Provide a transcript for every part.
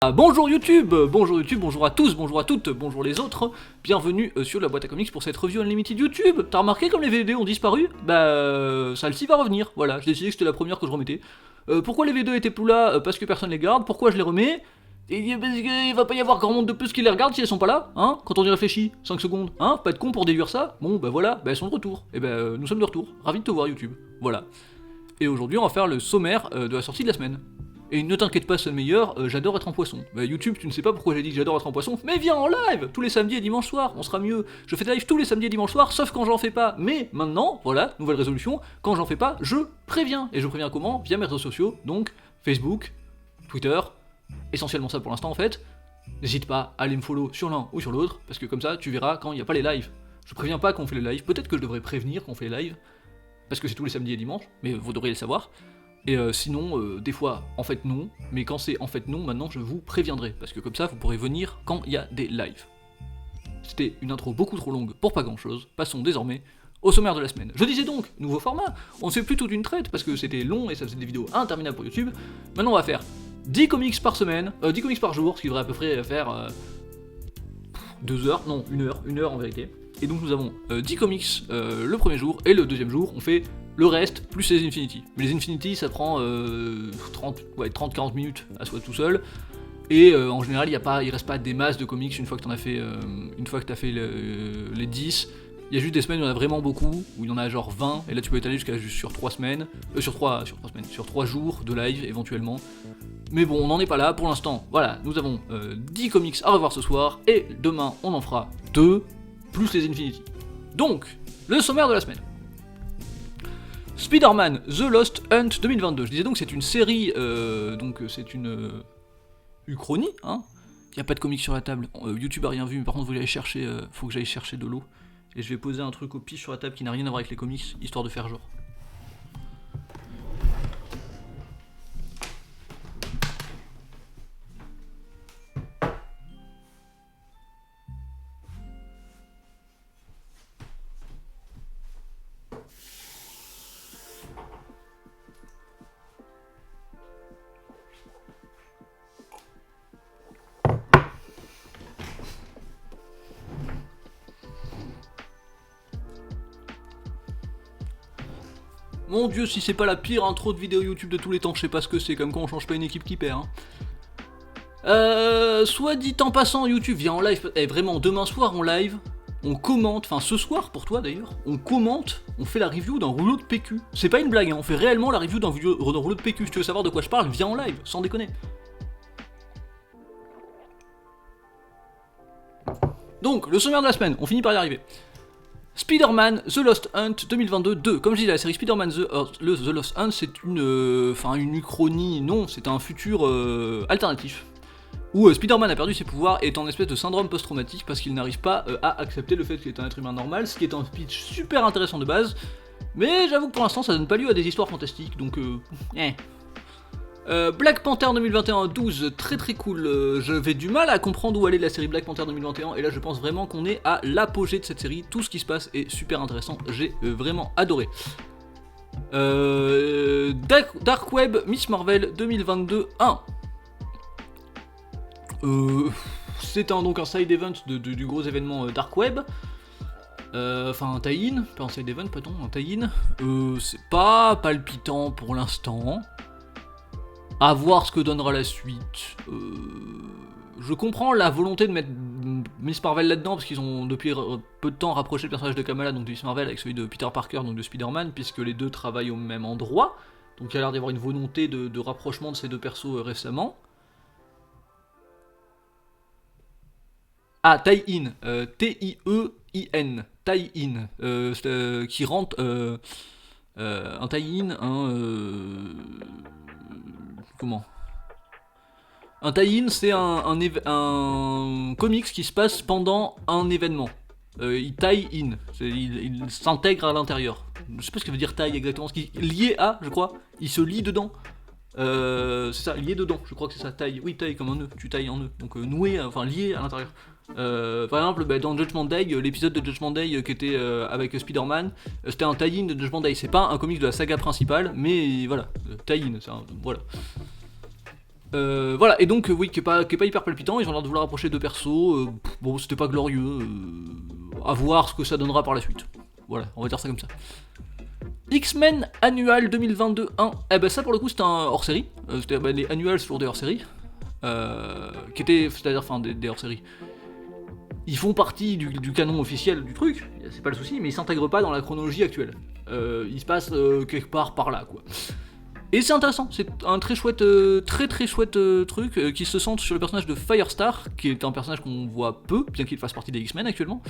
Bonjour YouTube, bonjour à tous, bonjour à toutes, bonjour les autres, bienvenue sur la boîte à comics pour cette review Unlimited YouTube. T'as remarqué comme les VD ont disparu? Celle-ci va revenir, voilà, j'ai décidé que c'était la première que je remettais. Pourquoi les V2 étaient plus là? Parce que personne les garde. Pourquoi je les remets? Et parce qu'il va pas y avoir grand monde de plus qui les regarde si elles sont pas là, hein? Quand on y réfléchit, 5 secondes, hein? Pas de con pour déduire ça? Bon bah voilà, elles sont de retour, et nous sommes de retour, ravis de te voir YouTube, voilà. Et aujourd'hui on va faire le sommaire de la sortie de la semaine. Et ne t'inquiète pas, c'est le meilleur, j'adore être en poisson. YouTube, tu ne sais pas pourquoi j'ai dit que j'adore être en poisson, mais viens en live tous les samedis et dimanches soirs, on sera mieux. Je fais des lives tous les samedis et dimanches soirs, sauf quand j'en fais pas. Mais maintenant, voilà, nouvelle résolution, quand j'en fais pas, je préviens. Et je préviens comment? Via mes réseaux sociaux, donc Facebook, Twitter, essentiellement ça pour l'instant en fait. N'hésite pas à aller me follow sur l'un ou sur l'autre, parce que comme ça, tu verras quand il n'y a pas les lives. Je préviens pas quand on fait les lives, peut-être que je devrais prévenir quand on fait les lives, parce que c'est tous les samedis et dimanches, mais vous devriez le savoir. Et sinon, des fois, en fait non, mais quand c'est en fait non, maintenant je vous préviendrai, parce que comme ça vous pourrez venir quand il y a des lives. C'était une intro beaucoup trop longue pour pas grand chose, passons désormais au sommaire de la semaine. Je disais donc, nouveau format, on ne fait plus tout d'une traite, parce que c'était long et ça faisait des vidéos interminables pour YouTube. Maintenant on va faire 10 comics par semaine, 10 comics par jour, ce qui devrait à peu près faire 2 heures, non, 1 heure en vérité. Et donc nous avons 10 comics le premier jour, et le deuxième jour on fait le reste, plus les Infinity. Mais les Infinity, ça prend 30-40 minutes à soi tout seul. Et en général, il reste pas des masses de comics une fois que t'en as fait, les 10. Il y a juste des semaines où il y en a vraiment beaucoup, où il y en a genre 20, et là tu peux étaler jusqu'à sur 3 semaines, sur 3 jours de live éventuellement. Mais bon, on n'en est pas là pour l'instant. Voilà, nous avons 10 comics à revoir ce soir, et demain on en fera 2, plus les Infinity. Donc, le sommaire de la semaine. Spider-Man The Lost Hunt 2022. Je disais donc c'est une série, donc c'est une uchronie, hein. Il n'y a pas de comics sur la table, YouTube a rien vu, mais par contre faut que j'aille chercher de l'eau. Et je vais poser un truc au pif sur la table qui n'a rien à voir avec les comics, histoire de faire genre. Mon dieu, si c'est pas la pire intro de vidéo YouTube de tous les temps, je sais pas ce que c'est, comme quand on change pas une équipe qui perd. Soit dit en passant, YouTube vient en live, vraiment, demain soir en live, on commente, enfin ce soir pour toi d'ailleurs, on commente, on fait la review d'un rouleau de PQ. C'est pas une blague, hein, on fait réellement la review d'un rouleau de PQ. Si tu veux savoir de quoi je parle, viens en live, sans déconner. Donc, le sommaire de la semaine, on finit par y arriver. Spider-Man The Lost Hunt 2022 2. Comme je disais, la série Spider-Man The Lost Hunt, c'est une uchronie, non, c'est un futur alternatif. Où Spider-Man a perdu ses pouvoirs et est en espèce de syndrome post-traumatique parce qu'il n'arrive pas à accepter le fait qu'il est un être humain normal, ce qui est un pitch super intéressant de base. Mais j'avoue que pour l'instant, ça donne pas lieu à des histoires fantastiques, donc Black Panther 2021 12, très très cool. J'avais du mal à comprendre où allait la série Black Panther 2021 et là je pense vraiment qu'on est à l'apogée de cette série. Tout ce qui se passe est super intéressant, j'ai vraiment adoré. Dark Web Miss Marvel 2022 1. C'est donc un side event du gros événement Dark Web. Enfin un tie-in, pas un side event, pardon, un tie-in. C'est pas palpitant pour l'instant. À voir ce que donnera la suite. Je comprends la volonté de mettre Miss Marvel là-dedans, parce qu'ils ont depuis peu de temps rapproché le personnage de Kamala, donc de Miss Marvel, avec celui de Peter Parker, donc de Spider-Man, puisque les deux travaillent au même endroit. Donc il y a l'air d'y avoir une volonté de rapprochement de ces deux persos récemment. Ah, tie-in, T-I-E-I-N, tie-in, qui rentre... un tie-in, comment? Un tie-in, c'est un comics qui se passe pendant un événement. Il tie-in, il s'intègre à l'intérieur. Je sais pas ce que veut dire tie exactement, lié à, je crois, il se lie dedans. C'est ça, lié dedans, je crois que c'est ça, taille. Oui, taille comme un nœud, tu tailles en nœud. Donc noué, enfin lié à l'intérieur. Par exemple, dans Judgment Day, l'épisode de Judgment Day qui était avec Spider-Man, c'était un tie-in de Judgment Day. C'est pas un comics de la saga principale, mais voilà, tie-in, voilà. Voilà, et donc oui, qui est pas hyper palpitant, ils ont l'air de vouloir approcher deux persos, bon c'était pas glorieux, à voir ce que ça donnera par la suite. Voilà, on va dire ça comme ça. X-Men Annual 2022-1, eh ben ça pour le coup c'était un hors-série, c'était les annuals c'est toujours des hors-séries, qui étaient, c'est-à-dire enfin des hors-séries. Ils font partie du canon officiel du truc, c'est pas le souci, mais ils s'intègrent pas dans la chronologie actuelle. Ils se passent quelque part par là, quoi. Et c'est intéressant, c'est un très chouette, très chouette truc qui se centre sur le personnage de Firestar, qui est un personnage qu'on voit peu, bien qu'il fasse partie des X-Men actuellement.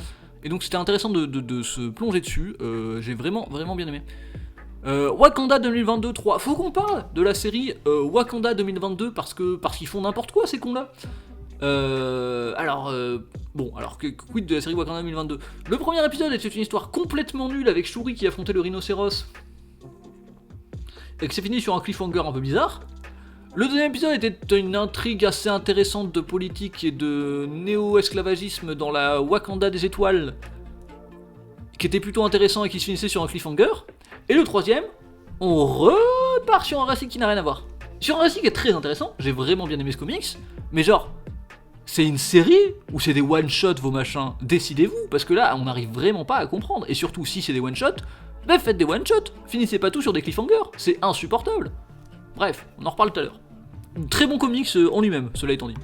Et donc c'était intéressant de se plonger dessus, j'ai vraiment bien aimé. Wakanda 2022-3, faut qu'on parle de la série Wakanda 2022 parce qu'ils font n'importe quoi ces cons-là. Alors quid de la série Wakanda 2022. Le premier épisode était une histoire complètement nulle avec Shuri qui affrontait le rhinocéros et que c'est fini sur un cliffhanger un peu bizarre. Le deuxième épisode était une intrigue assez intéressante de politique et de néo-esclavagisme dans la Wakanda des étoiles, qui était plutôt intéressant et qui se finissait sur un cliffhanger. Et le troisième, on repart sur un récit qui n'a rien à voir. Sur un récit qui est très intéressant, j'ai vraiment bien aimé ce comics, mais genre, c'est une série ou c'est des one-shots vos machins? Décidez-vous, parce que là, on n'arrive vraiment pas à comprendre. Et surtout, si c'est des one-shots, bah faites des one-shots, finissez pas tout sur des cliffhangers, c'est insupportable. Bref, on en reparle tout à l'heure. Très bon comics en lui-même, cela étant dit.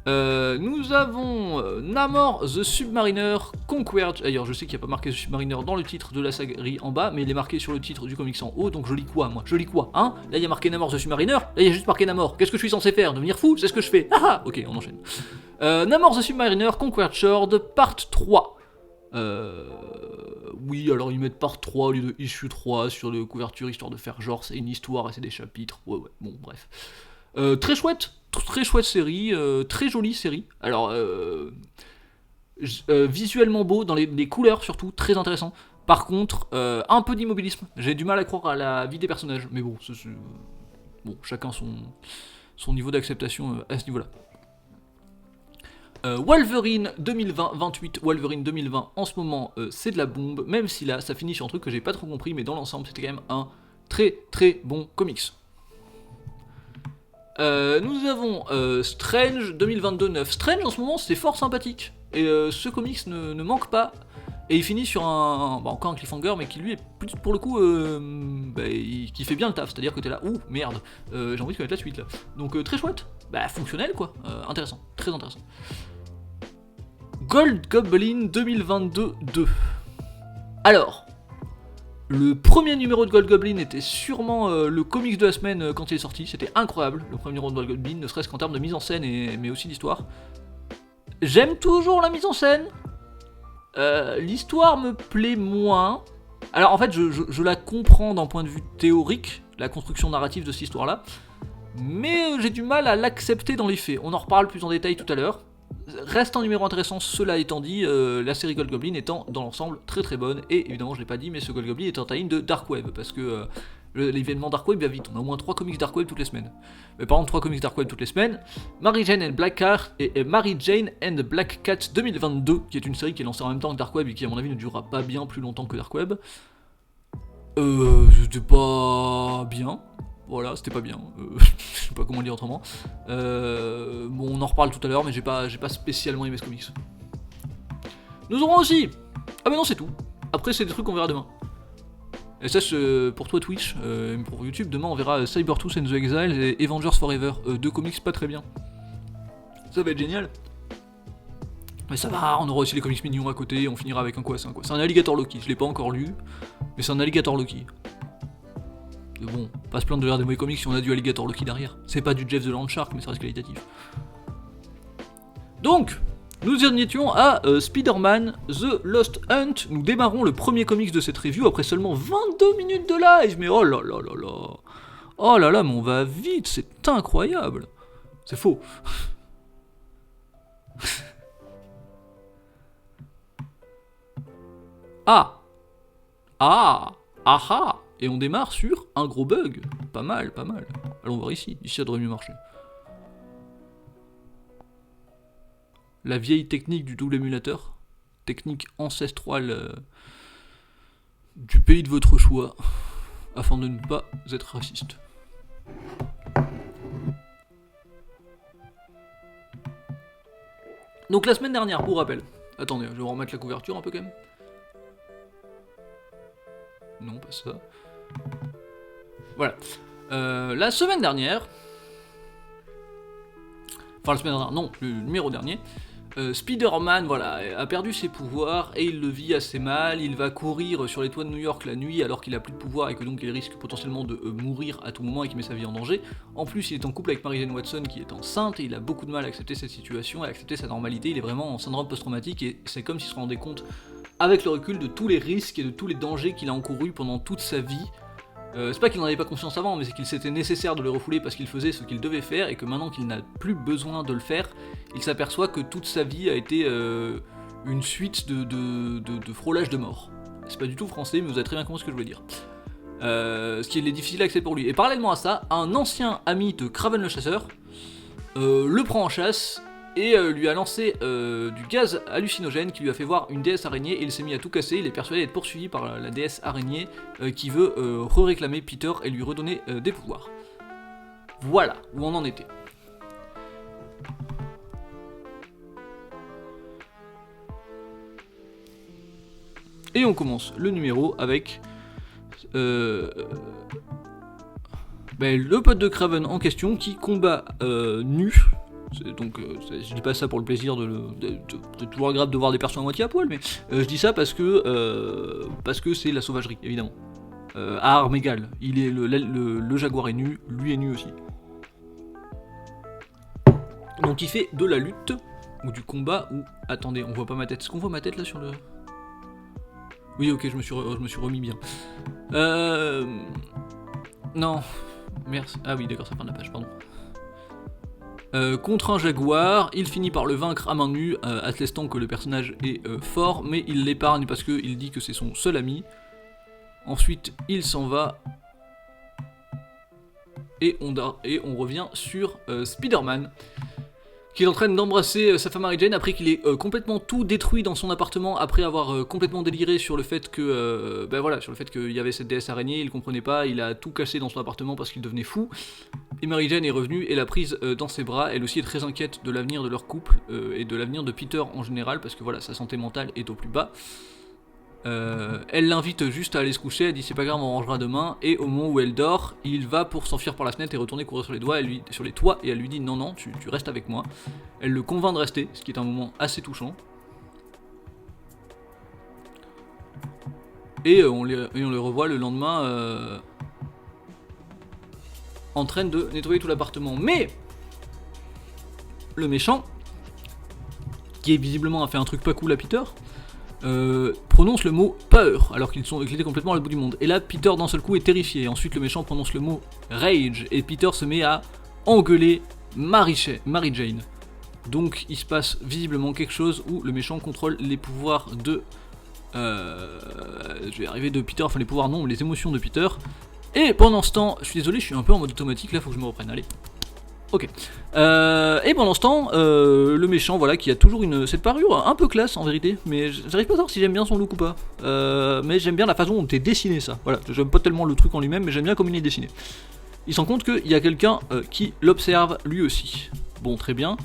Nous avons Namor the Submariner Conquered. D'ailleurs, je sais qu'il n'y a pas marqué The Submariner dans le titre de la série en bas, mais il est marqué sur le titre du comics en haut, donc je lis quoi, moi? Je lis quoi, hein? Là, il y a marqué Namor the Submariner, là, il y a juste marqué Namor. Qu'est-ce que je suis censé faire? Devenir fou? C'est ce que je fais. Ah ah. Ok, on enchaîne. Namor the Submariner Conquered Sword, part 3. Oui, alors ils mettent part 3 au lieu de issue 3 sur les couvertures, histoire de faire genre c'est une histoire et c'est des chapitres. Ouais, bon, bref. Très chouette série, très jolie série. Alors, visuellement beau, dans les couleurs surtout, très intéressant. Par contre, un peu d'immobilisme. J'ai du mal à croire à la vie des personnages, mais bon, bon chacun son niveau d'acceptation à ce niveau-là. Wolverine 2020-28, Wolverine 2020 en ce moment c'est de la bombe, même si là ça finit sur un truc que j'ai pas trop compris, mais dans l'ensemble c'était quand même un très bon comics. Nous avons Strange 2022-9. Strange en ce moment c'est fort sympathique, et ce comics ne manque pas, et il finit sur encore un cliffhanger, mais qui lui est plus pour le coup qui fait bien le taf, c'est-à-dire que t'es là, ouh merde, j'ai envie de connaître la suite là. Donc très chouette, fonctionnel quoi, intéressant, très intéressant. Gold Goblin 2022-2. Alors, le premier numéro de Gold Goblin était sûrement le comics de la semaine quand il est sorti, c'était incroyable, le premier numéro de Gold Goblin, ne serait-ce qu'en termes de mise en scène, mais aussi d'histoire. J'aime toujours la mise en scène, l'histoire me plaît moins. Alors en fait, je la comprends d'un point de vue théorique, la construction narrative de cette histoire-là, mais j'ai du mal à l'accepter dans les faits, on en reparle plus en détail tout à l'heure. Reste un numéro intéressant, cela étant dit, la série Gold Goblin étant dans l'ensemble très bonne, et évidemment je l'ai pas dit, mais ce Gold Goblin est un tie-in de Dark Web, parce que l'événement Dark Web va vite, on a au moins 3 comics Dark Web toutes les semaines. Mais par exemple 3 comics Dark Web toutes les semaines, Mary Jane and Black Cat et Mary Jane and Black Cat 2022, qui est une série qui est lancée en même temps que Dark Web et qui à mon avis ne durera pas bien plus longtemps que Dark Web. C'était pas bien. Voilà, c'était pas bien, je sais pas comment le dire autrement. Bon, on en reparle tout à l'heure, mais j'ai pas spécialement aimé ce comics. Nous aurons aussi... Ah mais non, c'est tout. Après, c'est des trucs qu'on verra demain. Et ça, pour toi Twitch, pour YouTube, demain on verra Cybertooth and the Exile et Avengers Forever, 2 comics pas très bien. Ça va être génial. Mais ça va, on aura aussi les comics mignons à côté, on finira avec un quoi, c'est un Alligator Loki, je l'ai pas encore lu, mais c'est un Alligator Loki. Mais bon, pas se plaindre de l'air des mauvais comics si on a du Alligator Loki derrière. C'est pas du Jeff the Land Shark, mais ça reste qualitatif. Donc, nous en étions à Spider-Man The Lost Hunt. Nous démarrons le premier comics de cette review après seulement 22 minutes de live. Mais oh là là là là. Oh là là, mais on va vite, c'est incroyable. C'est faux. Ah. Et on démarre sur un gros bug. Pas mal. Allons voir ici. Ici, ça devrait mieux marcher. La vieille technique du double émulateur. Technique ancestrale du pays de votre choix. Afin de ne pas être raciste. Donc la semaine dernière, pour rappel. Attendez, je vais remettre la couverture un peu quand même. Non, pas ça. Voilà. La semaine dernière... Enfin la semaine dernière, non, le numéro dernier. Spider-Man, voilà, a perdu ses pouvoirs et il le vit assez mal. Il va courir sur les toits de New York la nuit alors qu'il a plus de pouvoir et que donc il risque potentiellement de mourir à tout moment et qu'il met sa vie en danger. En plus, il est en couple avec Mary Jane Watson qui est enceinte et il a beaucoup de mal à accepter cette situation et à accepter sa normalité. Il est vraiment en syndrome post-traumatique et c'est comme s'il se rendait compte, avec le recul, de tous les risques et de tous les dangers qu'il a encourus pendant toute sa vie. C'est pas qu'il n'en avait pas conscience avant, mais c'est qu'il s'était nécessaire de le refouler parce qu'il faisait ce qu'il devait faire et que maintenant qu'il n'a plus besoin de le faire, il s'aperçoit que toute sa vie a été une suite de frôlage de mort. C'est pas du tout français, mais vous avez très bien compris ce que je voulais dire. Ce qui est difficile à accepter pour lui. Et parallèlement à ça, un ancien ami de Kraven le chasseur le prend en chasse et lui a lancé du gaz hallucinogène qui lui a fait voir une déesse araignée et il s'est mis à tout casser. Il est persuadé d'être poursuivi par la déesse araignée qui veut réclamer Peter et lui redonner des pouvoirs. Voilà où on en était. Et on commence le numéro avec le pote de Kraven en question qui combat nu. Donc je dis pas ça pour le plaisir de toujours agréable de voir des personnes à moitié à poil, mais je dis ça parce que c'est la sauvagerie, évidemment. À armes égales, le jaguar est nu, lui est nu aussi. Donc il fait de la lutte, ou du combat, ou... Attendez, on voit pas ma tête. Est-ce qu'on voit ma tête là sur le... Oui, ok, je me suis remis bien. Non, merci. Ah oui, d'accord, ça prend la page, pardon. Contre un jaguar, il finit par le vaincre à main nue, attestant que le personnage est fort, mais il l'épargne parce qu'il dit que c'est son seul ami. Ensuite, il s'en va. Et on revient sur Spider-Man, qui est en train d'embrasser sa femme Mary Jane après qu'il ait complètement tout détruit dans son appartement, après avoir complètement déliré sur le fait que sur le fait qu'il y avait cette déesse araignée, il comprenait pas, il a tout cassé dans son appartement parce qu'il devenait fou. Et Mary Jane est revenue et l'a prise dans ses bras. Elle aussi est très inquiète de l'avenir de leur couple et de l'avenir de Peter en général parce que voilà, sa santé mentale est au plus bas. Elle l'invite juste à aller se coucher, elle dit c'est pas grave, on rangera demain, et au moment où elle dort, il va pour s'enfuir par la fenêtre et retourner courir sur les toits, et elle lui dit non, tu restes avec moi. Elle le convainc de rester, ce qui est un moment assez touchant. Et on le revoit le lendemain en train de nettoyer tout l'appartement. Mais le méchant, qui visiblement a fait un truc pas cool à Peter, prononce le mot peur alors qu'ils étaient complètement à l'autre bout du monde. Et là, Peter d'un seul coup est terrifié. Ensuite, le méchant prononce le mot rage et Peter se met à engueuler Mary Jane. Donc, il se passe visiblement quelque chose où le méchant contrôle les pouvoirs de Peter, enfin les pouvoirs non, les émotions de Peter. Et pendant ce temps, je suis désolé, je suis un peu en mode automatique là, faut que je me reprenne. Allez. Ok. Et pendant ce temps, le méchant, voilà, qui a toujours cette parure un peu classe en vérité, mais j'arrive pas à savoir si j'aime bien son look ou pas. Mais j'aime bien la façon dont est dessiné ça. Voilà, j'aime pas tellement le truc en lui-même, mais j'aime bien comme il est dessiné. Il se rend compte qu'il y a quelqu'un qui l'observe lui aussi. Bon, très bien.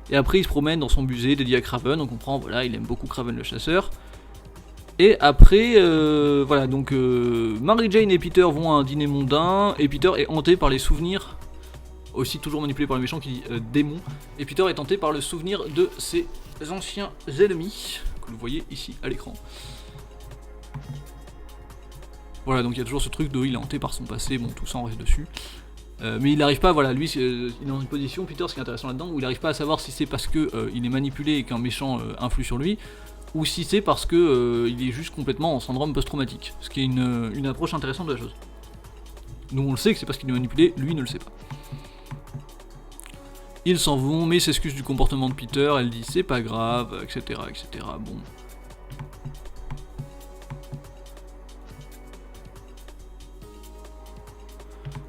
Et après, il se promène dans son musée dédié à Kraven. On comprend, voilà, il aime beaucoup Kraven le chasseur. Et après, voilà, donc Mary Jane et Peter vont à un dîner mondain, et Peter est hanté par les souvenirs, aussi toujours manipulé par le méchant qui dit démon, et Peter est hanté par le souvenir de ses anciens ennemis, que vous voyez ici à l'écran. Voilà, donc il y a toujours ce truc de il est hanté par son passé, bon tout ça on reste dessus. Mais il n'arrive pas, voilà, lui il est dans une position, Peter, ce qui est intéressant là-dedans, où il n'arrive pas à savoir si c'est parce que il est manipulé et qu'un méchant influe sur lui, ou si c'est parce que il est juste complètement en syndrome post-traumatique, ce qui est une approche intéressante de la chose. Nous on le sait que c'est parce qu'il est manipulé, lui ne le sait pas. Ils s'en vont, mais s'excuse du comportement de Peter, elle dit c'est pas grave, etc. etc. Bon.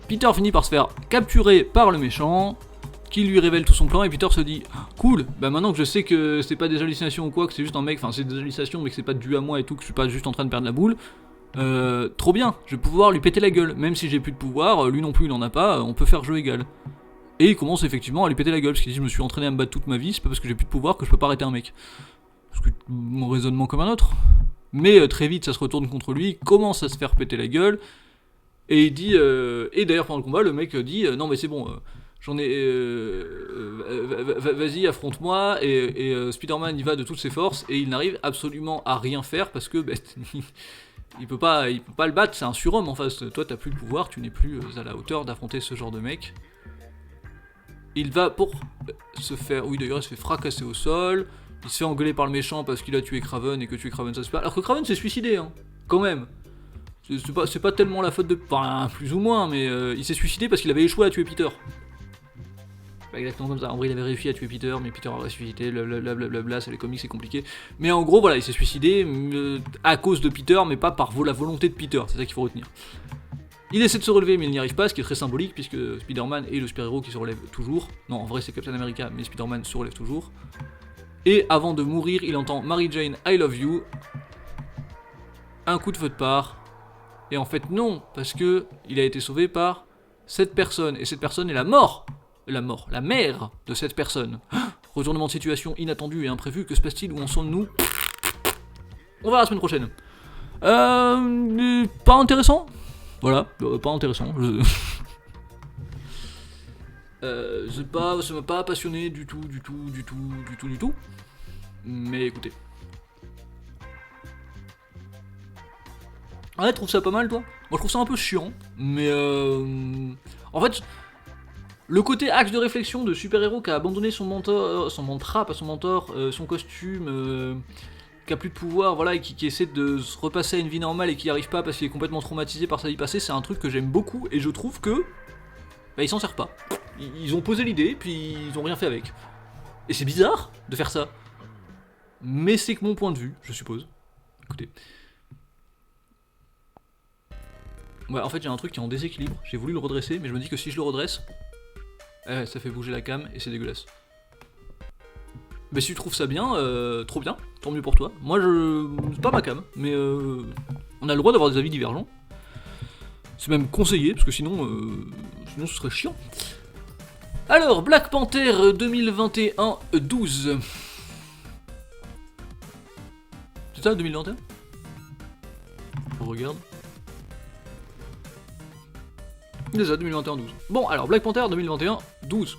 Peter finit par se faire capturer par le méchant, qui lui révèle tout son plan, et Peter se dit cool, bah maintenant que je sais que c'est pas des hallucinations ou quoi, que c'est juste un mec, enfin c'est des hallucinations mais que c'est pas dû à moi et tout, que je suis pas juste en train de perdre la boule, trop bien, je vais pouvoir lui péter la gueule, même si j'ai plus de pouvoir, lui non plus il en a pas, on peut faire jeu égal. Et il commence effectivement à lui péter la gueule, parce qu'il dit je me suis entraîné à me battre toute ma vie, c'est pas parce que j'ai plus de pouvoir que je peux pas arrêter un mec. Parce que mon raisonnement comme un autre. Mais très vite ça se retourne contre lui, il commence à se faire péter la gueule, et il dit, et d'ailleurs pendant le combat le mec dit non mais c'est bon, j'en ai, vas-y affronte-moi, et Spider-Man y va de toutes ses forces, et il n'arrive absolument à rien faire parce que il peut pas le battre, c'est un surhomme en face, toi t'as plus le pouvoir, tu n'es plus à la hauteur d'affronter ce genre de mec. Il va pour se faire, oui d'ailleurs il se fait fracasser au sol, il se fait engueuler par le méchant parce qu'il a tué Kraven et que tuer Kraven ça se passe. Alors que Kraven s'est suicidé, hein, quand même. C'est pas tellement la faute de. Enfin, plus ou moins, mais il s'est suicidé parce qu'il avait échoué à tuer Peter. Pas exactement comme ça. En vrai, il avait réussi à tuer Peter, mais Peter a ressuscité, blablabla, c'est les comics, c'est compliqué. Mais en gros, voilà, il s'est suicidé à cause de Peter, mais pas par la volonté de Peter, c'est ça qu'il faut retenir. Il essaie de se relever, mais il n'y arrive pas, ce qui est très symbolique, puisque Spider-Man est le super-héros qui se relève toujours. Non, en vrai, c'est Captain America, mais Spider-Man se relève toujours. Et avant de mourir, il entend Mary Jane, I love you. Un coup de feu de part. Et en fait, non, parce que il a été sauvé par cette personne. Et cette personne est la mère de cette personne. Retournement de situation inattendu et imprévu, que se passe-t-il, où en sommes-nous? On verra la semaine prochaine. Pas intéressant. Voilà, pas intéressant. Ça m'a pas passionné du tout. Mais écoutez. Ouais, trouve ça pas mal, toi? Moi, je trouve ça un peu chiant, mais en fait, le côté axe de réflexion de super-héros qui a abandonné son mentor, son costume, qui a plus de pouvoir, voilà, et qui essaie de se repasser à une vie normale et qui n'y arrive pas parce qu'il est complètement traumatisé par sa vie passée, c'est un truc que j'aime beaucoup, et je trouve que il s'en sert pas. Ils ont posé l'idée, puis ils ont rien fait avec. Et c'est bizarre de faire ça. Mais c'est que mon point de vue, je suppose. Écoutez. Ouais, en fait, j'ai un truc qui est en déséquilibre. J'ai voulu le redresser, mais je me dis que si je le redresse, ça fait bouger la cam et c'est dégueulasse. Mais si tu trouves ça bien, trop bien, tant mieux pour toi. Moi, c'est pas ma cam, mais on a le droit d'avoir des avis divergents. C'est même conseillé, parce que sinon ce serait chiant. Alors, Black Panther 2021-12. C'est ça, 2021 ? On regarde. C'est ça, 2021-12. Bon, alors, Black Panther 2021-12.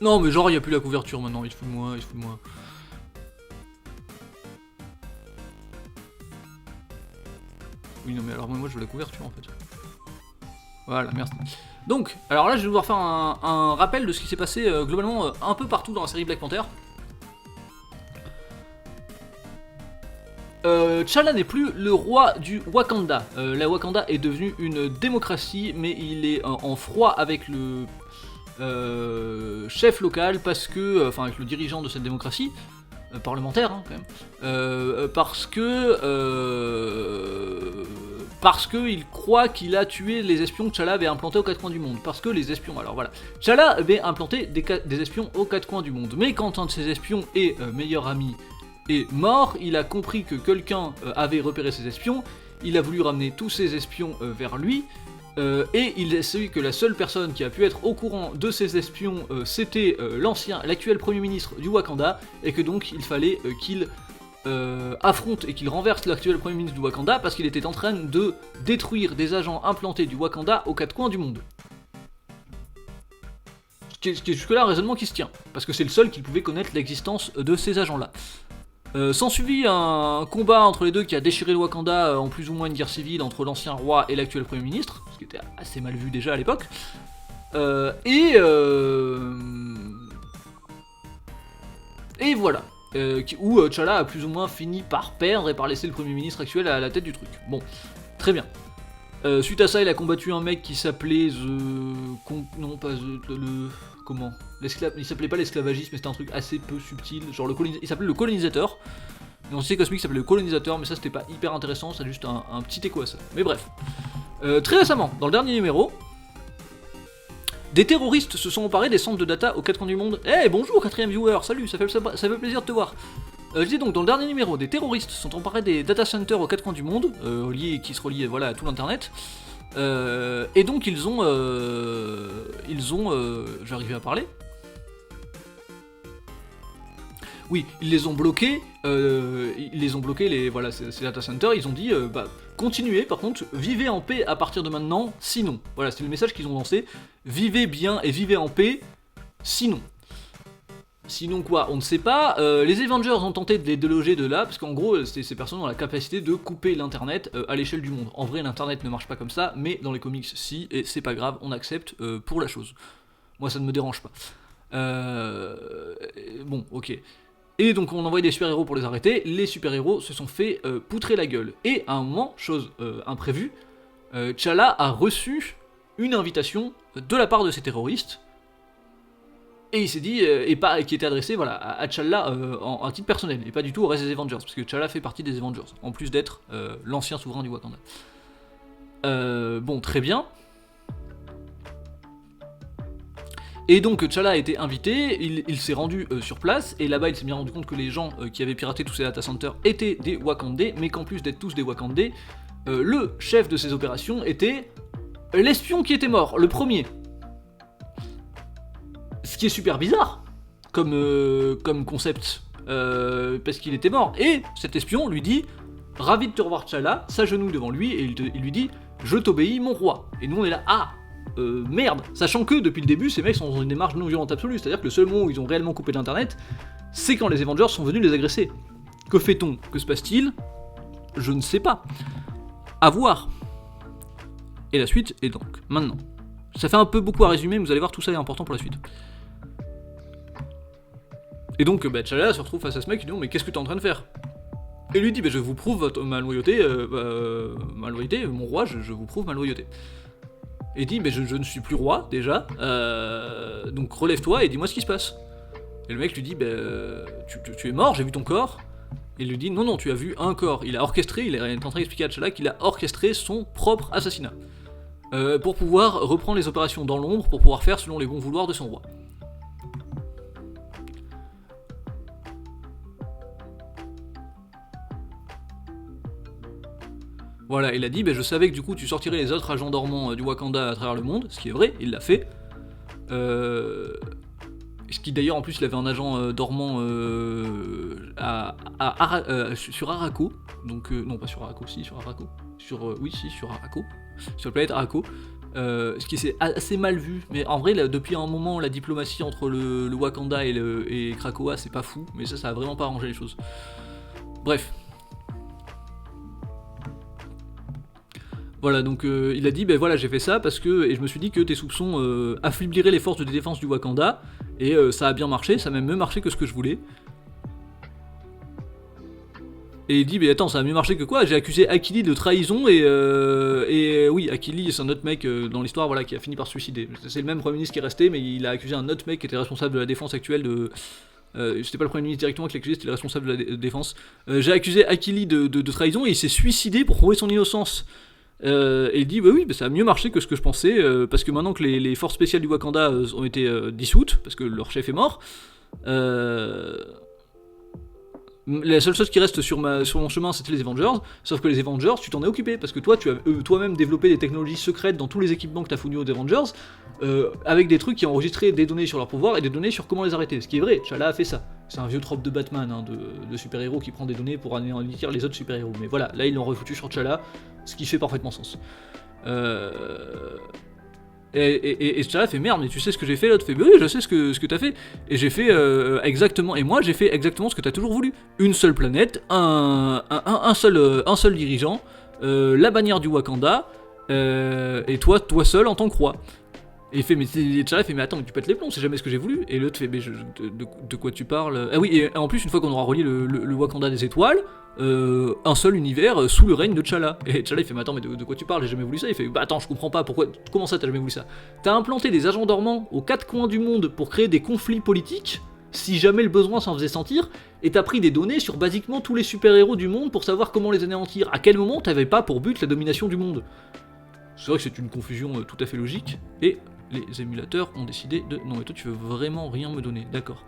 Non, mais genre, il n'y a plus la couverture maintenant, il se fout de moi. Oui, non, mais alors, moi, je veux la couverture, en fait. Voilà, merci. Donc, alors là, je vais devoir faire un rappel de ce qui s'est passé globalement un peu partout dans la série Black Panther. T'Challa n'est plus le roi du Wakanda. La Wakanda est devenue une démocratie, mais il est en froid avec le chef local parce que, enfin avec le dirigeant de cette démocratie, parlementaire hein, quand même, parce que il croit qu'il a tué les espions que T'Challa avait implantés aux quatre coins du monde. Parce que les espions, alors voilà, T'Challa avait implanté des espions aux quatre coins du monde. Mais quand un de ses espions et meilleur ami est mort, il a compris que quelqu'un avait repéré ses espions, il a voulu ramener tous ses espions vers lui, et il a su que la seule personne qui a pu être au courant de ces espions, c'était l'actuel premier ministre du Wakanda, et que donc il fallait qu'il affronte et qu'il renverse l'actuel premier ministre du Wakanda parce qu'il était en train de détruire des agents implantés du Wakanda aux quatre coins du monde. Ce qui est jusque-là un raisonnement qui se tient, parce que c'est le seul qui pouvait connaître l'existence de ces agents-là. S'ensuivit un combat entre les deux qui a déchiré le Wakanda en plus ou moins une guerre civile entre l'ancien roi et l'actuel premier ministre, ce qui était assez mal vu déjà à l'époque. Et voilà. Où T'Challa a plus ou moins fini par perdre et par laisser le premier ministre actuel à la tête du truc. Bon, très bien. Suite à ça, il a combattu un mec qui s'appelait comment ? Il s'appelait pas l'esclavagisme, mais c'était un truc assez peu subtil. Genre il s'appelait le colonisateur. Dans le cosmique, il s'appelait le colonisateur, mais ça c'était pas hyper intéressant, ça a juste un petit écho à ça. Mais bref. Très récemment, dans le dernier numéro, des terroristes se sont emparés des centres de data aux quatre coins du monde. Eh bonjour quatrième viewer, salut, ça fait plaisir de te voir. Je dis donc, dans le dernier numéro, des terroristes sont emparés des data centers aux quatre coins du monde, qui se relient voilà, à tout l'internet, Et donc ils ont, j'arrivais à parler. Oui, ils les ont bloqués, voilà, ces data centers, ils ont dit, continuez, par contre, vivez en paix à partir de maintenant, sinon. Voilà, c'est le message qu'ils ont lancé, vivez bien et vivez en paix, sinon. Sinon quoi, on ne sait pas, les Avengers ont tenté de les déloger de là, parce qu'en gros, ces personnes ont la capacité de couper l'internet à l'échelle du monde. En vrai, l'internet ne marche pas comme ça, mais dans les comics, si, et c'est pas grave, on accepte pour la chose. Moi, ça ne me dérange pas. Bon, ok. Et donc on envoyait des super-héros pour les arrêter, les super-héros se sont fait poutrer la gueule. Et à un moment, chose imprévue, T'Challa a reçu une invitation de la part de ces terroristes, et il s'est dit, qui était adressée voilà, à T'Challa à titre personnel, et pas du tout au reste des Avengers, parce que T'Challa fait partie des Avengers, en plus d'être l'ancien souverain du Wakanda. Bon, très bien. Et donc T'Challa a été invité, il s'est rendu sur place, et là-bas il s'est bien rendu compte que les gens qui avaient piraté tous ces data centers étaient des Wakandais, mais qu'en plus d'être tous des Wakandais, le chef de ces opérations était l'espion qui était mort, le premier. Ce qui est super bizarre comme concept, parce qu'il était mort. Et cet espion lui dit, ravi de te revoir T'Challa, s'agenouille devant lui, et il lui dit, je t'obéis mon roi. Et nous on est là, merde, sachant que depuis le début, ces mecs sont dans une démarche non violente absolue, c'est-à-dire que le seul moment où ils ont réellement coupé l'internet, c'est quand les Avengers sont venus les agresser. Que fait-on? Que se passe-t-il? Je ne sais pas. À voir. Et la suite est donc maintenant. Ça fait un peu beaucoup à résumer, mais vous allez voir, tout ça est important pour la suite. Et donc, T'Challa se retrouve face à ce mec, il dit non, mais qu'est-ce que t'es en train de faire? Et lui dit, je vous prouve ma loyauté, mon roi, je vous prouve ma loyauté. Et dit, mais je ne suis plus roi, déjà, donc relève-toi et dis-moi ce qui se passe. Et le mec lui dit, tu es mort, j'ai vu ton corps. Et il lui dit, non, tu as vu un corps. Il a orchestré, il est en train d'expliquer à T'Challa qu'il a orchestré son propre assassinat. Pour pouvoir reprendre les opérations dans l'ombre, pour pouvoir faire selon les bons vouloirs de son roi. Voilà, il a dit, je savais que du coup tu sortirais les autres agents dormants du Wakanda à travers le monde, ce qui est vrai, il l'a fait. Ce qui d'ailleurs en plus il avait un agent dormant sur Arakko, donc non pas sur Arakko, si sur Arakko, sur Arakko, sur la planète Arakko. Ce qui s'est assez mal vu, mais en vrai là, depuis un moment la diplomatie entre le Wakanda et Krakoa c'est pas fou, mais ça a vraiment pas arrangé les choses. Bref. Voilà, donc il a dit, voilà, j'ai fait ça parce que, et je me suis dit que tes soupçons affaibliraient les forces de défense du Wakanda, et ça a bien marché, ça a même mieux marché que ce que je voulais. Et il dit, attends, ça a mieux marché que quoi? J'ai accusé Akili de trahison, et oui, Akili, c'est un autre mec dans l'histoire, voilà, qui a fini par se suicider. C'est le même premier ministre qui est resté, mais il a accusé un autre mec qui était responsable de la défense actuelle de... c'était pas le premier ministre directement qui l'a accusé, c'était le responsable de la défense. J'ai accusé Akili de trahison, et il s'est suicidé pour prouver son innocence. Et il dit oui, ça a mieux marché que ce que je pensais, parce que maintenant que les forces spéciales du Wakanda ont été dissoutes, parce que leur chef est mort, la seule chose qui reste sur mon chemin, c'était les Avengers, sauf que les Avengers, tu t'en es occupé, parce que toi, tu as toi-même développé des technologies secrètes dans tous les équipements que tu as fournis aux Avengers, avec des trucs qui enregistraient des données sur leur pouvoir et des données sur comment les arrêter, ce qui est vrai, T'Challa a fait ça. C'est un vieux trope de Batman, de super-héros qui prend des données pour anéantir les autres super-héros, mais voilà, là ils l'ont refoutu sur T'Challa, ce qui fait parfaitement sens. Et T'Challa fait merde, mais tu sais ce que j'ai fait? L'autre fait oui, je sais ce que t'as fait. Et j'ai fait exactement, et moi j'ai fait exactement ce que t'as toujours voulu. Une seule planète, un seul dirigeant, la bannière du Wakanda, et toi seul en tant que roi. Et il fait, T'Challa fait, mais attends, mais tu pètes les plombs, c'est jamais ce que j'ai voulu. Et l'autre fait, mais de quoi tu parles? Ah oui, et en plus, une fois qu'on aura relié le Wakanda des étoiles, un seul univers sous le règne de T'Challa. Et T'Challa il fait, mais attends, mais de quoi tu parles? J'ai jamais voulu ça. Il fait, attends, je comprends pas, comment ça t'as jamais voulu ça? T'as implanté des agents dormants aux quatre coins du monde pour créer des conflits politiques, si jamais le besoin s'en faisait sentir, et t'as pris des données sur basiquement tous les super-héros du monde pour savoir comment les anéantir. À quel moment t'avais pas pour but la domination du monde? C'est vrai que c'est une confusion tout à fait logique, et les émulateurs ont décidé de... Non mais toi tu veux vraiment rien me donner, d'accord.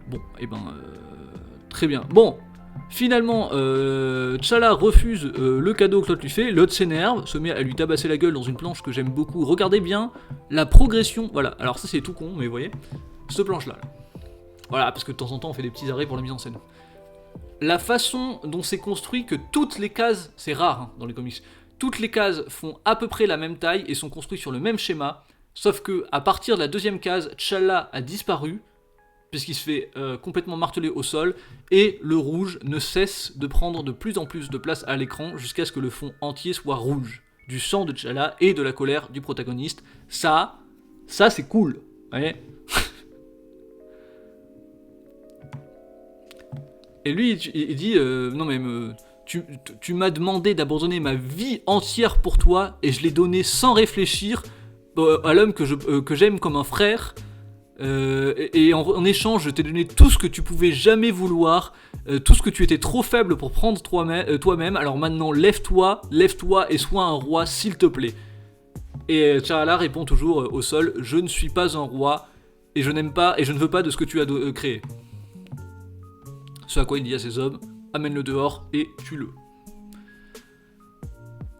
Bon, très bien. Bon, Finalement, T'Challa refuse le cadeau que l'autre lui fait, l'autre s'énerve, se met à lui tabasser la gueule dans une planche que j'aime beaucoup. Regardez bien la progression, voilà, alors ça c'est tout con, mais vous voyez, cette planche-là. Voilà, parce que de temps en temps on fait des petits arrêts pour la mise en scène. La façon dont c'est construit, que toutes les cases, c'est rare hein, dans les comics, toutes les cases font à peu près la même taille et sont construites sur le même schéma, sauf que à partir de la deuxième case, T'Challa a disparu, puisqu'il se fait complètement marteler au sol, et le rouge ne cesse de prendre de plus en plus de place à l'écran jusqu'à ce que le fond entier soit rouge, du sang de T'Challa et de la colère du protagoniste. Ça c'est cool, vous voyez. Et lui, il dit, non mais tu m'as demandé d'abandonner ma vie entière pour toi, et je l'ai donné sans réfléchir à l'homme que j'aime comme un frère. Et en échange, je t'ai donné tout ce que tu pouvais jamais vouloir, tout ce que tu étais trop faible pour prendre toi-même. Alors maintenant, lève-toi et sois un roi, s'il te plaît. Et T'Challa répond toujours au sol, je ne suis pas un roi, et je n'aime pas, et je ne veux pas de ce que tu as créé. Ce à quoi il dit à ses hommes, amène-le dehors et tue-le.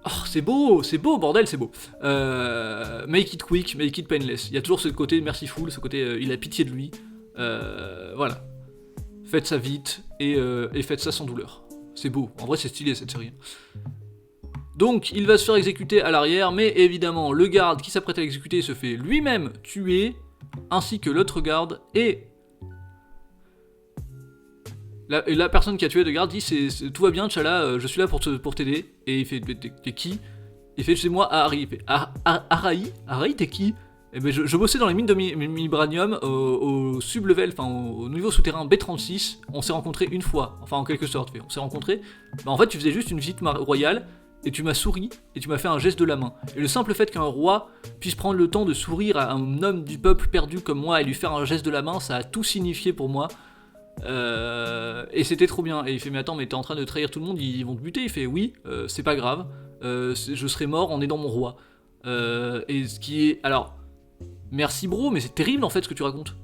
Oh, c'est beau, bordel, c'est beau. Make it quick, make it painless. Il y a toujours ce côté merciful, ce côté il a pitié de lui. Voilà. Faites ça vite et faites ça sans douleur. C'est beau, en vrai c'est stylé cette série. Donc il va se faire exécuter à l'arrière, mais évidemment le garde qui s'apprête à l'exécuter se fait lui-même tuer, ainsi que l'autre garde, et la personne qui a tué le garde dit tout va bien T'Challa, je suis là pour t'aider. Et il fait t'es qui? Il fait c'est moi Ahri. Il fait Ahri t'es qui? Et ben je bossais dans les mines de vibranium au sub-level, enfin au niveau souterrain B36. On s'est rencontrés une fois, enfin en quelque sorte. On s'est rencontrés. Bah, en fait tu faisais juste une visite royale et tu m'as souri et tu m'as fait un geste de la main. Et le simple fait qu'un roi puisse prendre le temps de sourire à un homme du peuple perdu comme moi et lui faire un geste de la main, ça a tout signifié pour moi. Et c'était trop bien. Et il fait mais attends, mais t'es en train de trahir tout le monde, ils vont te buter. Il fait oui, c'est pas grave, je serai mort en aidant mon roi. Et ce qui est alors merci bro, mais c'est terrible en fait ce que tu racontes.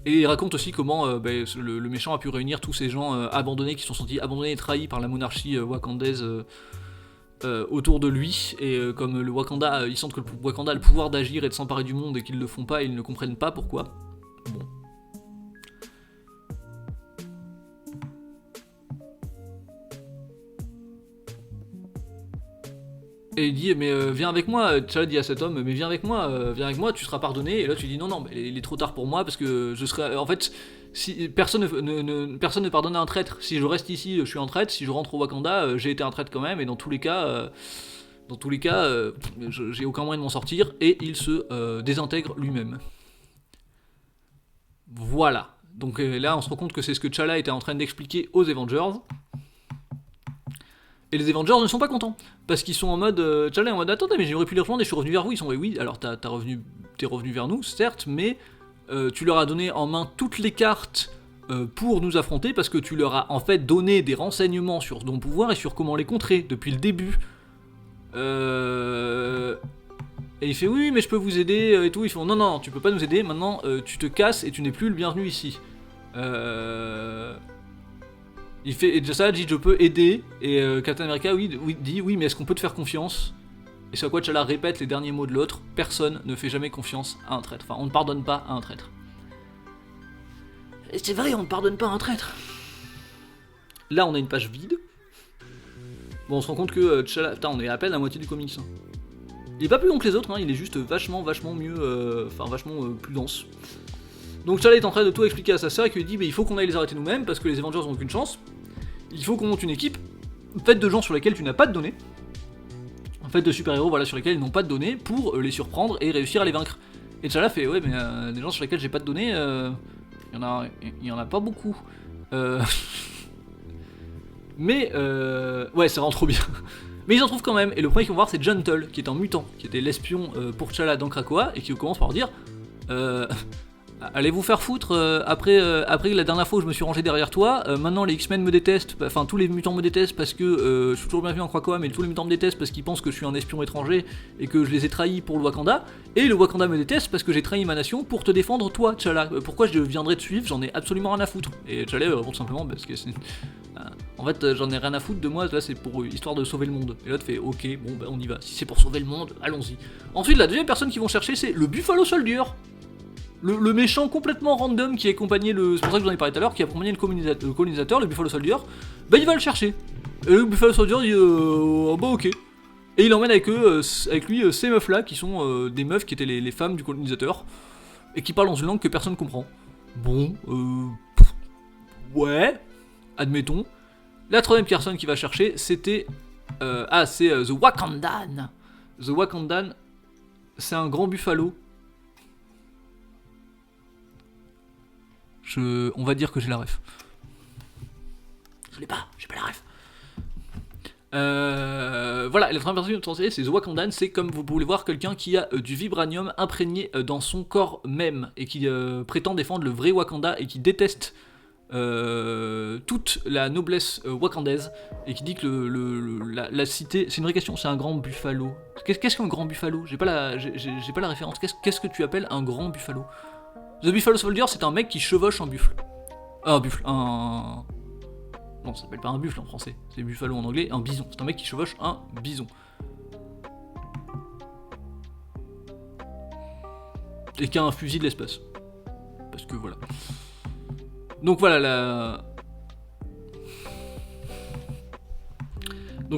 Et il raconte aussi comment le méchant a pu réunir tous ces gens abandonnés, qui se sont sentis abandonnés et trahis par la monarchie wakandaise autour de lui, et comme le Wakanda, ils sentent que le Wakanda a le pouvoir d'agir et de s'emparer du monde et qu'ils le font pas, et ils ne comprennent pas pourquoi. Bon. Et il dit mais viens avec moi, T'Challa dit à cet homme mais viens avec moi, tu seras pardonné. Et là tu dis non mais il est trop tard pour moi parce que je serai en fait si personne ne pardonne à un traître. Si je reste ici, je suis un traître. Si je rentre au Wakanda, j'ai été un traître quand même. Et dans tous les cas, j'ai aucun moyen de m'en sortir. Et il se désintègre lui-même. Voilà. Donc là, on se rend compte que c'est ce que T'Challa était en train d'expliquer aux Avengers. Et les Avengers ne sont pas contents, parce qu'ils sont en mode T'Challa est en mode attendez mais j'aurais pu les rejoindre et je suis revenu vers vous. Ils sont oui alors t'es revenu vers nous certes, mais tu leur as donné en main toutes les cartes pour nous affronter, parce que tu leur as en fait donné des renseignements sur ton pouvoir et sur comment les contrer depuis le début. Et il fait oui mais je peux vous aider et tout. Ils font non tu peux pas nous aider, maintenant tu te casses et tu n'es plus le bienvenu ici. Il fait, et ça dit je peux aider, et Captain America dit oui mais est-ce qu'on peut te faire confiance? Et c'est à quoi T'Challa répète les derniers mots de l'autre, personne ne fait jamais confiance à un traître, enfin on ne pardonne pas à un traître. Et c'est vrai, on ne pardonne pas à un traître. Là on a une page vide. Bon on se rend compte que T'Challa, putain on est à peine à la moitié du comics. Hein. Il est pas plus long que les autres, hein, il est juste vachement mieux, vachement plus dense. Donc T'Challa est en train de tout expliquer à sa sœur et qui lui dit il faut qu'on aille les arrêter nous-mêmes parce que les Avengers n'ont aucune chance. Il faut qu'on monte une équipe faite de gens sur lesquels tu n'as pas de données, faite de super-héros voilà, sur lesquels ils n'ont pas de données, pour les surprendre et réussir à les vaincre. Et T'Challa fait ouais mais des gens sur lesquels j'ai pas de données, il y en a pas beaucoup. Mais ouais c'est vraiment trop bien. Mais ils en trouvent quand même, et le premier qu'ils vont voir c'est Gentle, qui est un mutant, qui était l'espion pour T'Challa dans Krakoa, et qui commence par dire Allez vous faire foutre, après la dernière fois où je me suis rangé derrière toi, maintenant les X-Men me détestent, enfin tous les mutants me détestent parce que je suis toujours bienvenu en Krakoa, mais tous les mutants me détestent parce qu'ils pensent que je suis un espion étranger et que je les ai trahis pour le Wakanda, et le Wakanda me déteste parce que j'ai trahi ma nation pour te défendre toi, T'Challa. Pourquoi je viendrais te suivre, j'en ai absolument rien à foutre. Et T'Challa répond simplement parce que c'est... En fait, j'en ai rien à foutre de moi, là c'est pour histoire de sauver le monde. Et l'autre fait ok, bon bah on y va, si c'est pour sauver le monde, allons-y. Ensuite, la deuxième personne qu'ils vont chercher, c'est le Buffalo Soldier. Le méchant complètement random qui accompagnait le... C'est pour ça que j'en ai parlé tout à l'heure, qui accompagnait le colonisateur, le Buffalo Soldier, bah il va le chercher. Et le Buffalo Soldier dit oh, bah ok. Et il emmène avec lui ces meufs là, qui sont des meufs qui étaient les femmes du colonisateur, et qui parlent dans une langue que personne comprend. Bon, ouais, admettons. La troisième personne qui va chercher, c'était... c'est The Wakandan. The Wakandan, c'est un grand buffalo. On va dire que j'ai la ref. Je l'ai pas, j'ai pas la ref. Voilà, la troisième personne c'est The Wakandan, c'est comme vous pouvez le voir quelqu'un qui a du vibranium imprégné dans son corps même et qui prétend défendre le vrai Wakanda et qui déteste toute la noblesse wakandaise et qui dit que la cité, c'est une vraie question, c'est un grand buffalo. Qu'est-ce qu'un grand buffalo? J'ai pas la référence. Qu'est-ce que tu appelles un grand buffalo? The Buffalo Soldier, c'est un mec qui chevauche un buffle. Non, ça s'appelle pas un buffle en français, c'est buffalo en anglais, un bison. C'est un mec qui chevauche un bison. Et qui a un fusil de l'espace. Parce que voilà. Donc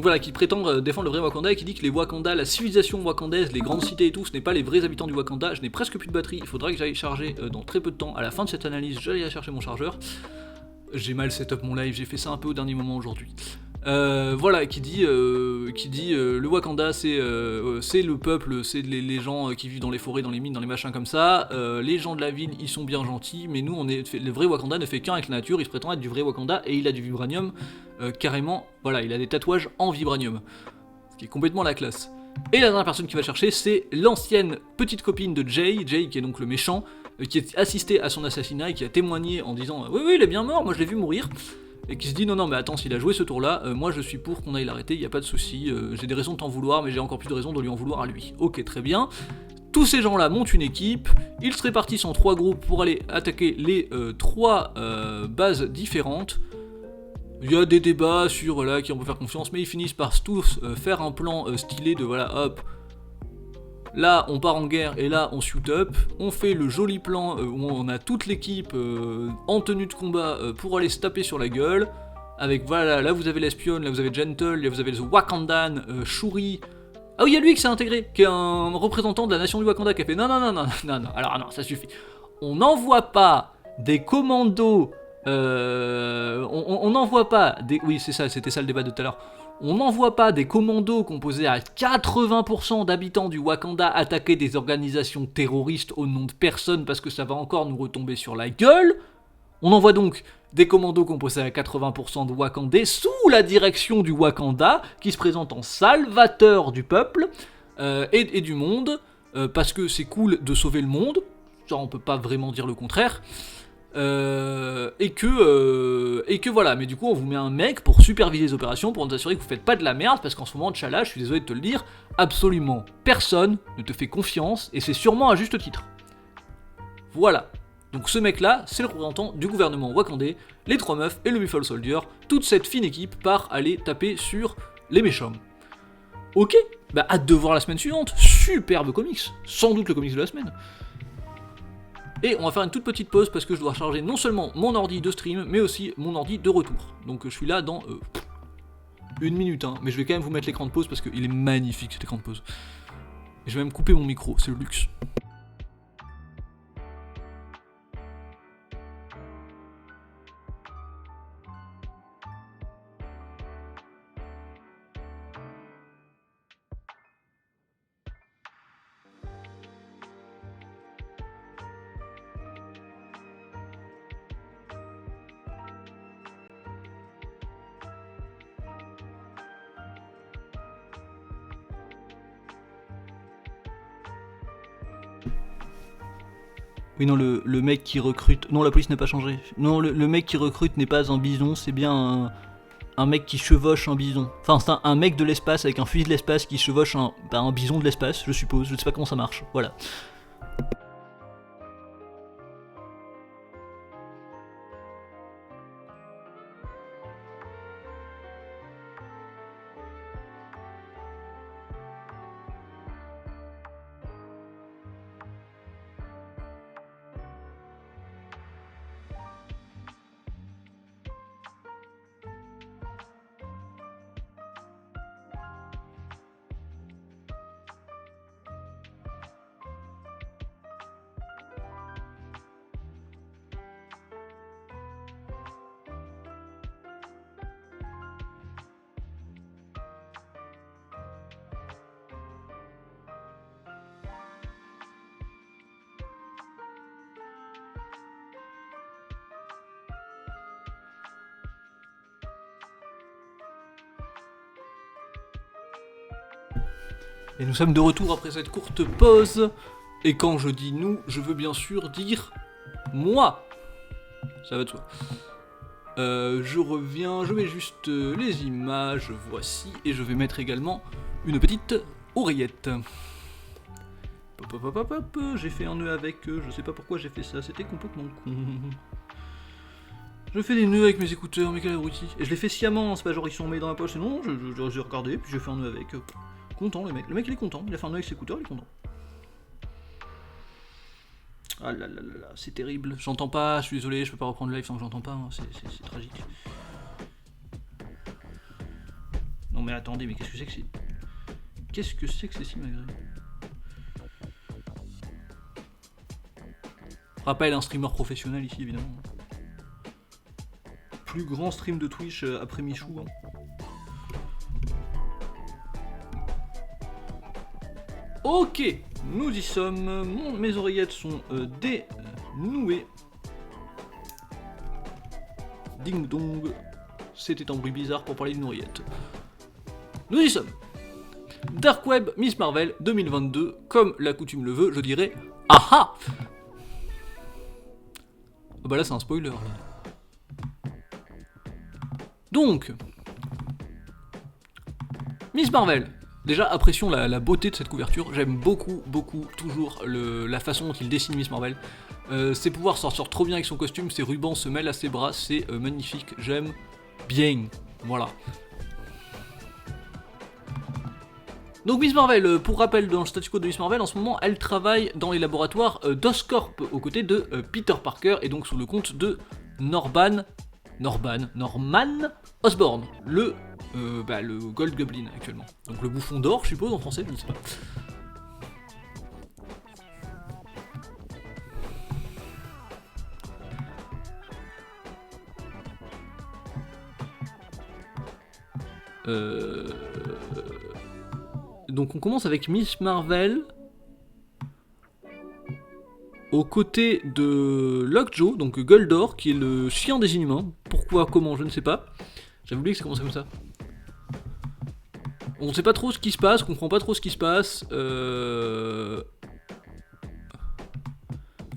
voilà, qui prétend défendre le vrai Wakanda et qui dit que les Wakanda, la civilisation wakandaise, les grandes cités et tout, ce n'est pas les vrais habitants du Wakanda. Je n'ai presque plus de batterie, il faudra que j'aille charger dans très peu de temps. À la fin de cette analyse, j'allais chercher mon chargeur. J'ai mal setup mon live, j'ai fait ça un peu au dernier moment aujourd'hui. Voilà, qui dit le Wakanda c'est le peuple, c'est les gens qui vivent dans les forêts, dans les mines, dans les machins comme ça. Les gens de la ville, ils sont bien gentils, mais nous, le vrai Wakanda ne fait qu'un avec la nature. Il se prétend être du vrai Wakanda et il a du vibranium carrément. Voilà, il a des tatouages en vibranium, ce qui est complètement la classe. Et la dernière personne qui va chercher, c'est l'ancienne petite copine de Jay qui est donc le méchant, qui a assisté à son assassinat et qui a témoigné en disant oui, il est bien mort, moi je l'ai vu mourir. Et qui se dit non mais attends, s'il a joué ce tour là, moi je suis pour qu'on aille l'arrêter, y a pas de souci, j'ai des raisons de t'en vouloir, mais j'ai encore plus de raisons de lui en vouloir à lui. Ok, très bien. Tous ces gens là montent une équipe, ils se répartissent en 3 groupes pour aller attaquer les 3 bases différentes. Il y a des débats sur voilà, qui on peut faire confiance, mais ils finissent par tous faire un plan stylé de voilà hop. Là, on part en guerre et là, on suit up. On fait le joli plan où on a toute l'équipe en tenue de combat pour aller se taper sur la gueule. Avec voilà, là vous avez l'espionne, là vous avez Gentle, là vous avez The Wakandan, Shuri. Ah oui, il y a lui qui s'est intégré, qui est un représentant de la nation du Wakanda qui a fait non, alors non, ça suffit. On n'envoie pas des commandos. On n'envoie pas des. Oui, c'est ça, c'était ça le débat de tout à l'heure. On n'envoie pas des commandos composés à 80% d'habitants du Wakanda attaquer des organisations terroristes au nom de personne parce que ça va encore nous retomber sur la gueule. On envoie donc des commandos composés à 80% de Wakandais sous la direction du Wakanda qui se présente en salvateur du peuple et du monde parce que c'est cool de sauver le monde. Ça, on peut pas vraiment dire le contraire. Et que voilà, mais du coup on vous met un mec pour superviser les opérations, pour nous assurer que vous faites pas de la merde, parce qu'en ce moment, T'Challa, je suis désolé de te le dire, absolument personne ne te fait confiance, et c'est sûrement à juste titre. Voilà. Donc ce mec là, c'est le représentant du gouvernement wakandais, les 3 meufs et le Buffalo Soldier, toute cette fine équipe part aller taper sur les méchants. Ok, bah hâte de voir la semaine suivante, superbe comics, sans doute le comics de la semaine. Et on va faire une toute petite pause parce que je dois charger non seulement mon ordi de stream, mais aussi mon ordi de retour. Donc je suis là dans 1 minute, hein, mais je vais quand même vous mettre l'écran de pause parce qu'il est magnifique cet écran de pause. Et je vais même couper mon micro, c'est le luxe. Oui, non, le mec qui recrute... Non, la police n'a pas changé. Non, le mec qui recrute n'est pas un bison, c'est bien un mec qui chevauche un bison. Enfin, c'est un mec de l'espace avec un fusil de l'espace qui chevauche un bison de l'espace, je suppose. Je ne sais pas comment ça marche, voilà. Et nous sommes de retour après cette courte pause. Et quand je dis nous, je veux bien sûr dire moi. Ça va de soi. Je reviens, je mets juste les images, voici, et je vais mettre également une petite oreillette. Hop, hop, hop, hop, j'ai fait un nœud avec, je sais pas pourquoi j'ai fait ça, c'était complètement con. Je fais des nœuds avec mes écouteurs, mais quel abruti. Et je les fais sciemment, c'est pas genre ils sont mis dans la poche, non, j'ai regardé, puis j'ai fait un nœud avec. Content le mec il est content, il a fait un nœud avec ses écouteurs, il est content. Ah là là là là, c'est terrible, j'entends pas, je suis désolé, je peux pas reprendre le live sans que j'entends pas, hein. C'est tragique. Non mais attendez, mais qu'est-ce que c'est que c'est... Qu'est-ce que c'est que ces simagrées? Rappel, un streamer professionnel ici évidemment. Plus grand stream de Twitch après Michou. Hein. Ok, nous y sommes. Mes oreillettes sont dénouées. Ding dong. C'était un bruit bizarre pour parler d'une oreillette. Nous y sommes. Dark Web Miss Marvel 2022, comme la coutume le veut, je dirais aha. Ah bah là c'est un spoiler là. Donc, Miss Marvel. Déjà, apprécions la beauté de cette couverture. J'aime beaucoup, toujours la façon dont il dessine Miss Marvel. Ses pouvoirs sortent trop bien avec son costume, ses rubans se mêlent à ses bras, c'est magnifique. J'aime bien. Voilà. Donc Miss Marvel, pour rappel, dans le statu quo de Miss Marvel, en ce moment, elle travaille dans les laboratoires d'Oscorp, aux côtés de Peter Parker, et donc sous le compte de Norman Osborn, le Gold Goblin actuellement. Donc le bouffon d'or, je suppose, en français, je ne sais pas. Donc on commence avec Miss Marvel aux côtés de Lockjaw, donc Goldor, qui est le chien des Inhumains. Pourquoi, comment, je ne sais pas. J'avais oublié que ça commençait comme ça. On ne sait pas trop ce qui se passe, on comprend pas trop ce qui se passe.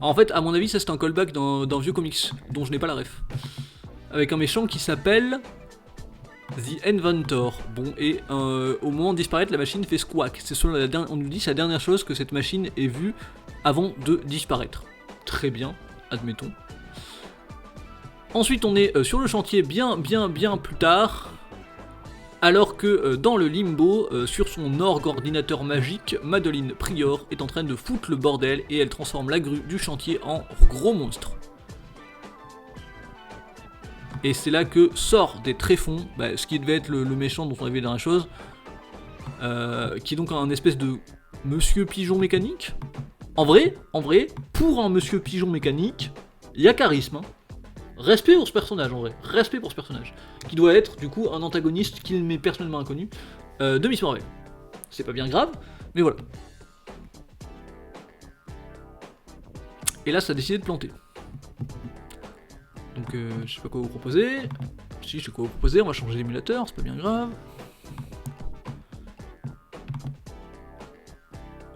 En fait, à mon avis, ça c'est un callback d'un vieux comics, dont je n'ai pas la ref. Avec un méchant qui s'appelle The Inventor. Bon, et au moment de disparaître, la machine fait squawk. C'est selon on nous dit c'est la dernière chose que cette machine ait vue avant de disparaître. Très bien, admettons. Ensuite, on est sur le chantier bien plus tard. Alors que dans le limbo, sur son orgue ordinateur magique, Madeline Prior est en train de foutre le bordel et elle transforme la grue du chantier en gros monstre. Et c'est là que sort des tréfonds, ce qui devait être le méchant dont on avait dans la chose, qui est donc un espèce de monsieur pigeon mécanique. En vrai, pour un monsieur pigeon mécanique, il y a charisme. Hein. Respect pour ce personnage en vrai, respect pour ce personnage, qui doit être du coup un antagoniste qui m'est personnellement inconnu de Miss Marvel. C'est pas bien grave, mais voilà. Et là ça a décidé de planter. Donc je sais pas quoi vous proposer. Si je sais quoi vous proposer, on va changer d'émulateur, c'est pas bien grave.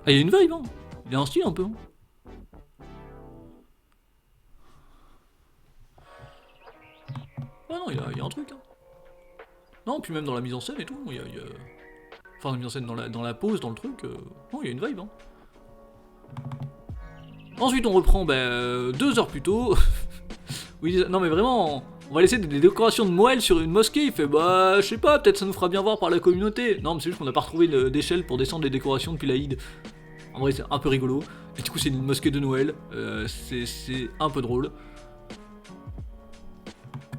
Ah il y a une vibe hein, il y a un style un peu. Hein. il y a un truc. Hein. Non, puis même dans la mise en scène et tout, il y a... Enfin, la mise en scène dans la pose, dans le truc, non, il y a une vibe. Hein. Ensuite, on reprend 2 heures plus tôt. Oui, non mais vraiment, on va laisser des décorations de Noël sur une mosquée. Il fait bah, je sais pas, peut-être ça nous fera bien voir par la communauté. Non, mais c'est juste qu'on n'a pas retrouvé d'échelle pour descendre les décorations depuis l'Aïd. En vrai, c'est un peu rigolo. Et du coup, c'est une mosquée de Noël. C'est un peu drôle.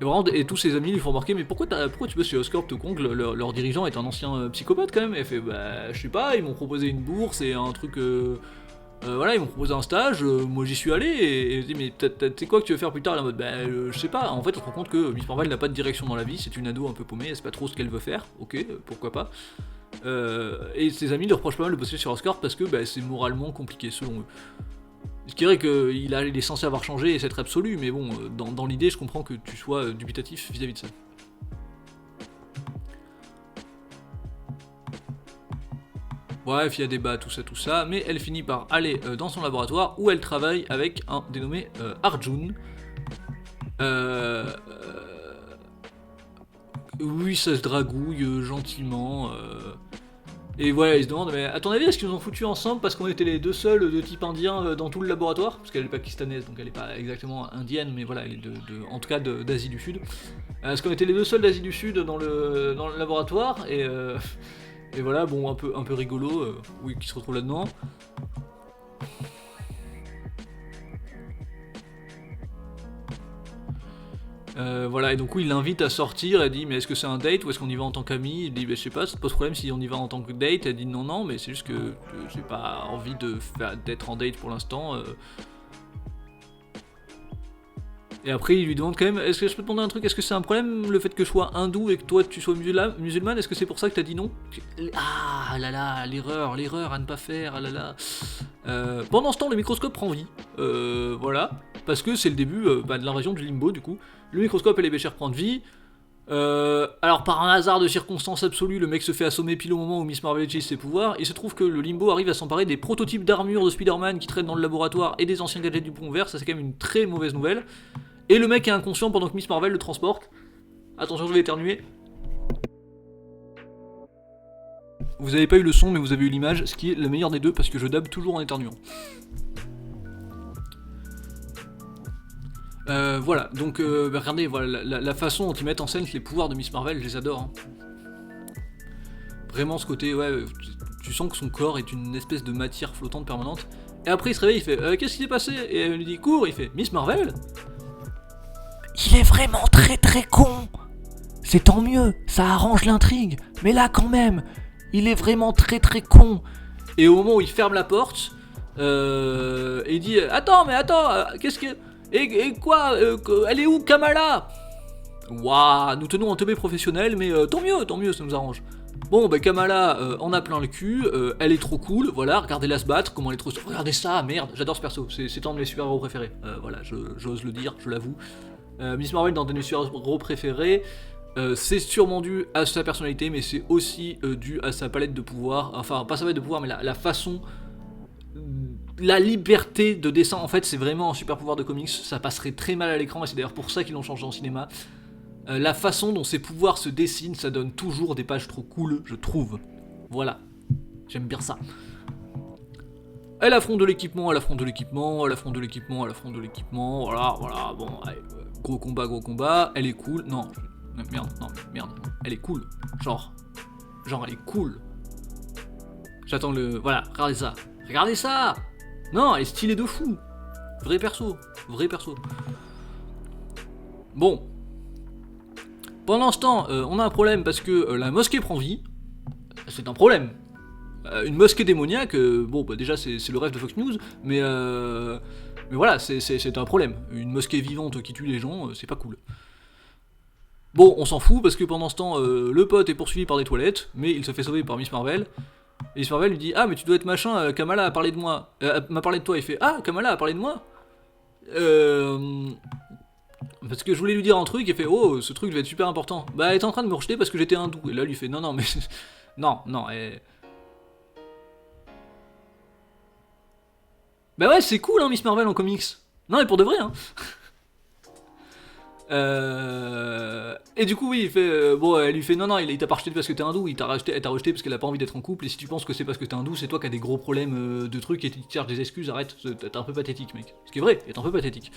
Et vraiment, et tous ses amis lui font remarquer, mais pourquoi tu bosses chez Oscorp, tout con, que leur dirigeant est un ancien psychopathe quand même. Et elle fait bah, je sais pas, ils m'ont proposé une bourse et un truc. Voilà, ils m'ont proposé un stage, moi j'y suis allé, et je dis mais c'est quoi que tu veux faire plus tard? Elle est en mode bah je sais pas, en fait on se rend compte que Miss Marvel n'a pas de direction dans la vie, c'est une ado un peu paumée, elle sait pas trop ce qu'elle veut faire, ok, pourquoi pas. Et ses amis lui reprochent pas mal de bosser sur Oscorp parce que c'est moralement compliqué selon eux. Ce qui est vrai qu'il est censé avoir changé et s'être absolu, mais bon, dans l'idée je comprends que tu sois dubitatif vis-à-vis de ça. Bref, il y a débat, tout ça, mais elle finit par aller dans son laboratoire où elle travaille avec un dénommé Arjun. Oui, ça se dragouille gentiment. Et voilà, ils se demandent, mais à ton avis, est-ce qu'ils nous ont foutus ensemble parce qu'on était les 2 seuls de type indien dans tout le laboratoire? Parce qu'elle est pakistanaise, donc elle est pas exactement indienne, mais voilà, elle est en tout cas d'Asie du Sud. Est-ce qu'on était les 2 seuls d'Asie du Sud dans le laboratoire? Et voilà, bon, un peu rigolo, oui, qui se retrouve là-dedans. Voilà, et donc il l'invite à sortir, elle dit mais est-ce que c'est un date ou est-ce qu'on y va en tant qu'amis? Il dit je sais pas, ça te pose problème si on y va en tant que date? Elle dit non, mais c'est juste que j'ai pas envie d'être en date pour l'instant. Et après, il lui demande quand même, est-ce que je peux te demander un truc? Est-ce que c'est un problème le fait que je sois hindou et que toi tu sois musulmane? Est-ce que c'est pour ça que t'as dit non? Ah là là, l'erreur à ne pas faire, ah là là. Pendant ce temps, le microscope prend vie. Voilà. Parce que c'est le début de l'invasion du limbo, du coup. Le microscope et les béchères prennent vie. Alors par un hasard de circonstances absolues, le mec se fait assommer pile au moment où Miss Marvel utilise ses pouvoirs. Il se trouve que le limbo arrive à s'emparer des prototypes d'armure de Spider-Man qui traînent dans le laboratoire et des anciens gadgets du pont vert. Ça c'est quand même une très mauvaise nouvelle. Et le mec est inconscient pendant que Miss Marvel le transporte. Attention, je vais éternuer. Vous avez pas eu le son, mais vous avez eu l'image, ce qui est le meilleur des deux parce que je dab toujours en éternuant. Voilà, donc regardez, voilà, la façon dont ils mettent en scène les pouvoirs de Miss Marvel, je les adore. Hein. Vraiment ce côté, ouais, tu sens que son corps est une espèce de matière flottante permanente. Et après il se réveille, il fait qu'est-ce qui s'est passé? Et elle lui dit cours, il fait Miss Marvel? Il est vraiment très très con. C'est tant mieux, ça arrange l'intrigue. Mais là quand même, il est vraiment très très con. Et au moment où il ferme la porte, il dit attends, qu'est-ce que... Et quoi elle est où Kamala? Waouh, nous tenons un teubé professionnel, mais tant mieux, ça nous arrange. Bon, Kamala en a plein le cul, elle est trop cool, voilà, regardez-la se battre, comment elle est trop... Regardez ça, merde, j'adore ce perso, c'est un de mes super-héros préférés. Voilà, j'ose le dire, je l'avoue. Miss Marvel dans un de mes super-héros préférés, c'est sûrement dû à sa personnalité, mais c'est aussi dû à sa palette de pouvoir, enfin, pas sa palette de pouvoir, mais la façon... La liberté de dessin, en fait, c'est vraiment un super pouvoir de comics, ça passerait très mal à l'écran, et c'est d'ailleurs pour ça qu'ils l'ont changé en cinéma. La façon dont ses pouvoirs se dessinent, ça donne toujours des pages trop cool, je trouve. Voilà, j'aime bien ça. Elle affronte de l'équipement, voilà, bon, allez, gros combat, elle est cool, non, merde, elle est cool, genre, elle est cool. J'attends voilà, regardez ça. Non, elle est stylée de fou, vrai perso. Bon. Pendant ce temps, on a un problème parce que la mosquée prend vie. C'est un problème. Une mosquée démoniaque, déjà c'est le rêve de Fox News, mais voilà, c'est un problème. Une mosquée vivante qui tue les gens, c'est pas cool. Bon, on s'en fout parce que pendant ce temps, le pote est poursuivi par des toilettes, mais il se fait sauver par Miss Marvel. Et Miss Marvel lui dit ah mais tu dois être machin, Kamala a parlé de moi, m'a parlé de toi. Il fait ah Kamala a parlé de moi. Parce que je voulais lui dire un truc, il fait oh ce truc va être super important. Bah elle était en train de me rejeter parce que j'étais hindou. Et là lui fait non mais non. Bah ouais c'est cool hein Miss Marvel en comics. Non mais pour de vrai hein. Et du coup, oui, il fait. Bon, elle lui fait non, il t'a pas rejeté parce que t'es hindou, elle t'a rejeté parce qu'elle a pas envie d'être en couple. Et si tu penses que c'est parce que t'es hindou, c'est toi qui as des gros problèmes de trucs et tu te cherches des excuses, arrête, t'es un peu pathétique, mec. Ce qui est vrai, t'es un peu pathétique.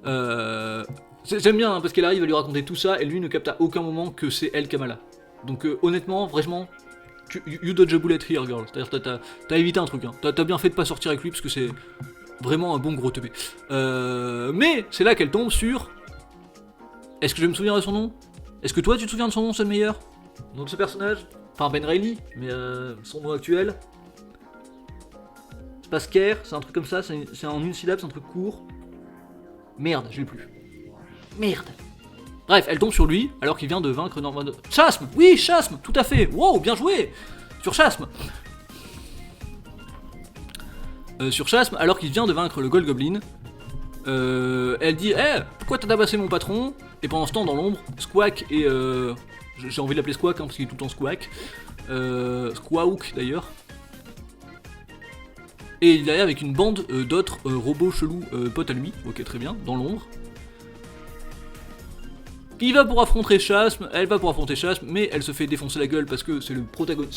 J'aime bien parce qu'elle arrive à lui raconter tout ça et lui ne capte à aucun moment que c'est elle Kamala. Donc honnêtement, vraiment, you dodge a bullet here, girl. C'est-à-dire t'as évité un truc, hein. T'as bien fait de pas sortir avec lui parce que c'est vraiment un bon gros teubé. Mais c'est là qu'elle tombe sur. Est-ce que je vais me souvenir de son nom? Est-ce que toi tu te souviens de son nom, c'est le meilleur? Le nom de ce personnage? Enfin Ben Reilly, mais son nom actuel. C'est pas Scare, c'est un truc comme ça, c'est en une syllabe, c'est un truc court. Merde, je l'ai plus. Merde. Bref, elle tombe sur lui alors qu'il vient de vaincre Norman. Chasm! Oui, Chasm! Tout à fait! Wow, bien joué! Sur Chasm! Sur Chasm, alors qu'il vient de vaincre le Gold Goblin, elle dit pourquoi t'as tabassé mon patron? Et pendant ce temps, dans l'ombre, Squawk et. J'ai envie de l'appeler Squawk parce qu'il est tout le temps Squawk. Squawk d'ailleurs. Et il est derrière avec une bande d'autres robots chelous potes à lui, ok très bien, dans l'ombre. Il va pour affronter Chasm, elle va pour affronter Chasm, mais elle se fait défoncer la gueule parce que c'est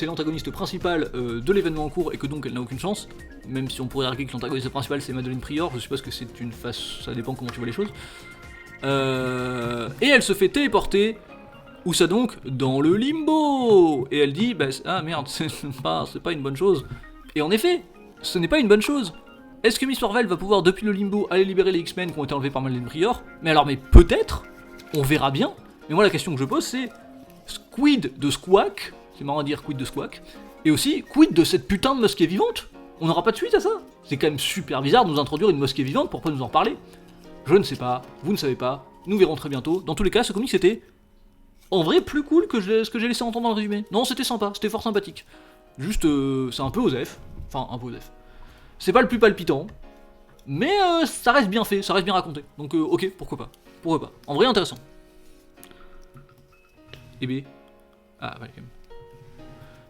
l'antagoniste principal de l'événement en cours et que donc elle n'a aucune chance. Même si on pourrait arguer que l'antagoniste principal c'est Madeleine Prior, je suppose que c'est une face, ça dépend comment tu vois les choses. Et elle se fait téléporter, où ça donc? Dans le limbo. Et elle dit, ah merde, c'est pas une bonne chose. Et en effet, ce n'est pas une bonne chose. Est-ce que Miss Marvel va pouvoir depuis le limbo aller libérer les X-Men qui ont été enlevés par Madeleine Prior? Mais peut-être. On verra bien, mais moi la question que je pose c'est quid de Squawk, c'est marrant à dire quid de Squawk, et aussi quid de cette putain de mosquée vivante? On n'aura pas de suite à ça? C'est quand même super bizarre de nous introduire une mosquée vivante pour pas nous en parler. Je ne sais pas, vous ne savez pas, nous verrons très bientôt. Dans tous les cas, ce comic c'était en vrai plus cool que ce que j'ai laissé entendre dans le résumé. Non, c'était sympa, c'était fort sympathique. Juste, c'est un peu osef, enfin un peu osef. C'est pas le plus palpitant, mais ça reste bien fait, ça reste bien raconté. Donc ok, pourquoi pas. Pourquoi pas. En vrai, intéressant. Et B. Ah, ouais, quand même.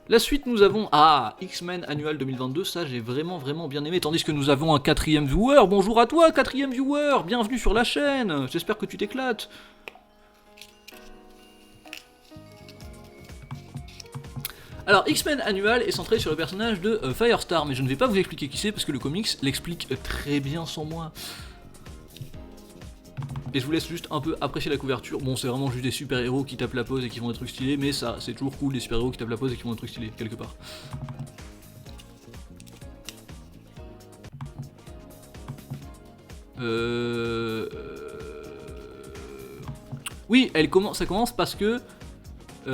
La suite, nous avons... Ah, X-Men Annual 2022, ça j'ai vraiment bien aimé. Tandis que nous avons un 4ème viewer. Bonjour à toi, 4ème viewer. Bienvenue sur la chaîne. J'espère que tu t'éclates. Alors, X-Men Annual est centré sur le personnage de Firestar, mais je ne vais pas vous expliquer qui c'est parce que le comics l'explique très bien sans moi. Et je vous laisse juste un peu apprécier la couverture. Bon, c'est vraiment juste des super-héros qui tapent la pose et qui font des trucs stylés, mais ça, c'est toujours cool, des super-héros qui tapent la pose et qui font des trucs stylés, quelque part. Oui, ça commence parce que... ça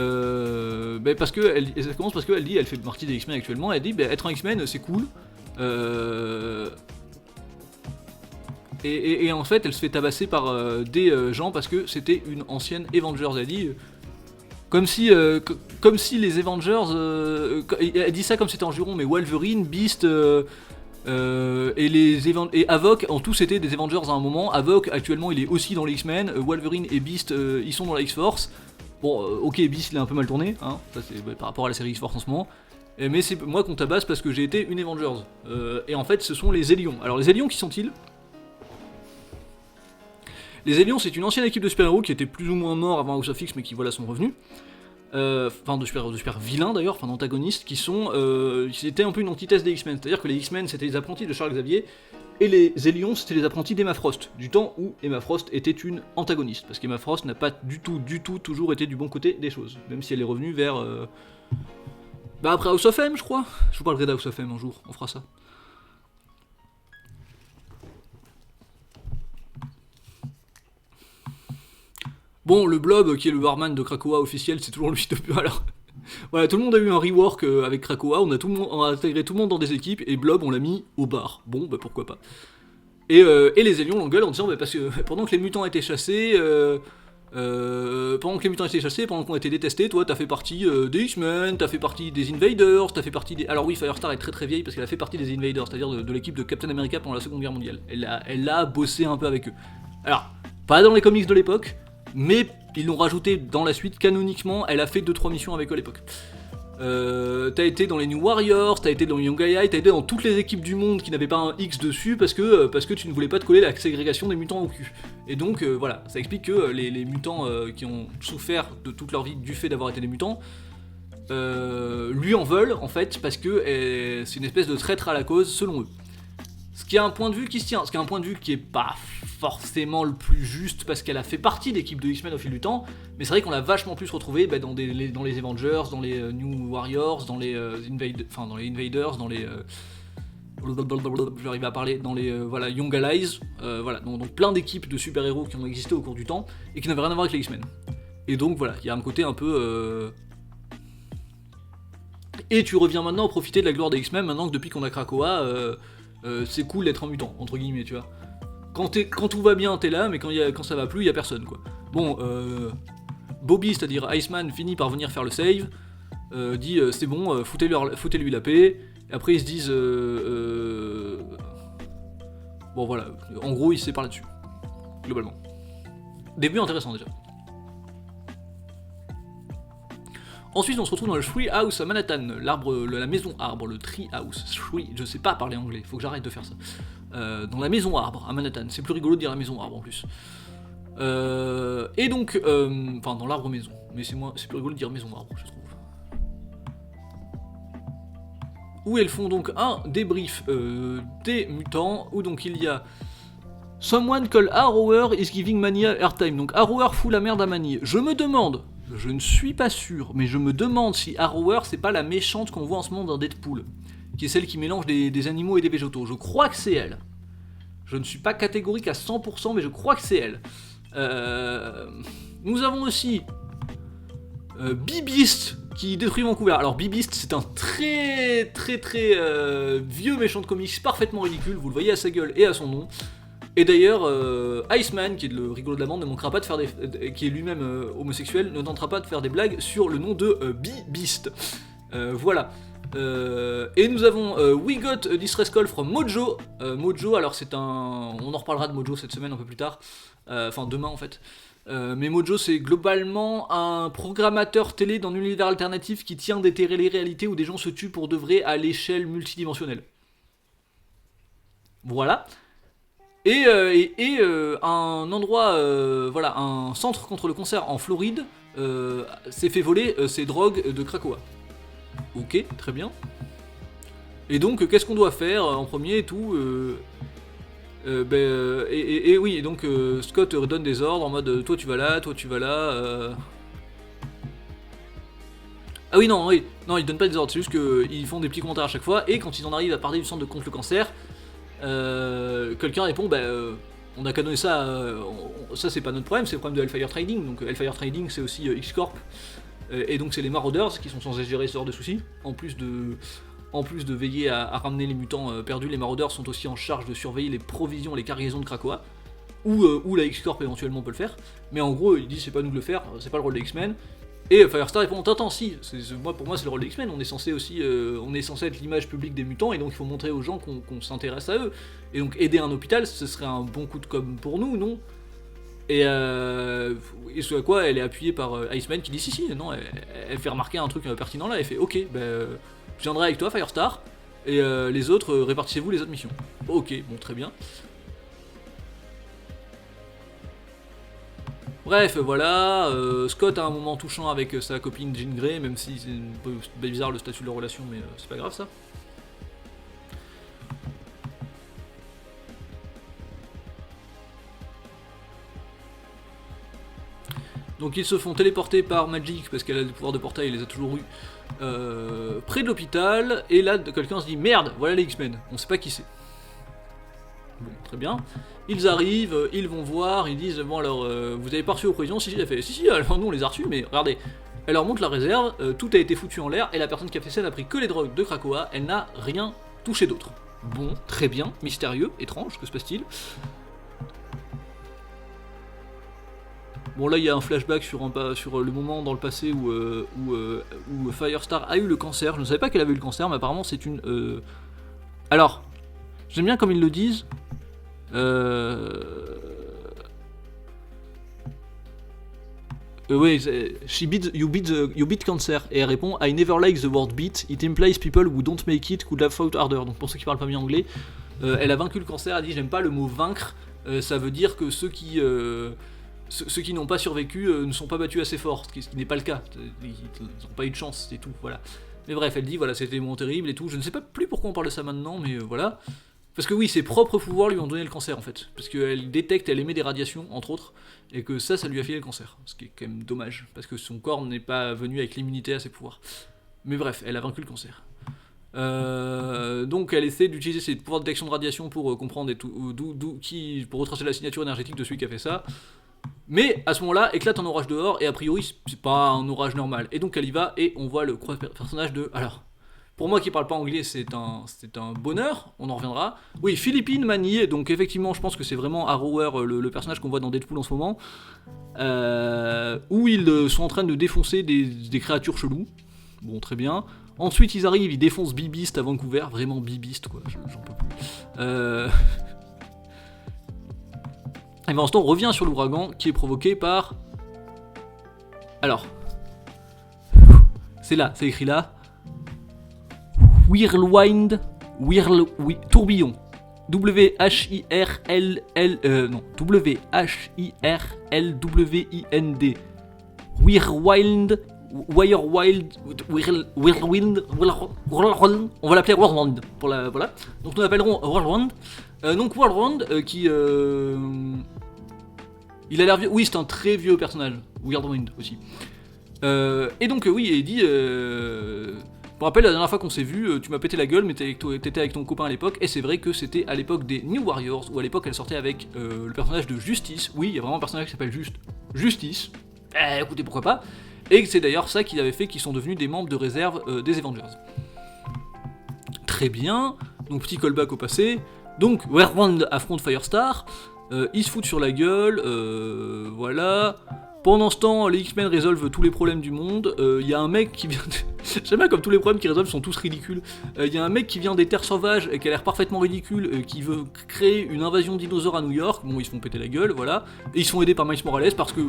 commence parce qu'elle dit, elle fait partie des X-Men actuellement, elle dit, être un X-Men, c'est cool. Et en fait, elle se fait tabasser par des gens parce que c'était une ancienne Avengers. Elle dit comme si les Avengers. Elle dit ça comme c'était en juron, mais Wolverine, Beast et Havok en tous été des Avengers à un moment. Havok actuellement, il est aussi dans les X-Men. Wolverine et Beast, ils sont dans la X-Force. Bon, ok, Beast il est un peu mal tourné, hein. Ça c'est par rapport à la série X-Force en ce moment. Mais c'est moi qu'on tabasse parce que j'ai été une Avengers. Et en fait, ce sont les Zélions. Alors les Zélions, qui sont-ils? Les Zélions, c'est une ancienne équipe de super-héros qui était plus ou moins mort avant House of X, mais qui voilà sont revenus. Enfin, de super vilains d'ailleurs, enfin d'antagonistes, qui étaient un peu une antithèse des X-Men. C'est-à-dire que les X-Men c'était les apprentis de Charles Xavier, et les Zélions c'était les apprentis d'Emma Frost, du temps où Emma Frost était une antagoniste. Parce qu'Emma Frost n'a pas du tout toujours été du bon côté des choses, même si elle est revenue vers. Après House of M, je crois. Je vous parlerai d'House of M un jour, on fera ça. Bon, le Blob, qui est le barman de Krakoa officiel, c'est toujours lui depuis. Alors, voilà, tout le monde a eu un rework avec Krakoa, on a intégré tout le monde dans des équipes, et Blob, on l'a mis au bar. Bon, pourquoi pas. Et les Zélions l'engueulent en disant, parce que pendant que les mutants étaient chassés, pendant qu'on était détestés, toi, t'as fait partie des X-Men, t'as fait partie des Invaders, t'as fait partie des... Alors oui, Firestar est très vieille, parce qu'elle a fait partie des Invaders, c'est-à-dire de l'équipe de Captain America pendant la Seconde Guerre mondiale. Elle a bossé un peu avec eux. Alors, pas dans les comics de l'époque, mais ils l'ont rajouté dans la suite, canoniquement, elle a fait 2-3 missions avec eux à l'époque. T'as été dans les New Warriors, t'as été dans Young AI, t'as été dans toutes les équipes du monde qui n'avaient pas un X dessus parce que tu ne voulais pas te coller la ségrégation des mutants au cul. Et donc voilà, ça explique que les mutants qui ont souffert de toute leur vie du fait d'avoir été des mutants, lui en veulent en fait parce que c'est une espèce de traître à la cause selon eux. Ce qui a un point de vue qui se tient, ce qui a un point de vue qui est pas forcément le plus juste parce qu'elle a fait partie d'équipes de X-Men au fil du temps, mais c'est vrai qu'on l'a vachement plus retrouvé dans les Avengers, dans les New Warriors, dans les Invaders, dans les je vais arriver à parler, dans les Young Allies, voilà, donc plein d'équipes de super-héros qui ont existé au cours du temps et qui n'avaient rien à voir avec les X-Men. Et donc voilà, il y a un côté un peu et tu reviens maintenant profiter de la gloire des X-Men maintenant que depuis qu'on a Krakoa, c'est cool d'être un mutant, entre guillemets, tu vois. Quand tout va bien, t'es là, mais quand ça va plus, y a personne, quoi. Bon, Bobby, c'est-à-dire Iceman, finit par venir faire le save, dit c'est bon, foutez-lui la paix, et après ils se disent bon voilà, en gros ils se séparent là-dessus, globalement. Début intéressant déjà. Ensuite, on se retrouve dans le Tree House à Manhattan, la maison arbre, le Tree House. Je sais pas parler anglais, faut que j'arrête de faire ça. Dans la maison arbre à Manhattan, c'est plus rigolo de dire la maison arbre en plus. Et donc, enfin dans l'arbre maison, mais c'est plus rigolo de dire maison arbre, je trouve. Où elles font donc un débrief des mutants, où donc il y a Someone called Arrower is giving Mania airtime. Donc Arrower fout la merde à Mani. Je me demande. Je ne suis pas sûr, mais je me demande si Arrower c'est pas la méchante qu'on voit en ce moment dans Deadpool, qui est celle qui mélange des animaux et des végétaux. Je crois que c'est elle. Je ne suis pas catégorique à 100%, mais je crois que c'est elle. Nous avons aussi Beast qui détruit Vancouver. Alors Beast c'est un très vieux méchant de comics parfaitement ridicule, vous le voyez à sa gueule et à son nom. Et d'ailleurs, Iceman, qui est le rigolo de la bande, ne manquera pas de faire qui est lui-même homosexuel, ne tentera pas de faire des blagues sur le nom de Beast. Voilà. Et nous avons We Got a Distress Call from Mojo. Mojo, alors c'est un... On en reparlera de Mojo cette semaine un peu plus tard. Enfin demain en fait. Mais Mojo c'est globalement un programmateur télé dans l'univers alternatif qui tient des télé-réalités où des gens se tuent pour de vrai à l'échelle multidimensionnelle. Voilà. Et un endroit, voilà, un centre contre le cancer en Floride s'est fait voler ses drogues de Krakoa. Ok, très bien. Et donc, qu'est-ce qu'on doit faire en premier et tout oui, et donc Scott donne des ordres en mode toi tu vas là, toi tu vas là. Ah oui, non, ils donnent pas des ordres, c'est juste qu'ils font des petits commentaires à chaque fois, et quand ils en arrivent à parler du centre de contre le cancer, quelqu'un répond on a qu'à donner ça, ça c'est pas notre problème, c'est le problème de Hellfire Trading. Donc Hellfire Trading c'est aussi X-Corp, et donc c'est les Marauders qui sont censés gérer ce genre de soucis. En plus de veiller à ramener les mutants perdus, les Marauders sont aussi en charge de surveiller les provisions, les cargaisons de Krakoa, où la X-Corp éventuellement peut le faire, mais en gros ils disent c'est pas nous de le faire, c'est pas le rôle des X-Men. Et Firestar répond attends si, pour moi c'est le rôle des X-Men, on est censé être l'image publique des mutants, et donc il faut montrer aux gens qu'on s'intéresse à eux. Et donc aider un hôpital, ce serait un bon coup de com' pour nous, non? Et ce à quoi elle est appuyée par Iceman qui dit si, non, elle fait remarquer un truc pertinent là, elle fait ok, je viendrai avec toi Firestar, et les autres, répartissez-vous les autres missions. Ok, bon très bien. Bref, voilà, Scott a un moment touchant avec sa copine Jean Grey, même si c'est un peu bizarre le statut de leur relation, mais c'est pas grave ça. Donc ils se font téléporter par Magic, parce qu'elle a des pouvoirs de portail, elle les a toujours eu, près de l'hôpital, et là quelqu'un se dit merde, voilà les X-Men, on sait pas qui c'est. Bon, très bien. Ils arrivent, ils vont voir, ils disent bon alors vous avez pas reçu vos provisions? Si, elle fait si, alors nous on les a reçus, mais regardez, elle leur montre la réserve, tout a été foutu en l'air, et la personne qui a fait ça n'a pris que les drogues de Krakoa, elle n'a rien touché d'autre. Bon, très bien, mystérieux, étrange, que se passe-t-il? Bon là il y a un flashback sur le moment dans le passé où Firestar a eu le cancer. Je ne savais pas qu'elle avait eu le cancer, mais apparemment c'est une... Alors, j'aime bien comme ils le disent. you beat cancer. Et elle répond, I never like the word beat, it implies people who don't make it could have fought harder. Donc pour ceux qui parlent pas bien anglais, elle a vaincu le cancer, elle dit, j'aime pas le mot vaincre, ça veut dire que ceux qui n'ont pas survécu ne sont pas battus assez fort, ce qui n'est pas le cas, ils n'ont pas eu de chance, c'est tout, voilà. Mais bref, elle dit, voilà, c'était des moments terribles et tout, je ne sais pas plus pourquoi on parle de ça maintenant, mais voilà. Parce que oui, ses propres pouvoirs lui ont donné le cancer en fait, parce qu'elle détecte, elle émet des radiations, entre autres, et que ça lui a filé le cancer, ce qui est quand même dommage, parce que son corps n'est pas venu avec l'immunité à ses pouvoirs. Mais bref, elle a vaincu le cancer. Donc elle essaie d'utiliser ses pouvoirs de détection de radiation pour comprendre pour retracer la signature énergétique de celui qui a fait ça. Mais à ce moment-là, éclate un orage dehors, et a priori, c'est pas un orage normal. Et donc elle y va, et on voit le personnage de... Alors, pour moi qui parle pas anglais, c'est un bonheur, on en reviendra. Oui, Philippine Manille, donc effectivement, je pense que c'est vraiment Arrower, le personnage qu'on voit dans Deadpool en ce moment, où ils sont en train de défoncer des créatures cheloues. Bon, très bien. Ensuite, ils arrivent, ils défoncent Beast à Vancouver, vraiment Beast, quoi, j'en peux plus. Et pendant ce temps, on revient sur l'ouragan qui est provoqué par... Alors, c'est là, c'est écrit là. Tourbillon. W-H-I-R-L-W-I-N-D. Whirlwind. On va l'appeler Whirlwind. Voilà. Donc nous l'appellerons Whirlwind. Donc Whirlwind qui... Il a l'air vieux. Oui, c'est un très vieux personnage. Whirlwind aussi. Et donc oui, il dit... Je me rappelle la dernière fois qu'on s'est vu, tu m'as pété la gueule, mais t'étais avec ton copain à l'époque, et c'est vrai que c'était à l'époque des New Warriors, où à l'époque elle sortait avec le personnage de Justice. Oui, il y a vraiment un personnage qui s'appelle Justice. Écoutez, pourquoi pas. Et c'est d'ailleurs ça qui avait fait qu'ils sont devenus des membres de réserve des Avengers. Très bien, donc petit callback au passé. Donc Whirlwind affronte Firestar, ils se foutent sur la gueule, voilà. Pendant ce temps, les X-Men résolvent tous les problèmes du monde. Il y a un mec qui vient... J'aime bien comme tous les problèmes qu'ils résolvent sont tous ridicules. Il y a un mec qui vient des terres sauvages et qui a l'air parfaitement ridicule, qui veut créer une invasion de dinosaures à New York. Bon, ils se font péter la gueule, voilà. Et ils se font aider par Miles Morales parce que...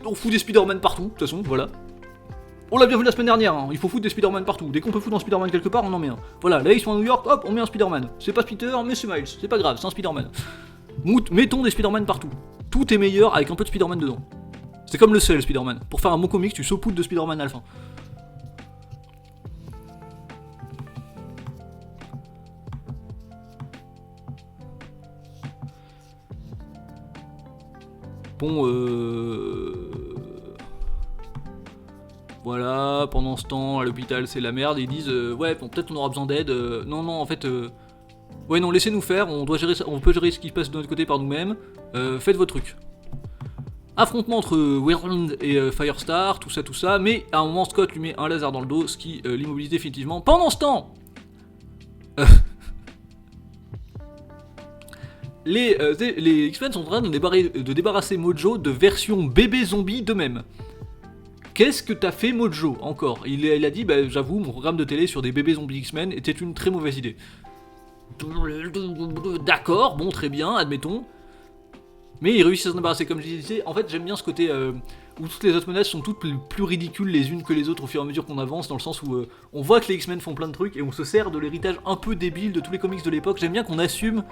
on fout des Spider-Man partout, de toute façon, voilà. On l'a bien vu la semaine dernière, hein. Il faut foutre des Spider-Man partout. Dès qu'on peut foutre un Spider-Man quelque part, on en met un. Voilà, là ils sont à New York, hop, on met un Spider-Man. C'est pas Peter, mais c'est Miles. C'est pas grave, c'est un Spider-Man. Mettons des Spider-Man partout. Tout est meilleur avec un peu de Spider-Man dedans. C'est comme le seul Spider-Man. Pour faire un bon comics, tu saupoudres de Spider-Man à la fin. Bon, voilà, pendant ce temps, à l'hôpital, c'est la merde. Ils disent, ouais, bon, peut-être on aura besoin d'aide. Non, en fait... Ouais, non, laissez-nous faire, on peut gérer ce qui se passe de notre côté par nous-mêmes. Faites vos trucs. Affrontement entre Whirlwind et Firestar, tout ça, mais à un moment Scott lui met un laser dans le dos, ce qui l'immobilise définitivement. Pendant ce temps, les X-Men sont en train de débarrasser Mojo de version bébé zombie d'eux-mêmes. Qu'est-ce que t'as fait Mojo encore? Il a dit, bah, j'avoue, mon programme de télé sur des bébés zombies X-Men était une très mauvaise idée. D'accord, bon, très bien, admettons. Mais ils réussissent à s'en débarrasser, comme je disais. En fait, j'aime bien ce côté où toutes les autres menaces sont toutes plus ridicules les unes que les autres au fur et à mesure qu'on avance, dans le sens où on voit que les X-Men font plein de trucs et on se sert de l'héritage un peu débile de tous les comics de l'époque. J'aime bien qu'on assume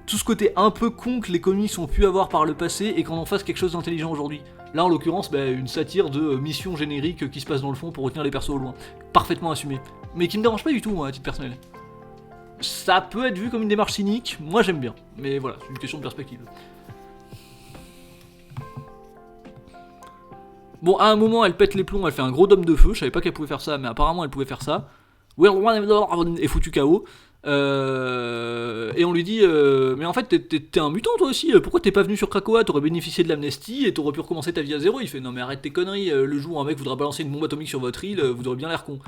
tout ce côté un peu con que les comics ont pu avoir par le passé et qu'on en fasse quelque chose d'intelligent aujourd'hui. Là, en l'occurrence, une satire de mission générique qui se passe dans le fond pour retenir les persos au loin. Parfaitement assumé. Mais qui me dérange pas du tout, moi, à titre personnel. Ça peut être vu comme une démarche cynique, moi j'aime bien. Mais voilà, c'est une question de perspective. Bon, à un moment, elle pète les plombs, elle fait un gros dôme de feu. Je savais pas qu'elle pouvait faire ça, mais apparemment elle pouvait faire ça. Whirlwind est foutu KO. Et on lui dit mais en fait t'es un mutant toi aussi, pourquoi t'es pas venu sur Krakoa? T'aurais bénéficié de l'amnestie et t'aurais pu recommencer ta vie à zéro. Il fait non mais arrête tes conneries, le jour où un mec voudra balancer une bombe atomique sur votre île, vous aurez bien l'air con.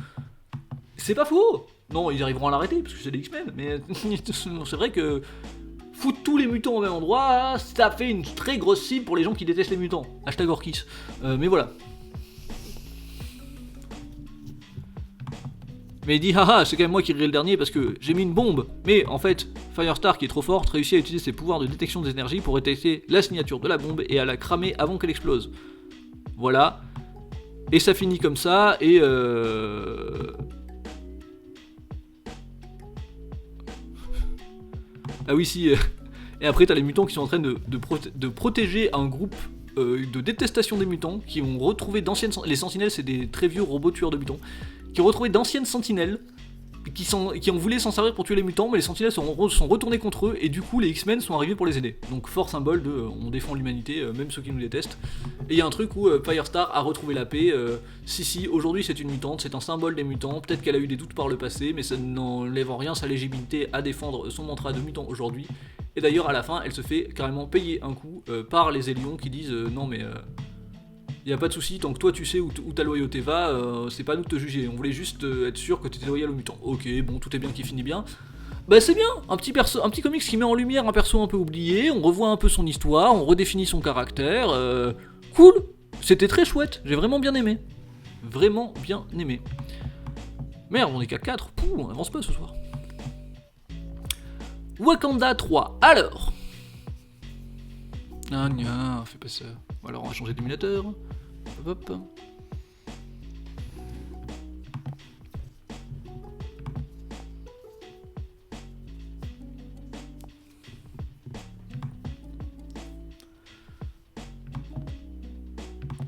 C'est pas faux. Non, ils arriveront à l'arrêter parce que c'est des X-Men, mais c'est vrai que foutre tous les mutants au même endroit, ça fait une très grosse cible pour les gens qui détestent les mutants. Hashtag Orkis. Mais voilà. Mais il dit haha, c'est quand même moi qui rirai le dernier parce que j'ai mis une bombe. Mais en fait, Firestar, qui est trop forte, réussit à utiliser ses pouvoirs de détection des énergies pour détecter la signature de la bombe et à la cramer avant qu'elle explose. Voilà. Et ça finit comme ça, et Ah oui, si. Et après, t'as les mutants qui sont en train de protéger un groupe de détestation des mutants, qui ont retrouvé d'anciennes... Les sentinelles, c'est des très vieux robots tueurs de mutants, qui ont retrouvé d'anciennes sentinelles, qui ont voulu s'en servir pour tuer les mutants, mais les sentinelles sont retournés contre eux, et du coup les X-Men sont arrivés pour les aider. Donc fort symbole de on défend l'humanité, même ceux qui nous détestent. Et il y a un truc où Firestar a retrouvé la paix. Si, aujourd'hui c'est une mutante, c'est un symbole des mutants, peut-être qu'elle a eu des doutes par le passé, mais ça n'enlève en rien sa légitimité à défendre son mantra de mutant aujourd'hui. Et d'ailleurs à la fin, elle se fait carrément payer un coup par les Élions qui disent non mais... Y a pas de souci, tant que toi tu sais où ta loyauté va, c'est pas à nous de te juger. On voulait juste être sûr que t'étais loyal aux mutants. Ok, bon, tout est bien qui finit bien. Bah c'est bien, un petit comics qui met en lumière un perso un peu oublié, on revoit un peu son histoire, on redéfinit son caractère. Cool, c'était très chouette, j'ai vraiment bien aimé. Vraiment bien aimé. Merde, on est qu'à 4, pouh, on avance pas ce soir. Wakanda 3, alors. Ah nia, fais pas ça. Alors on va changer d'émulateur. Hop hop.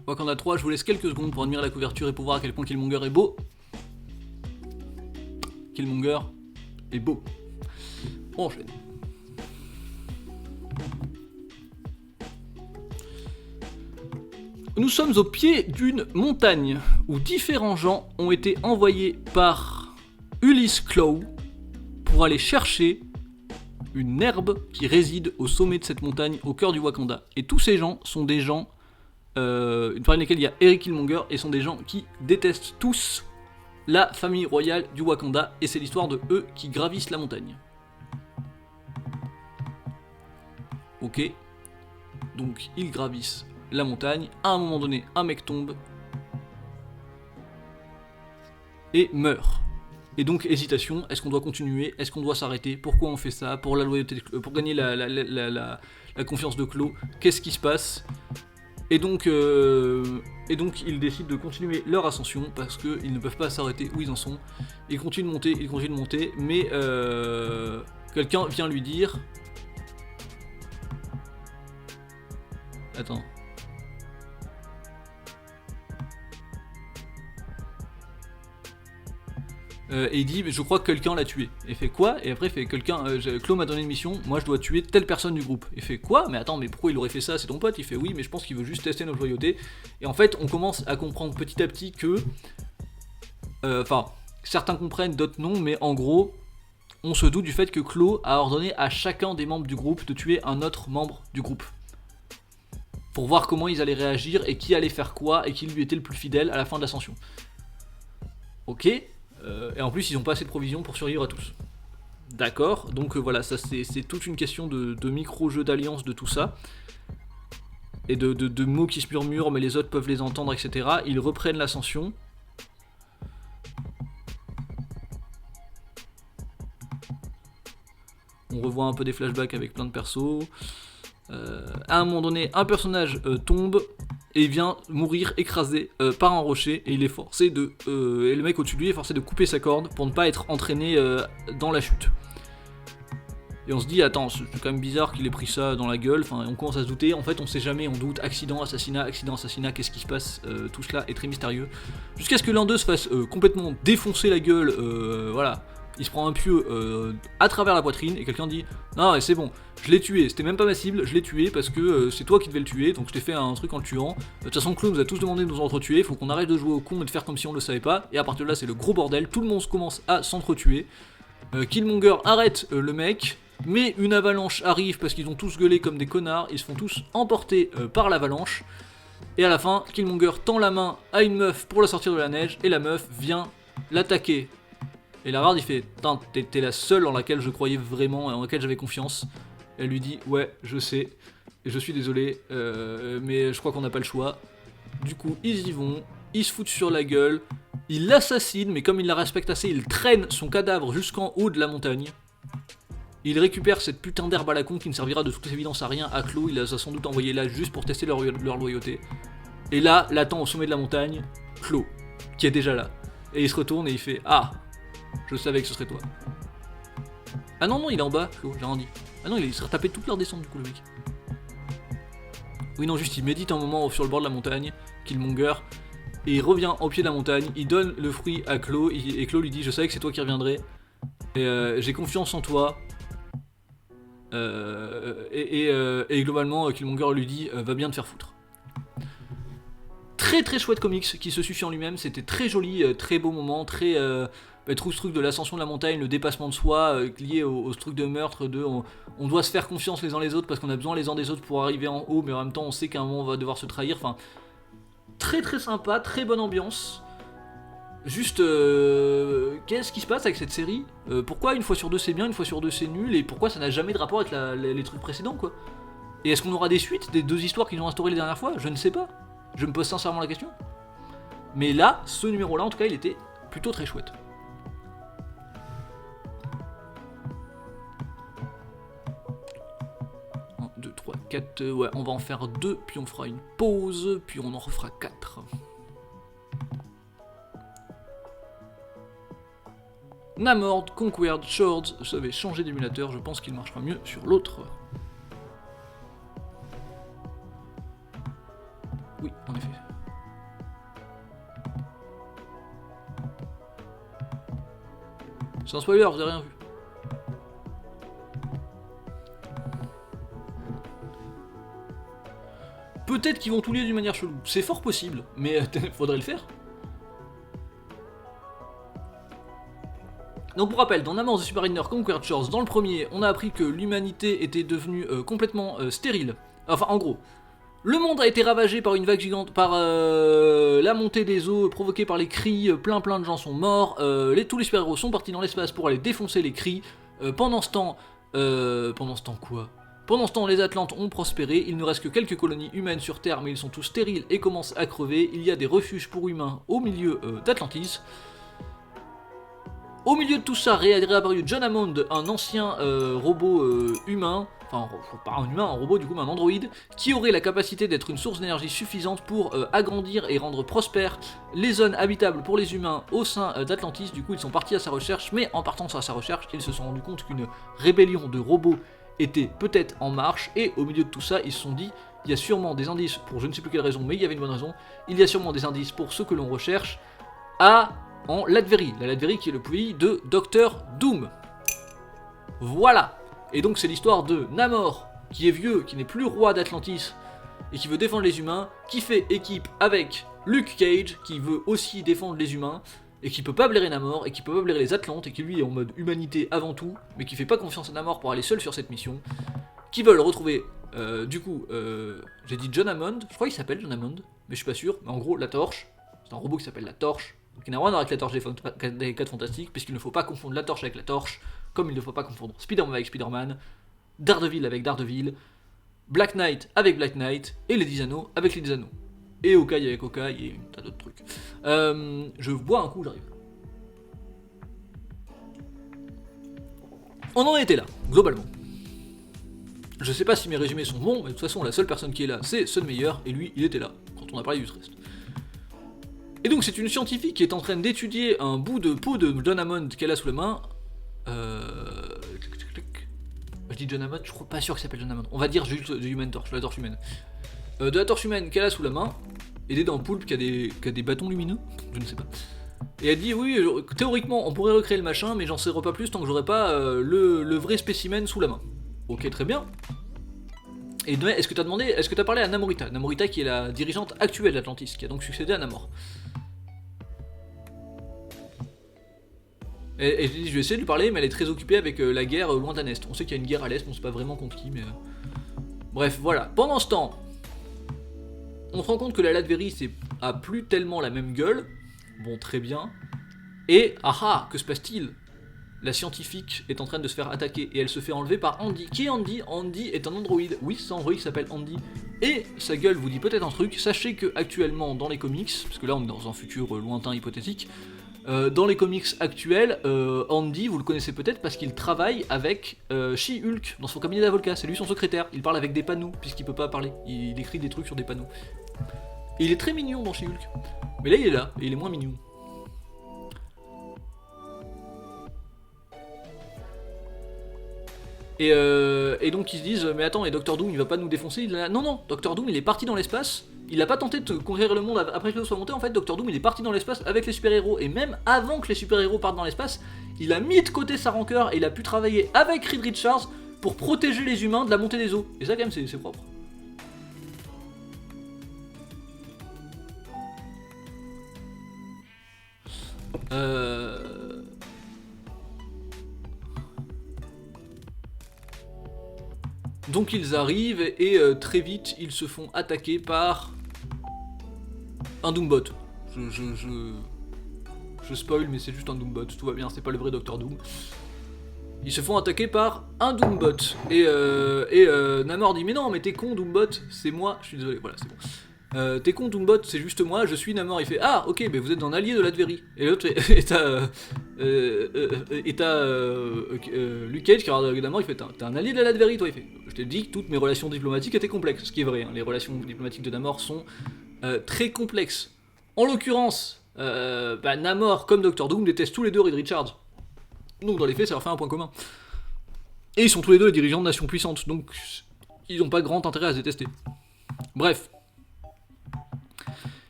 Wakanda 3, je vous laisse quelques secondes pour admirer la couverture et pour voir à quel point Killmonger est beau. Killmonger est beau. On enchaîne. Nous sommes au pied d'une montagne où différents gens ont été envoyés par Ulysse Klaue pour aller chercher une herbe qui réside au sommet de cette montagne au cœur du Wakanda. Et tous ces gens sont des gens, parmi lesquels il y a Eric Killmonger, et sont des gens qui détestent tous la famille royale du Wakanda, et c'est l'histoire de eux qui gravissent la montagne. Ok, donc ils gravissent la montagne, à un moment donné, un mec tombe et meurt. Et donc hésitation, est-ce qu'on doit continuer, est-ce qu'on doit s'arrêter, pourquoi on fait ça, pour la loyauté, pour gagner la confiance de Klaue, qu'est-ce qui se passe? Et donc ils décident de continuer leur ascension parce qu'ils ne peuvent pas s'arrêter où ils en sont. Ils continuent de monter, mais quelqu'un vient lui dire... Attends. Et il dit, je crois que quelqu'un l'a tué. Et fait quoi? Et après il fait, Klaue m'a donné une mission, moi je dois tuer telle personne du groupe. Il fait quoi? Mais attends, mais pourquoi il aurait fait ça? C'est ton pote? Il fait oui, mais je pense qu'il veut juste tester notre loyauté. Et en fait on commence à comprendre petit à petit que... Enfin, certains comprennent, d'autres non, mais en gros, on se doute du fait que Klaue a ordonné à chacun des membres du groupe de tuer un autre membre du groupe. Pour voir comment ils allaient réagir et qui allait faire quoi et qui lui était le plus fidèle à la fin de l'ascension. Ok. Et en plus ils n'ont pas assez de provisions pour survivre à tous. D'accord, donc voilà, ça c'est toute une question de micro-jeu d'alliance de tout ça. Et de mots qui se murmurent mais les autres peuvent les entendre, etc. Ils reprennent l'ascension. On revoit un peu des flashbacks avec plein de persos. À un moment donné, un personnage tombe et vient mourir écrasé par un rocher, et il est forcé et le mec au-dessus de lui est forcé de couper sa corde pour ne pas être entraîné dans la chute. Et on se dit, attends, c'est quand même bizarre qu'il ait pris ça dans la gueule, enfin on commence à se douter, en fait on sait jamais, on doute, accident, assassinat, qu'est-ce qui se passe, tout cela est très mystérieux. Jusqu'à ce que l'un d'eux se fasse complètement défoncer la gueule, voilà. Il se prend un pieu à travers la poitrine et quelqu'un dit non mais c'est bon, je l'ai tué, c'était même pas ma cible, je l'ai tué parce que c'est toi qui devais le tuer, donc je t'ai fait un truc en le tuant. De toute façon Klaue nous a tous demandé de nous entretuer, faut qu'on arrête de jouer au con et de faire comme si on le savait pas, et à partir de là c'est le gros bordel, tout le monde commence à s'entretuer. Killmonger arrête le mec, mais une avalanche arrive parce qu'ils ont tous gueulé comme des connards, ils se font tous emporter par l'avalanche, et à la fin Killmonger tend la main à une meuf pour la sortir de la neige, et la meuf vient l'attaquer. Et la Rard il fait, t'es la seule en laquelle je croyais vraiment et en laquelle j'avais confiance. Elle lui dit, ouais, je sais, et je suis désolé, mais je crois qu'on n'a pas le choix. Du coup, ils y vont, il se fout sur la gueule, il l'assassine, mais comme il la respecte assez, il traîne son cadavre jusqu'en haut de la montagne. Il récupère cette putain d'herbe à la con qui ne servira de toute évidence à rien à Clo, il les a sans doute envoyé là juste pour tester leur loyauté. Et là, l'attend au sommet de la montagne, Clo, qui est déjà là. Et il se retourne et il fait « Ah, je savais que ce serait toi. » Ah non, il est en bas, Clo, j'ai rien dit. Ah non, il serait tapé toute leur descente du coup, le mec. Oui, non, juste il médite un moment sur le bord de la montagne, Killmonger, et il revient au pied de la montagne, il donne le fruit à Clo, et Clo lui dit « Je savais que c'est toi qui reviendrais, et j'ai confiance en toi. » Et globalement, Killmonger lui dit « Va bien te faire foutre. » Très très chouette comics qui se suffit en lui-même, c'était très joli, très beau moment, très... tout ce truc de l'ascension de la montagne, le dépassement de soi, lié au truc de meurtre, on doit se faire confiance les uns les autres parce qu'on a besoin les uns des autres pour arriver en haut, mais en même temps on sait qu'à un moment on va devoir se trahir, enfin... Très très sympa, très bonne ambiance. Juste, qu'est-ce qui se passe avec cette série? Pourquoi une fois sur deux c'est bien, une fois sur deux c'est nul, et pourquoi ça n'a jamais de rapport avec les trucs précédents, quoi? Et est-ce qu'on aura des suites des deux histoires qu'ils ont instaurées les dernières fois? Je ne sais pas. Je me pose sincèrement la question. Mais là, ce numéro-là, en tout cas, il était plutôt très chouette. Un, 2, 3, 4, ouais, on va en faire 2, puis on fera une pause, puis on en refera 4. Namor Conquered Swords, je vais changer d'émulateur, je pense qu'il marchera mieux sur l'autre. Oui, en effet. C'est un spoiler, vous avez rien vu. Peut-être qu'ils vont tout lier d'une manière chelou, c'est fort possible, mais faudrait le faire. Donc pour rappel, dans Namor The Super Inner Conquered Shores, dans le premier, on a appris que l'humanité était devenue complètement stérile. Enfin, en gros, le monde a été ravagé par une vague gigante, par la montée des eaux provoquée par les cris, plein de gens sont morts, tous les super-héros sont partis dans l'espace pour aller défoncer les cris. Pendant ce temps quoi? Pendant ce temps, les Atlantes ont prospéré, il ne reste que quelques colonies humaines sur Terre, mais ils sont tous stériles et commencent à crever. Il y a des refuges pour humains au milieu d'Atlantis. Au milieu de tout ça, réapparu John Hammond, un ancien robot humain, enfin pas un humain, un robot du coup, mais un androïde, qui aurait la capacité d'être une source d'énergie suffisante pour agrandir et rendre prospères les zones habitables pour les humains au sein d'Atlantis. Du coup, ils sont partis à sa recherche, mais en partant à sa recherche, ils se sont rendus compte qu'une rébellion de robots était peut-être en marche, et au milieu de tout ça, ils se sont dit, il y a sûrement des indices, pour je ne sais plus quelle raison, mais il y avait une bonne raison, il y a sûrement des indices pour ce que l'on recherche, en Latverie, la Latverie qui est le pays de Docteur Doom. Voilà. Et donc c'est l'histoire de Namor, qui est vieux, qui n'est plus roi d'Atlantis, et qui veut défendre les humains, qui fait équipe avec Luke Cage, qui veut aussi défendre les humains, et qui peut pas blairer Namor, et qui peut pas blairer les Atlantes, et qui lui est en mode humanité avant tout, mais qui fait pas confiance à Namor pour aller seul sur cette mission, qui veulent retrouver, j'ai dit John Hammond, je crois qu'il s'appelle John Hammond, mais je suis pas sûr, mais en gros, la Torche, c'est un robot qui s'appelle la Torche, qui n'a rien à voir avec la Torche des 4 Fantastiques, puisqu'il ne faut pas confondre la Torche avec la Torche, comme il ne faut pas confondre Spider-Man avec Spider-Man, Daredevil avec Daredevil, Black Knight avec Black Knight, et les 10 Anneaux avec les 10 Anneaux. Et Hawkeye avec Hawkeye, et un tas d'autres trucs. Je bois un coup, j'arrive. On en était là, globalement. Je sais pas si mes résumés sont bons, mais de toute façon, la seule personne qui est là, c'est Sunmeyer, et lui, il était là, quand on a parlé du reste. Et donc, c'est une scientifique qui est en train d'étudier un bout de peau de John Hammond qu'elle a sous la main. Je dis John Hammond, je suis pas sûr qu'il s'appelle John Hammond. On va dire juste de Human Torch, la torche humaine. De la torche humaine qu'elle a sous la main, aidée d'un poulpe qui a des bâtons lumineux, je ne sais pas. Et elle dit, oui, théoriquement, on pourrait recréer le machin, mais j'en saurai pas plus tant que j'aurai pas le vrai spécimen sous la main. Ok, très bien. Et est-ce que t'as parlé à Namorita? Namorita qui est la dirigeante actuelle d'Atlantis, qui a donc succédé à Namor. Et je vais essayer de lui parler, mais elle est très occupée avec la guerre lointaine est. On sait qu'il y a une guerre à l'est, on sait pas vraiment contre qui, mais... Bref, voilà. Pendant ce temps, on se rend compte que la Latverie a plus tellement la même gueule. Bon, très bien. Et, que se passe-t-il? La scientifique est en train de se faire attaquer et elle se fait enlever par Andy. Qui est Andy? Andy est un androïde. Oui, c'est un androïde qui s'appelle Andy. Et sa gueule vous dit peut-être un truc, sachez que actuellement dans les comics, parce que là on est dans un futur lointain hypothétique, dans les comics actuels, Andy, vous le connaissez peut-être parce qu'il travaille avec She-Hulk dans son cabinet d'avocat, c'est lui son secrétaire, il parle avec des panneaux, puisqu'il peut pas parler, il écrit des trucs sur des panneaux. Et il est très mignon dans She-Hulk, mais là il est là, et il est moins mignon. Et donc ils se disent, mais attends, et Doctor Doom il va pas nous défoncer? Non, Doctor Doom il est parti dans l'espace, il a pas tenté de conquérir le monde après que l'eau soit montée, en fait Doctor Doom il est parti dans l'espace avec les super-héros, et même avant que les super-héros partent dans l'espace, il a mis de côté sa rancœur et il a pu travailler avec Reed Richards pour protéger les humains de la montée des eaux. Et ça quand même c'est propre. Donc ils arrivent et très vite ils se font attaquer par un Doombot. Je spoil mais c'est juste un Doombot, tout va bien, c'est pas le vrai Doctor Doom. Ils se font attaquer par un Doombot et Namor dit mais non mais t'es con Doombot, c'est moi, je suis désolé, voilà c'est bon. T'es con Doombot, c'est juste moi, je suis Namor. Il fait ah ok, mais vous êtes un allié de l'Adverie. Et l'autre et t'as Luke Cage qui regarde Namor, il fait t'es un allié de l'Adverie toi. Il fait je t'ai dit que toutes mes relations diplomatiques étaient complexes, ce qui est vrai. Hein, les relations diplomatiques de Namor sont très complexes. En l'occurrence, Namor comme Doctor Doom détestent tous les deux Reed Richards. Donc dans les faits, ça leur fait un point commun. Et ils sont tous les deux les dirigeants de nations puissantes, donc ils n'ont pas grand intérêt à se détester. Bref.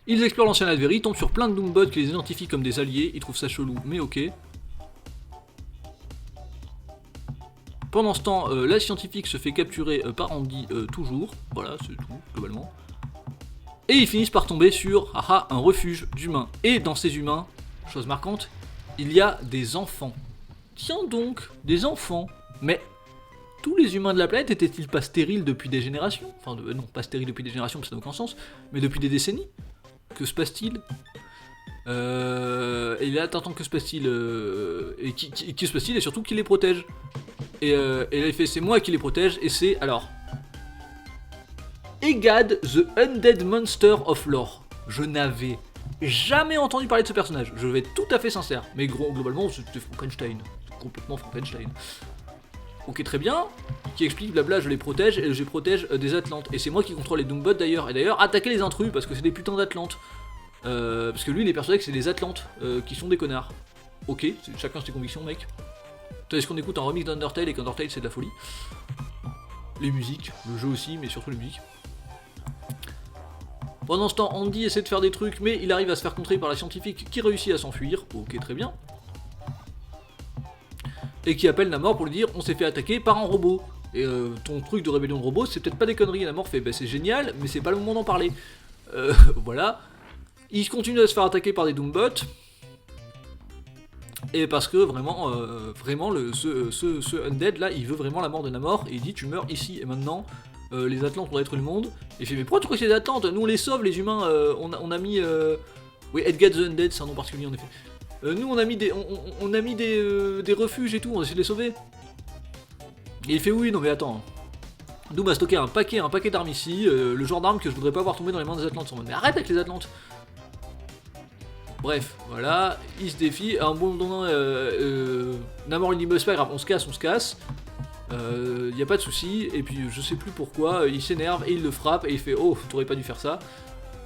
Ils explorent l'ancienne Adverie, tombent sur plein de Doombots qui les identifient comme des alliés, ils trouvent ça chelou, mais ok. Pendant ce temps, la scientifique se fait capturer par Andy toujours, voilà, c'est tout, globalement. Et ils finissent par tomber sur un refuge d'humains. Et dans ces humains, chose marquante, il y a des enfants. Tiens donc, des enfants. Mais tous les humains de la planète étaient-ils pas stériles depuis des générations? Enfin, non, pas stériles depuis des générations, ça n'a aucun sens, mais depuis des décennies. Que se passe-t-il? Et là, attends, que se passe-t-il? Et qui se passe-t-il? Et surtout, qui les protège? Et là, il fait, c'est moi qui les protège, et c'est, alors... Egad, the Undead Monster of Lore. Je n'avais jamais entendu parler de ce personnage, je vais être tout à fait sincère. Mais globalement, c'était Frankenstein. C'est complètement Frankenstein. Ok, très bien. Qui explique, blabla, je les protège, et je protège des Atlantes. Et c'est moi qui contrôle les Doombots d'ailleurs. Et d'ailleurs, attaquez les intrus, parce que c'est des putains d'Atlantes. Parce que lui, il est persuadé que c'est des Atlantes qui sont des connards. Ok, chacun ses convictions, mec. Est-ce qu'on écoute un remix d'Undertale et qu'Undertale c'est de la folie? Les musiques, le jeu aussi, mais surtout les musiques. Pendant ce temps, Andy essaie de faire des trucs, mais il arrive à se faire contrer par la scientifique qui réussit à s'enfuir. Ok, très bien. Et qui appelle Namor pour lui dire on s'est fait attaquer par un robot. Et ton truc de rébellion de robot, c'est peut-être pas des conneries. Et Namor fait bah c'est génial, mais c'est pas le moment d'en parler. Voilà. Il continue à se faire attaquer par des Doombots. Et parce que vraiment, ce Undead là, il veut vraiment la mort de Namor. Et il dit tu meurs ici et maintenant. Les Atlantes vont détruire le monde. Et il fait mais pourquoi tu crois que c'est les Atlantes? Nous on les sauve les humains. On a mis... Oui, Edgar the Undead, c'est un nom particulier en effet. Nous on a mis des refuges et tout, on a essayé de les sauver. Et il fait oui, non mais attends. Doom a stocké un paquet d'armes ici, le genre d'armes que je voudrais pas voir tomber dans les mains des Atlantes. Mais arrête avec les Atlantes. Bref, voilà, il se défie, un bon moment Namor lui dit bah c'est pas grave, on se casse. Y a pas de souci, et puis je sais plus pourquoi, il s'énerve et il le frappe et il fait oh, t'aurais pas dû faire ça.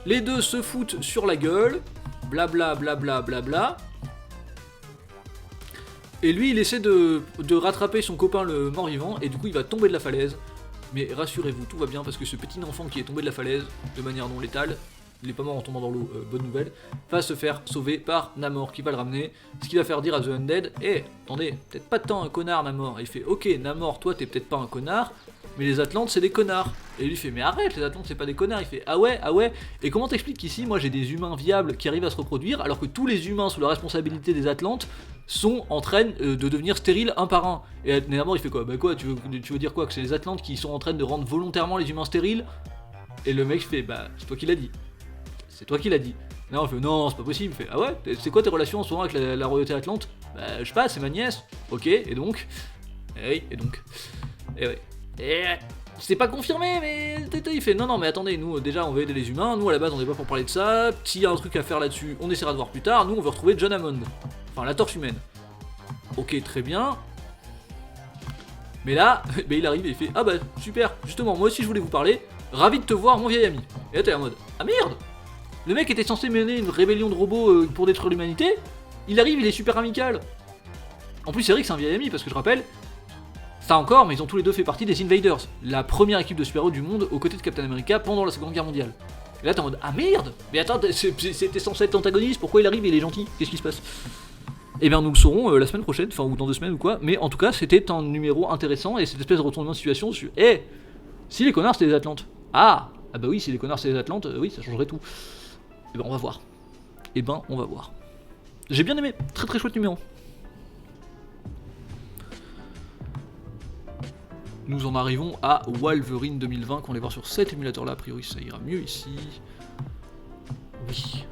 Les deux se foutent sur la gueule, blabla. Et lui, il essaie de rattraper son copain le mort-vivant, et du coup, il va tomber de la falaise. Mais rassurez-vous, tout va bien, parce que ce petit enfant qui est tombé de la falaise, de manière non létale, il est pas mort en tombant dans l'eau, bonne nouvelle, va se faire sauver par Namor, qui va le ramener, ce qui va faire dire à The Undead, attendez, peut-être pas tant un connard, Namor. Et il fait, ok, Namor, toi, t'es peut-être pas un connard, mais les Atlantes, c'est des connards. Et lui fait, mais arrête, les Atlantes, c'est pas des connards. Il fait, ah ouais. Et comment t'expliques qu'ici, moi, j'ai des humains viables qui arrivent à se reproduire, alors que tous les humains sous la responsabilité des Atlantes sont en train de devenir stériles un par un. Et Namor, il fait quoi? Bah quoi, tu veux dire quoi? Que c'est les Atlantes qui sont en train de rendre volontairement les humains stériles? Et le mec fait, bah, c'est toi qui l'as dit. C'est toi qui l'as dit. Non, il fait, non, c'est pas possible. Il fait, ah ouais? C'est quoi tes relations en ce moment avec la royauté Atlante? Bah, je sais pas, c'est ma nièce. Ok, et donc? Et oui, et donc? Et ouais. c'est pas confirmé, mais il fait non, mais attendez, nous déjà on veut aider les humains, nous à la base on est pas pour parler de ça, s'il y a un truc à faire là-dessus, on essaiera de voir plus tard, nous on veut retrouver John Hammond, enfin la torche humaine. Ok, très bien. Mais là, il arrive et il fait ah bah super, justement, moi aussi je voulais vous parler, ravi de te voir mon vieil ami. Et là t'es en mode ah merde, le mec était censé mener une rébellion de robots pour détruire l'humanité, il arrive, il est super amical. En plus c'est vrai que c'est un vieil ami parce que je rappelle, ça encore, mais ils ont tous les deux fait partie des Invaders, la première équipe de super-héros du monde aux côtés de Captain America pendant la Seconde Guerre mondiale. Et là t'es en mode ah merde, mais attends, c'était censé être l'antagoniste, pourquoi il arrive et il est gentil, qu'est-ce qui se passe? Eh bien nous le saurons la semaine prochaine, enfin ou dans 2 semaines ou quoi, mais en tout cas c'était un numéro intéressant et cette espèce de retournement de situation sur si les connards c'était les Atlantes. Ah bah oui, si les connards c'était les Atlantes, oui ça changerait tout. Eh ben on va voir. J'ai bien aimé, très très chouette numéro. Nous en arrivons à Wolverine 2020 qu'on va voir sur cet émulateur là, a priori ça ira mieux ici. Oui.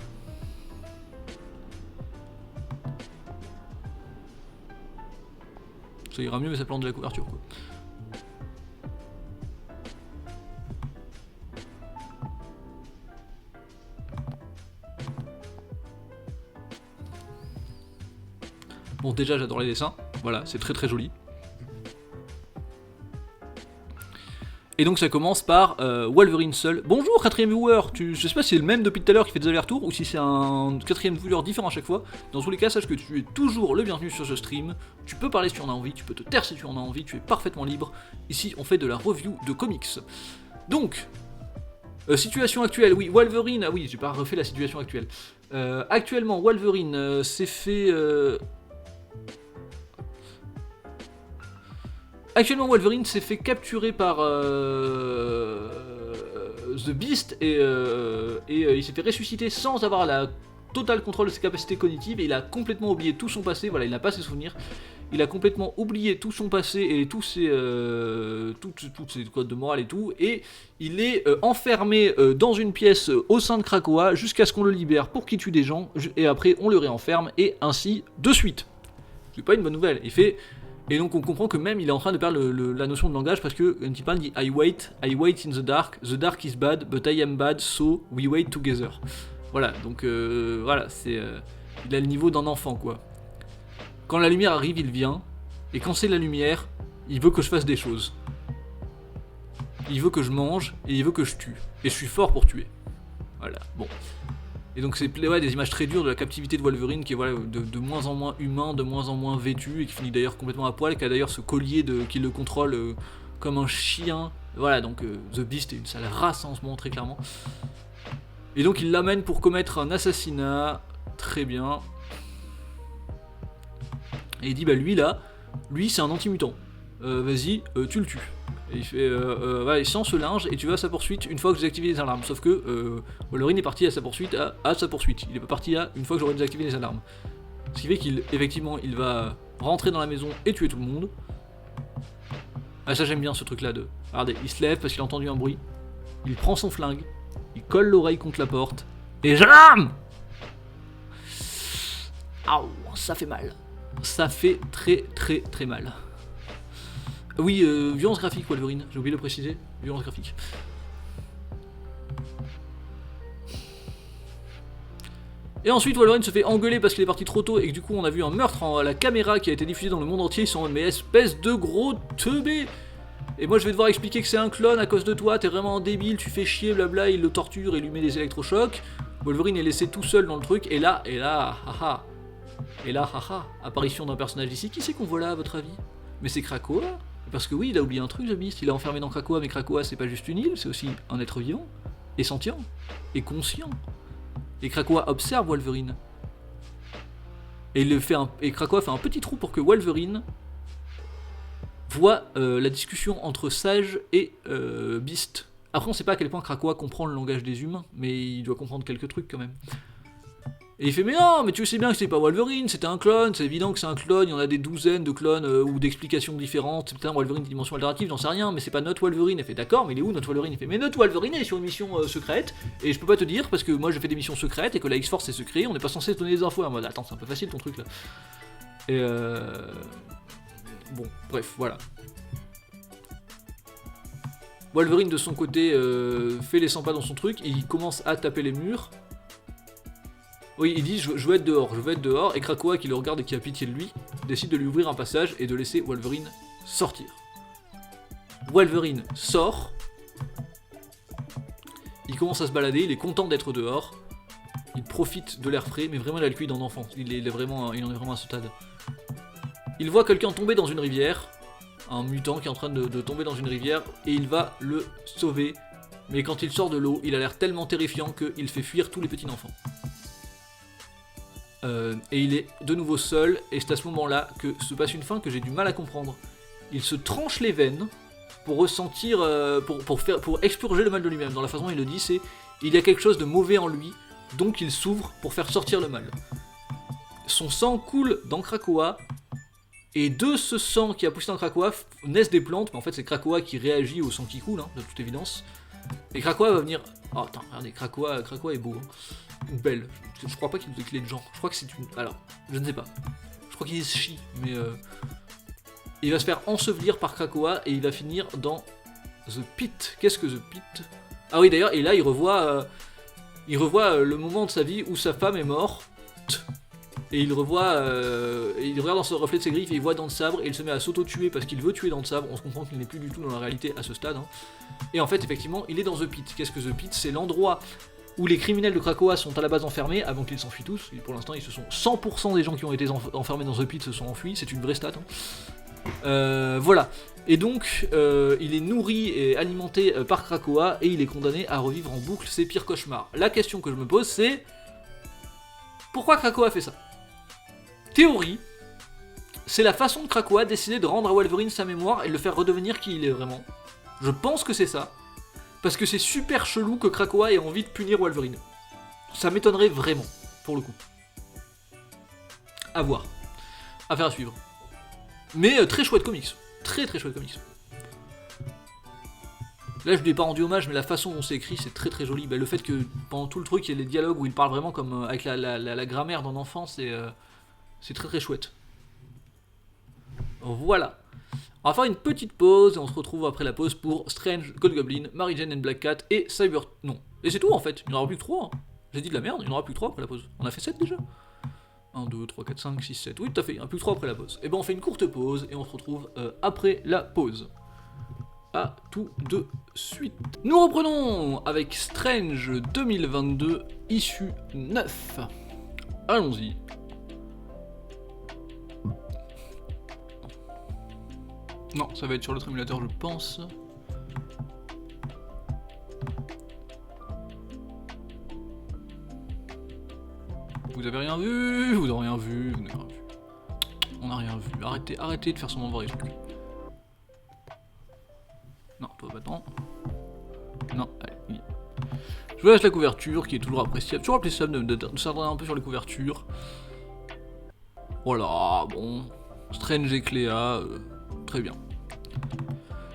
Ça ira mieux mais ça plante de la couverture quoi. Bon déjà j'adore les dessins, voilà c'est très très joli. Et donc ça commence par Wolverine seul. Bonjour 4ème viewer, je sais pas si c'est le même depuis tout à l'heure qui fait des allers-retours ou si c'est un 4ème viewer différent à chaque fois. Dans tous les cas, sache que tu es toujours le bienvenu sur ce stream. Tu peux parler si tu en as envie, tu peux te taire si tu en as envie, tu es parfaitement libre. Ici on fait de la review de comics. Donc, situation actuelle, oui, Wolverine, ah oui j'ai pas refait la situation actuelle. Actuellement Wolverine s'est fait... Actuellement, Wolverine s'est fait capturer par The Beast et il s'est fait ressusciter sans avoir la totale contrôle de ses capacités cognitives et il a complètement oublié tout son passé, voilà, il n'a pas ses souvenirs, il a complètement oublié tout son passé et tous ses codes de morale et tout, et il est enfermé dans une pièce au sein de Krakoa jusqu'à ce qu'on le libère pour qu'il tue des gens, et après on le réenferme, et ainsi de suite. C'est pas une bonne nouvelle, il fait... Et donc on comprend que même il est en train de perdre la notion de langage parce que quand il parle, il dit I wait in the dark is bad, but I am bad, so we wait together. Voilà, donc voilà, c'est il a le niveau d'un enfant quoi. Quand la lumière arrive, il vient, et quand c'est la lumière, il veut que je fasse des choses. Il veut que je mange, et il veut que je tue. Et je suis fort pour tuer. Voilà, bon. Et donc c'est des images très dures de la captivité de Wolverine qui est voilà, de moins en moins humain, de moins en moins vêtu, et qui finit d'ailleurs complètement à poil, qui a d'ailleurs ce collier qui le contrôle comme un chien. Voilà, donc The Beast est une sale race en ce moment, très clairement. Et donc il l'amène pour commettre un assassinat, très bien. Et il dit bah lui c'est un anti-mutant, vas-y, tu le tues. Et il fait ouais, sans ce linge et tu vas à sa poursuite une fois que j'ai activé les alarmes. Sauf que Wolverine est parti à sa poursuite à sa poursuite. Il est pas parti à une fois que j'aurai désactivé les alarmes. Ce qui fait qu'effectivement il va rentrer dans la maison et tuer tout le monde. Ah ça j'aime bien ce truc là de... Regardez, il se lève parce qu'il a entendu un bruit. Il prend son flingue, il colle l'oreille contre la porte et JAM! Aouh, ça fait mal. Ça fait très très très mal. Oui, violence graphique Wolverine, j'ai oublié de le préciser, violence graphique. Et ensuite Wolverine se fait engueuler parce qu'il est parti trop tôt et que du coup on a vu un meurtre à la caméra qui a été diffusé dans le monde entier, ils sont en mode mais espèce de gros teubé. Et moi je vais devoir expliquer que c'est un clone à cause de toi, t'es vraiment un débile, tu fais chier, blabla, il le torture, il lui met des électrochocs. Wolverine est laissé tout seul dans le truc et là, haha. Et là, haha, apparition d'un personnage ici, qui c'est qu'on voit là à votre avis? Mais c'est Krakoa? Parce que oui, il a oublié un truc, The Beast, il est enfermé dans Krakoa, mais Krakoa c'est pas juste une île, c'est aussi un être vivant, et sentient, et conscient. Et Krakoa observe Wolverine. Et Krakoa fait un petit trou pour que Wolverine voit la discussion entre Sage et Beast. Après on sait pas à quel point Krakoa comprend le langage des humains, mais il doit comprendre quelques trucs quand même. Et il fait mais non, mais tu sais bien que c'est pas Wolverine, c'était un clone, c'est évident que c'est un clone, il y en a des douzaines de clones ou d'explications différentes, c'est peut-être un Wolverine de dimension alternative, j'en sais rien, mais c'est pas notre Wolverine. Elle fait d'accord, mais il est où notre Wolverine? Il fait mais notre Wolverine est sur une mission secrète, et je peux pas te dire parce que moi je fais des missions secrètes et que la X-Force est secret, on n'est pas censé te donner des infos. En mode attends, c'est un peu facile ton truc là. Et bon, bref, voilà. Wolverine de son côté fait les 100 pas dans son truc, il commence à taper les murs. Oui, il dit je veux être dehors, et Krakoa qui le regarde et qui a pitié de lui, décide de lui ouvrir un passage et de laisser Wolverine sortir. Wolverine sort, il commence à se balader, il est content d'être dehors, il profite de l'air frais, mais vraiment il a le cul d'un enfant, il en est vraiment à ce stade. Il voit quelqu'un tomber dans une rivière, un mutant qui est en train de tomber dans une rivière, et il va le sauver, mais quand il sort de l'eau, il a l'air tellement terrifiant qu'il fait fuir tous les petits enfants. Et il est de nouveau seul, et c'est à ce moment-là que se passe une fin que j'ai du mal à comprendre. Il se tranche les veines pour ressentir, pour expurger le mal de lui-même. Dans la façon dont il le dit, c'est il y a quelque chose de mauvais en lui, donc il s'ouvre pour faire sortir le mal. Son sang coule dans Krakoa, et de ce sang qui a poussé dans Krakoa naissent des plantes, mais en fait c'est Krakoa qui réagit au sang qui coule, hein, de toute évidence. Et Krakoa va venir... Oh attends, regardez, Krakoa est beau, hein. Ou belle. Je crois pas qu'il nous ait clé de genre. Je crois que c'est une... Alors, je ne sais pas. Je crois qu'il est chi, mais... Il va se faire ensevelir par Krakoa et il va finir dans The Pit. Qu'est-ce que The Pit? Ah oui, d'ailleurs, et là, il revoit le moment de sa vie où sa femme est morte. Et il regarde dans ce reflet de ses griffes et il voit Dent de Sabre et il se met à s'auto-tuer parce qu'il veut tuer Dent de Sabre. On se comprend qu'il n'est plus du tout dans la réalité à ce stade. Hein. Et en fait, effectivement, il est dans The Pit. Qu'est-ce que The Pit? C'est l'endroit où les criminels de Krakoa sont à la base enfermés avant qu'ils s'enfuient tous. Et pour l'instant, 100% des gens qui ont été enfermés dans The Pit se sont enfuis. C'est une vraie stat. Hein. Voilà. Et donc, il est nourri et alimenté par Krakoa et il est condamné à revivre en boucle ses pires cauchemars. La question que je me pose, c'est pourquoi Krakoa fait ça? Théorie, c'est la façon de Krakoa décider de rendre à Wolverine sa mémoire et de le faire redevenir qui il est vraiment. Je pense que c'est ça. Parce que c'est super chelou que Krakoa ait envie de punir Wolverine. Ça m'étonnerait vraiment, pour le coup. À voir. Affaire à suivre. Mais très chouette comics. Très très chouette comics. Là je lui ai pas rendu hommage, mais la façon dont c'est écrit c'est très très joli. Bah, le fait que pendant tout le truc il y a les dialogues où il parle vraiment comme avec la grammaire d'un enfant, c'est très très chouette. Voilà. On va faire une petite pause et on se retrouve après la pause pour Strange, Gold Goblin, Mary Jane and Black Cat et Cyber... Non. Et c'est tout en fait, il n'y en aura plus que 3. Hein. J'ai dit de la merde, il n'y en aura plus que 3 après la pause. On a fait 7 déjà 1, 2, 3, 4, 5, 6, 7. Oui tout à fait, il n'y en a plus que 3 après la pause. Et ben on fait une courte pause et on se retrouve après la pause. A tout de suite. Nous reprenons avec Strange 2022, issue 9. Allons-y. Non, ça va être sur l'autre émulateur, je pense. Vous avez rien vu? Vous n'avez rien vu? Vous n'avez rien vu. On n'a rien vu. Arrêtez de faire semblant de voir les trucs. Non, toi maintenant. Non, allez. Je vous laisse la couverture qui est toujours appréciable. Toujours appréciable de s'attarder un peu sur les couvertures. Voilà, bon. Strange et Cléa, très bien.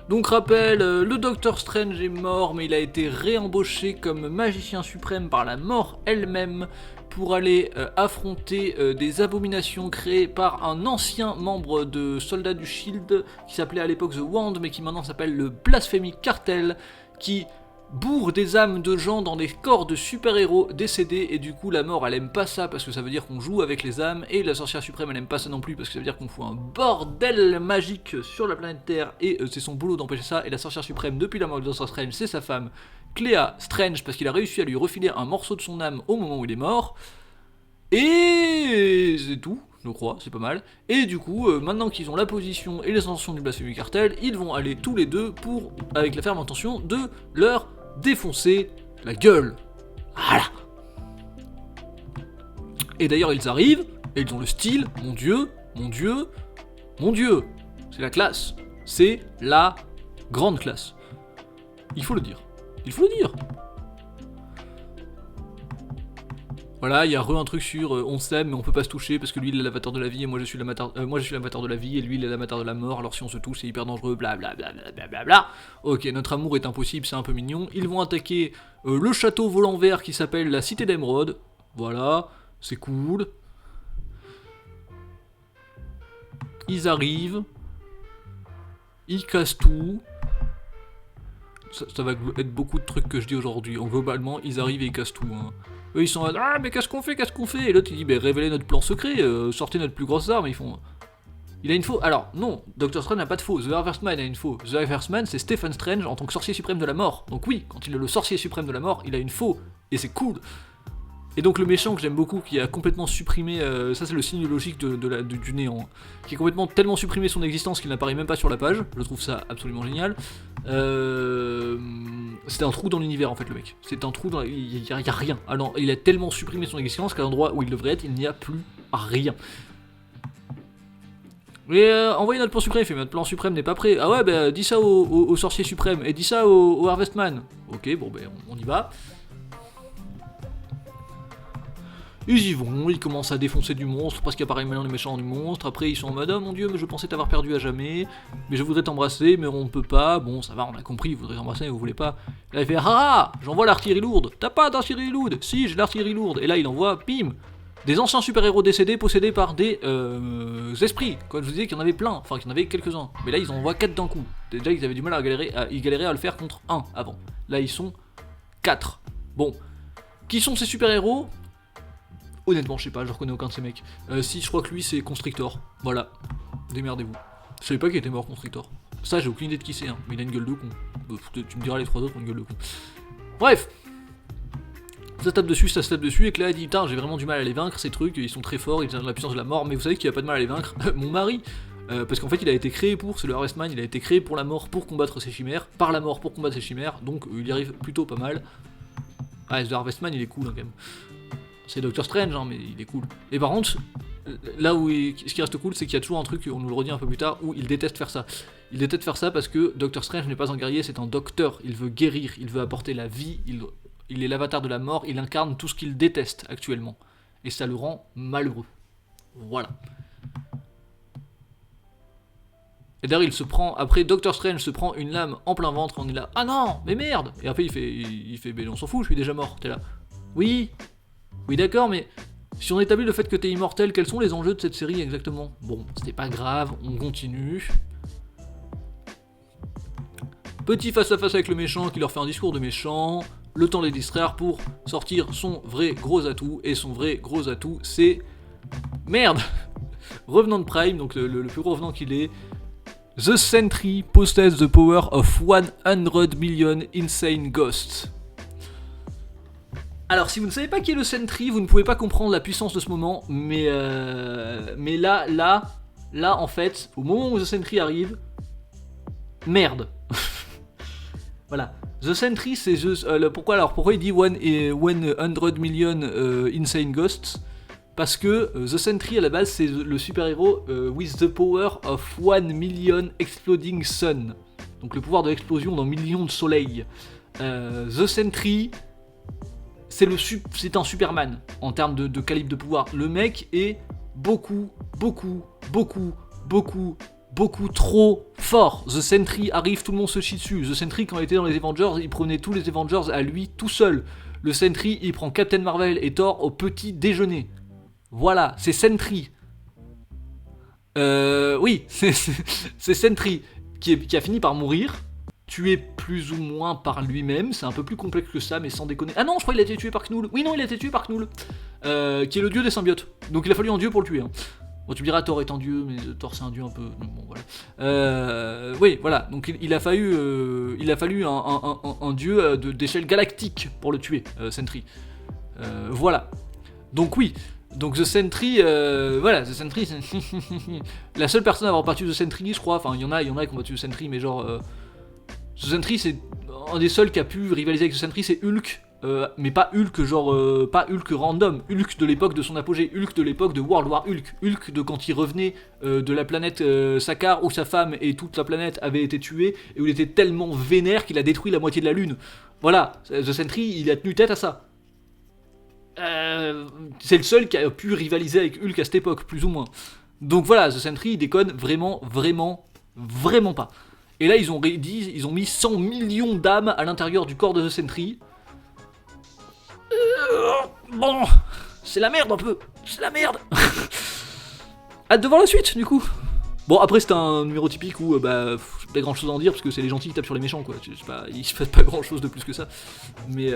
Donc rappel, le Docteur Strange est mort, mais il a été réembauché comme magicien suprême par la mort elle-même pour aller affronter des abominations créées par un ancien membre de Soldats du Shield qui s'appelait à l'époque The Wand, mais qui maintenant s'appelle le Blasphemy Cartel, qui bourre des âmes de gens dans des corps de super-héros décédés, et du coup la mort elle aime pas ça parce que ça veut dire qu'on joue avec les âmes, et la sorcière suprême elle aime pas ça non plus parce que ça veut dire qu'on fout un bordel magique sur la planète Terre, et c'est son boulot d'empêcher ça. Et la sorcière suprême depuis la mort de Doctor Strange, c'est sa femme Cléa Strange, parce qu'il a réussi à lui refiler un morceau de son âme au moment où il est mort, et c'est tout. Je crois, c'est pas mal. Et du coup, maintenant qu'ils ont la position et les intentions du Blasphemy Cartel, ils vont aller tous les deux avec la ferme intention de leur défoncer la gueule. Voilà. Et d'ailleurs ils arrivent, et ils ont le style, mon dieu, c'est la classe, c'est la grande classe. Il faut le dire. Voilà, il y a un truc sur on s'aime mais on peut pas se toucher parce que lui il est l'avatar de la vie et moi je suis l'avatar de la vie et lui il est l'avatar de la mort, alors si on se touche c'est hyper dangereux, blablabla. Ok, notre amour est impossible, c'est un peu mignon. Ils vont attaquer le château volant vert qui s'appelle la Cité d'Emeraude. Voilà, c'est cool. Ils arrivent, ils cassent tout. ça va être beaucoup de trucs que je dis aujourd'hui. Globalement, ils arrivent et ils cassent tout. Hein. Eux, ils sont là, ah, mais qu'est-ce qu'on fait, qu'est-ce qu'on fait? Et l'autre, il dit, bah, révélez notre plan secret, sortez notre plus grosse arme. Ils font. Il a une faux. Alors, non, Doctor Strange n'a pas de faux. The Harvest Man a une faux. The Harvest Man, c'est Stephen Strange en tant que sorcier suprême de la mort. Donc, oui, quand il est le sorcier suprême de la mort, il a une faux. Et c'est cool. Et donc, le méchant que j'aime beaucoup, qui a complètement supprimé. Ça, c'est le signe logique du néant. Hein, qui a complètement tellement supprimé son existence qu'il n'apparaît même pas sur la page. Je trouve ça absolument génial. C'était un trou dans l'univers en fait, le mec. C'est un trou dans. Il y a rien. Alors, il a tellement supprimé son existence qu'à l'endroit où il devrait être, il n'y a plus rien. Et envoyez notre plan suprême, il fait, notre plan suprême n'est pas prêt. Ah ouais, bah dis ça au sorcier suprême, et dis ça au Harvestman. Ok, bon ben on y va. Ils y vont, ils commencent à défoncer du monstre, parce qu'apparemment maintenant les méchants du monstre. Après ils sont en mode, oh mon dieu, mais je pensais t'avoir perdu à jamais. Mais je voudrais t'embrasser, mais on ne peut pas. Bon, ça va, on a compris, vous voudrez t'embrasser, mais vous voulez pas. Et là il fait, ah, j'envoie l'artillerie lourde. T'as pas d'artillerie lourde? Si, j'ai l'artillerie lourde. Et là il envoie, bim, des anciens super-héros décédés possédés par des esprits. Quand je vous disais qu'il y en avait plein, enfin qu'il y en avait quelques-uns. Mais là ils en envoient 4 d'un coup. Déjà ils avaient du mal à galérer à le faire contre 1 avant. Là ils sont 4. Bon. Qui sont ces super-héros? Honnêtement je sais pas, je reconnais aucun de ces mecs. Si je crois que lui c'est Constrictor. Voilà. Démerdez-vous. Je savais pas qu'il était mort Constrictor. Ça j'ai aucune idée de qui c'est, hein. Mais il a une gueule de con. Tu me diras les 3 autres ont une gueule de con. Bref. Ça se tape dessus, et que là elle dit, putain, j'ai vraiment du mal à les vaincre, ces trucs, ils sont très forts, ils ont de la puissance de la mort, mais vous savez qu'il a pas de mal à les vaincre, mon mari, parce qu'en fait il a été créé c'est le Harvestman, il a été créé pour la mort, pour combattre ses chimères, par la mort pour combattre ses chimères, donc il y arrive plutôt pas mal. Ah, le Harvestman il est cool hein, quand même. C'est Doctor Strange, hein, mais il est cool. Et par contre, là où ce qui reste cool, c'est qu'il y a toujours un truc, on nous le redit un peu plus tard, où il déteste faire ça. Il déteste faire ça parce que Doctor Strange n'est pas un guerrier, c'est un docteur, il veut guérir, il veut apporter la vie, il est l'avatar de la mort, il incarne tout ce qu'il déteste actuellement. Et ça le rend malheureux. Voilà. Et d'ailleurs, il se prend. Après, Doctor Strange se prend une lame en plein ventre, on est là. Ah non, mais merde! Et après, il fait, mais on s'en fout, je suis déjà mort. T'es là. Oui, d'accord, mais si on établit le fait que t'es immortel, quels sont les enjeux de cette série exactement? Bon, c'était pas grave, on continue. Petit face-à-face avec le méchant qui leur fait un discours de méchant. Le temps de les distraire pour sortir son vrai gros atout. Et son vrai gros atout, c'est... Merde! Revenant de Prime, donc le plus gros revenant qu'il est. The Sentry possesses the power of 100 million insane ghosts. Alors, si vous ne savez pas qui est le Sentry, vous ne pouvez pas comprendre la puissance de ce moment. Mais là, en fait, au moment où The Sentry arrive... Merde! Voilà. The Sentry, c'est pourquoi il dit 100 million insane ghosts? Parce que The Sentry à la base c'est le super-héros with the power of 1 million exploding sun. Donc le pouvoir de l'explosion dans millions de soleils. The Sentry, c'est un Superman en termes de calibre de pouvoir. Le mec est beaucoup trop fort. The Sentry arrive, tout le monde se chie dessus. The Sentry, quand il était dans les Avengers, il prenait tous les Avengers à lui tout seul. Le Sentry, il prend Captain Marvel et Thor au petit déjeuner. Voilà, c'est Sentry. Oui, c'est Sentry qui a fini par mourir, tué plus ou moins par lui-même. C'est un peu plus complexe que ça, mais sans déconner. Ah non, je crois qu'il a été tué par Knull. Oui, non, il a été tué par Knull, qui est le dieu des symbiotes. Donc il a fallu un dieu pour le tuer. Hein. Bon, tu me diras, Thor est un dieu, mais Thor c'est un dieu un peu. Bon, voilà. Oui, voilà. Donc il a fallu un dieu d'échelle galactique pour le tuer, Sentry. Voilà. Donc oui. Donc The Sentry, voilà, The Sentry, c'est la seule personne à avoir battu The Sentry, je crois. Enfin, il y en a qui ont battu The Sentry, mais genre, The Sentry, c'est un des seuls qui a pu rivaliser avec The Sentry, c'est Hulk. Mais pas Hulk, genre, pas Hulk random, Hulk de l'époque de son apogée, Hulk de l'époque de World War Hulk, Hulk de quand il revenait de la planète Sakaar où sa femme et toute la planète avaient été tuées et où il était tellement vénère qu'il a détruit la moitié de la lune. Voilà, The Sentry, il a tenu tête à ça. C'est le seul qui a pu rivaliser avec Hulk à cette époque, plus ou moins. Donc voilà, The Sentry, il déconne vraiment pas. Et là, ils ont mis 100 millions d'âmes à l'intérieur du corps de The Sentry. Bon, c'est la merde un peu. C'est la merde. Hâte de voir la suite, du coup. Bon, après, c'est un numéro typique où pas grand chose à en dire parce que c'est les gentils qui tapent sur les méchants, quoi. Il se passe pas grand chose de plus que ça. Mais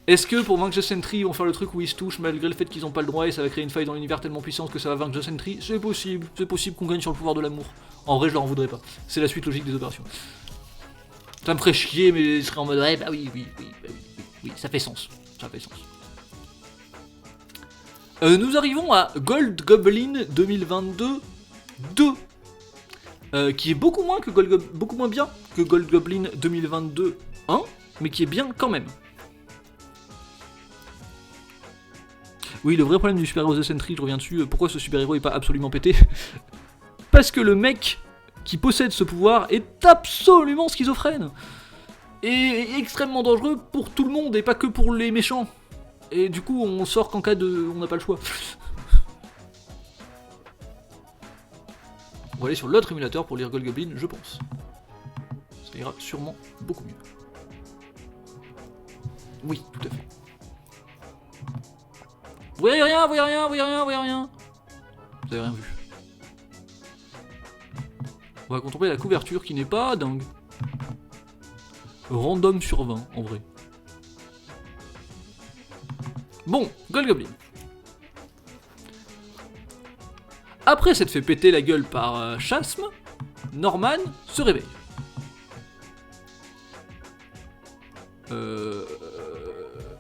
est-ce que pour vaincre Just Sentry, ils vont faire le truc où ils se touchent malgré le fait qu'ils ont pas le droit et ça va créer une faille dans l'univers tellement puissante que ça va vaincre Just Sentry? C'est possible qu'on gagne sur le pouvoir de l'amour. En vrai, je leur en voudrais pas. C'est la suite logique des opérations. Ça me ferait chier, mais je serais en mode ouais, bah oui, ça fait sens. Ça fait sens. Nous arrivons à Gold Goblin 2022 2, qui est beaucoup moins bien que Gold Goblin 2022 1, mais qui est bien quand même. Oui, le vrai problème du super-héros The Sentry, je reviens dessus, pourquoi ce super-héros est pas absolument pété? Parce que le mec qui possède ce pouvoir est absolument schizophrène et extrêmement dangereux pour tout le monde et pas que pour les méchants. Et du coup, on sort qu'en cas de... on n'a pas le choix. On va aller sur l'autre émulateur pour lire Gold Goblin, je pense. Ça ira sûrement beaucoup mieux. Oui, tout à fait. Vous voyez rien. Vous avez rien vu. On va contempler la couverture qui n'est pas dingue. Random sur 20, en vrai. Bon, Gold Goblin. Après s'être fait péter la gueule par Chasm, Norman se réveille.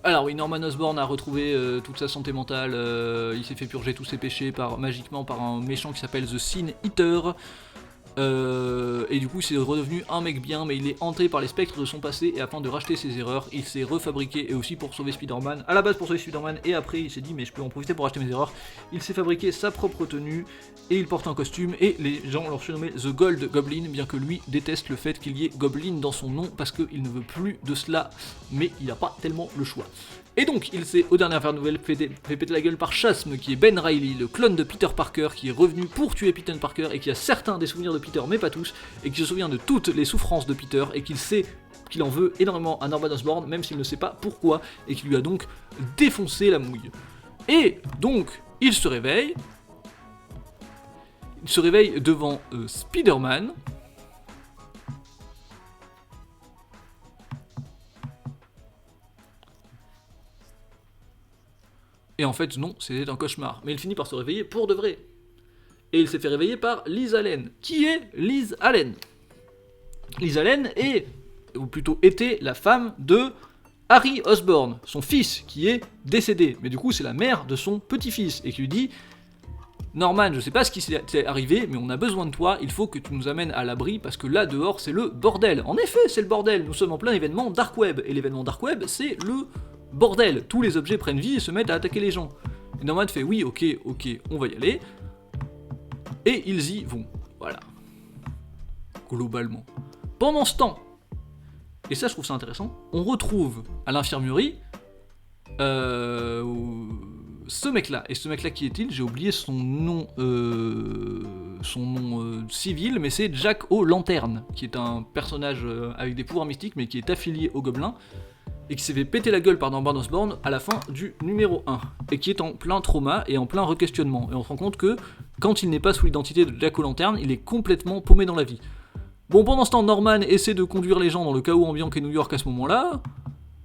Alors oui, Norman Osborn a retrouvé toute sa santé mentale, il s'est fait purger tous ses péchés magiquement par un méchant qui s'appelle The Sin Eater. Et du coup c'est redevenu un mec bien, mais il est hanté par les spectres de son passé, et afin de racheter ses erreurs, il s'est refabriqué, et aussi pour sauver Spider-Man, à la base pour sauver Spider-Man, et après il s'est dit mais je peux en profiter pour racheter mes erreurs, il s'est fabriqué sa propre tenue, et il porte un costume, et les gens l'ont surnommé The Gold Goblin, bien que lui déteste le fait qu'il y ait Goblin dans son nom, parce qu'il ne veut plus de cela, mais il n'a pas tellement le choix. Et donc, il s'est, aux dernières nouvelles, fait péter la gueule par Chasm, qui est Ben Reilly, le clone de Peter Parker, qui est revenu pour tuer Peter Parker, et qui a certains des souvenirs de Peter, mais pas tous, et qui se souvient de toutes les souffrances de Peter, et qu'il sait qu'il en veut énormément à Norman Osborn, même s'il ne sait pas pourquoi, et qui lui a donc défoncé la mouille. Et donc, il se réveille devant Spider-Man, et en fait, non, c'était un cauchemar. Mais il finit par se réveiller pour de vrai. Et il s'est fait réveiller par Liz Allen. Qui est Liz Allen? Liz Allen est, ou plutôt était, la femme de Harry Osborn, son fils, qui est décédé. Mais du coup, c'est la mère de son petit-fils, et qui lui dit « Norman, je sais pas ce qui s'est arrivé, mais on a besoin de toi, il faut que tu nous amènes à l'abri, parce que là, dehors, c'est le bordel. » En effet, c'est le bordel, nous sommes en plein événement Dark Web, et l'événement Dark Web, c'est le bordel, tous les objets prennent vie et se mettent à attaquer les gens. Et Norman fait oui, ok, on va y aller. Et ils y vont. Voilà. Globalement. Pendant ce temps, et ça je trouve ça intéressant, on retrouve à l'infirmerie ce mec-là. Et ce mec-là, qui est-il? J'ai oublié son nom civil, mais c'est Jack O'Lantern, qui est un personnage avec des pouvoirs mystiques, mais qui est affilié aux gobelins, et qui s'est fait péter la gueule par Norman Osborn à la fin du numéro 1, et qui est en plein trauma et en plein re-questionnement. Et on se rend compte que, quand il n'est pas sous l'identité de Jack O'Lantern, il est complètement paumé dans la vie. Bon, pendant ce temps, Norman essaie de conduire les gens dans le chaos ambiant qu'est New York à ce moment-là,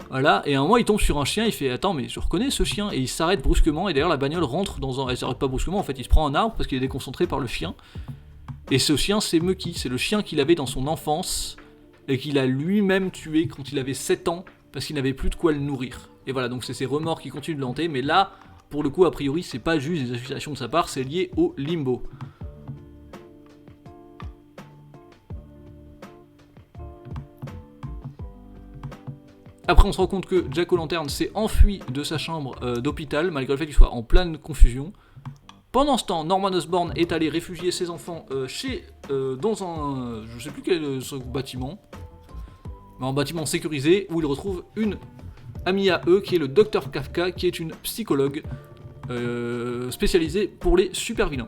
voilà, et à un moment il tombe sur un chien, il fait « Attends, mais je reconnais ce chien », et il s'arrête brusquement, et d'ailleurs la bagnole rentre dans un... Elle s'arrête pas brusquement, en fait il se prend un arbre parce qu'il est déconcentré par le chien, et ce chien c'est Mucky, c'est le chien qu'il avait dans son enfance, et qu'il a lui-même tué quand il avait 7 ans, parce qu'il n'avait plus de quoi le nourrir. Et voilà, donc c'est ses remords qui continuent de le hanter, mais là, pour le coup, a priori, c'est pas juste des accusations de sa part, c'est lié au limbo. Après, on se rend compte que Jack O'Lantern s'est enfui de sa chambre d'hôpital, malgré le fait qu'il soit en pleine confusion. Pendant ce temps, Norman Osborn est allé réfugier ses enfants dans un... je sais plus quel bâtiment, mais un bâtiment sécurisé, où il retrouve une amie à eux, qui est le Dr Kafka, qui est une psychologue spécialisée pour les super vilains.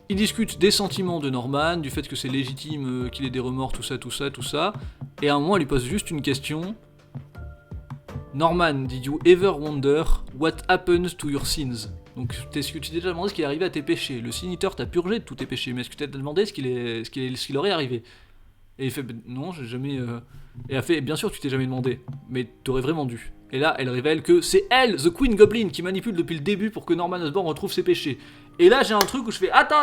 Ils discutent des sentiments de Norman, du fait que c'est légitime qu'il ait des remords, tout ça, et à un moment, elle lui pose juste une question. Norman, did you ever wonder what happens to your sins? Donc, est-ce que tu t'es déjà demandé ce qui est arrivé à tes péchés? Le Sin Eater t'a purgé de tous tes péchés, mais est-ce que tu t'es demandé ce qu'il aurait arrivé? Et il fait, non, j'ai jamais... Et elle fait, bien sûr tu t'es jamais demandé, mais t'aurais vraiment dû. Et là, elle révèle que c'est elle, The Queen Goblin, qui manipule depuis le début pour que Norman Osborn retrouve ses péchés. Et là, j'ai un truc où je fais, attends.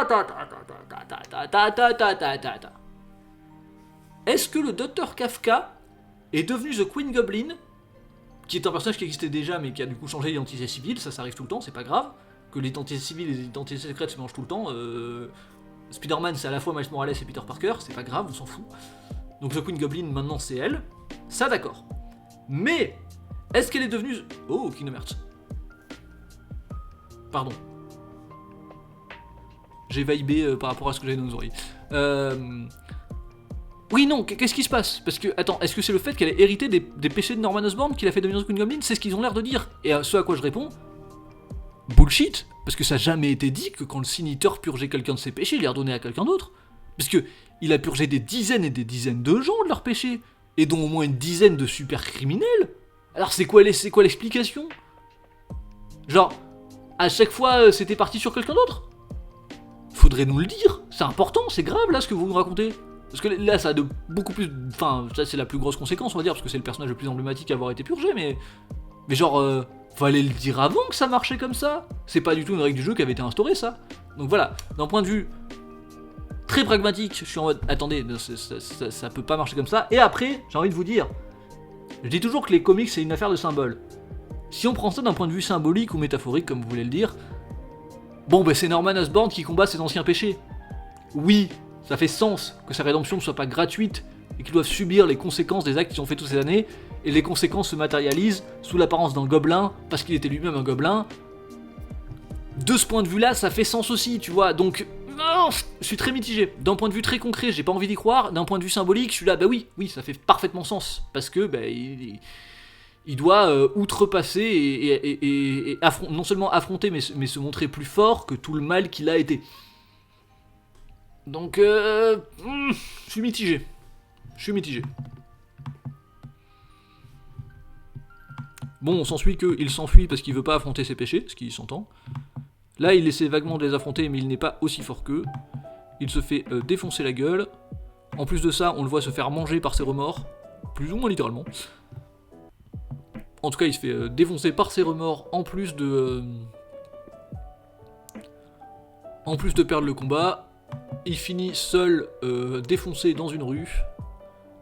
Est-ce que le Dr Kafka est devenu The Queen Goblin, qui est un personnage qui existait déjà, mais qui a du coup changé d'identité civile, ça arrive tout le temps, c'est pas grave. Que l'identité civile et l'identité secrète se mélangent tout le temps. Spider-Man, c'est à la fois Miles Morales et Peter Parker, c'est pas grave, on s'en fout. Donc The Queen Goblin, maintenant, c'est elle. Ça, d'accord. Mais, est-ce qu'elle est devenue... Oh, Kingdom Hearts. Pardon. J'ai vibé par rapport à ce que j'avais dans nos oreilles. Oui, non, qu'est-ce qui se passe? Parce que, attends, est-ce que c'est le fait qu'elle ait hérité des péchés de Norman Osborn qui l'a fait devenir The Queen Goblin? C'est ce qu'ils ont l'air de dire. Et ce à quoi je réponds... Bullshit. Parce que ça n'a jamais été dit que quand le Sin Eater purgeait quelqu'un de ses péchés, il les redonnait à quelqu'un d'autre. Parce que il a purgé des dizaines et des dizaines de gens de leurs péchés, et dont au moins une dizaine de super criminels. Alors c'est quoi l'explication? Genre, à chaque fois c'était parti sur quelqu'un d'autre? Faudrait nous le dire, c'est important, c'est grave là ce que vous nous racontez. Parce que là ça a de beaucoup plus... Enfin, ça c'est la plus grosse conséquence on va dire, parce que c'est le personnage le plus emblématique à avoir été purgé, mais genre... Fallait le dire avant que ça marchait comme ça. C'est pas du tout une règle du jeu qui avait été instaurée, ça. Donc voilà, d'un point de vue très pragmatique, je suis en mode, attendez, ça peut pas marcher comme ça. Et après, j'ai envie de vous dire, je dis toujours que les comics c'est une affaire de symboles. Si on prend ça d'un point de vue symbolique ou métaphorique, comme vous voulez le dire, bon ben c'est Norman Osborn qui combat ses anciens péchés. Oui, ça fait sens que sa rédemption ne soit pas gratuite et qu'ils doivent subir les conséquences des actes qu'ils ont fait toutes ces années. Et les conséquences se matérialisent sous l'apparence d'un gobelin, parce qu'il était lui-même un gobelin. De ce point de vue-là, ça fait sens aussi, tu vois, donc... Non, je suis très mitigé. D'un point de vue très concret, j'ai pas envie d'y croire. D'un point de vue symbolique, je suis là, bah oui, ça fait parfaitement sens. Parce que, bah, il doit outrepasser et non seulement affronter, mais se montrer plus fort que tout le mal qu'il a été. Donc, je suis mitigé. Bon, on s'ensuit qu'il s'enfuit parce qu'il veut pas affronter ses péchés, ce qui s'entend. Là, il essaie vaguement de les affronter, mais il n'est pas aussi fort qu'eux. Il se fait défoncer la gueule. En plus de ça, on le voit se faire manger par ses remords, plus ou moins littéralement. En tout cas, il se fait défoncer par ses remords, en plus de perdre le combat. Il finit seul, défoncé dans une rue.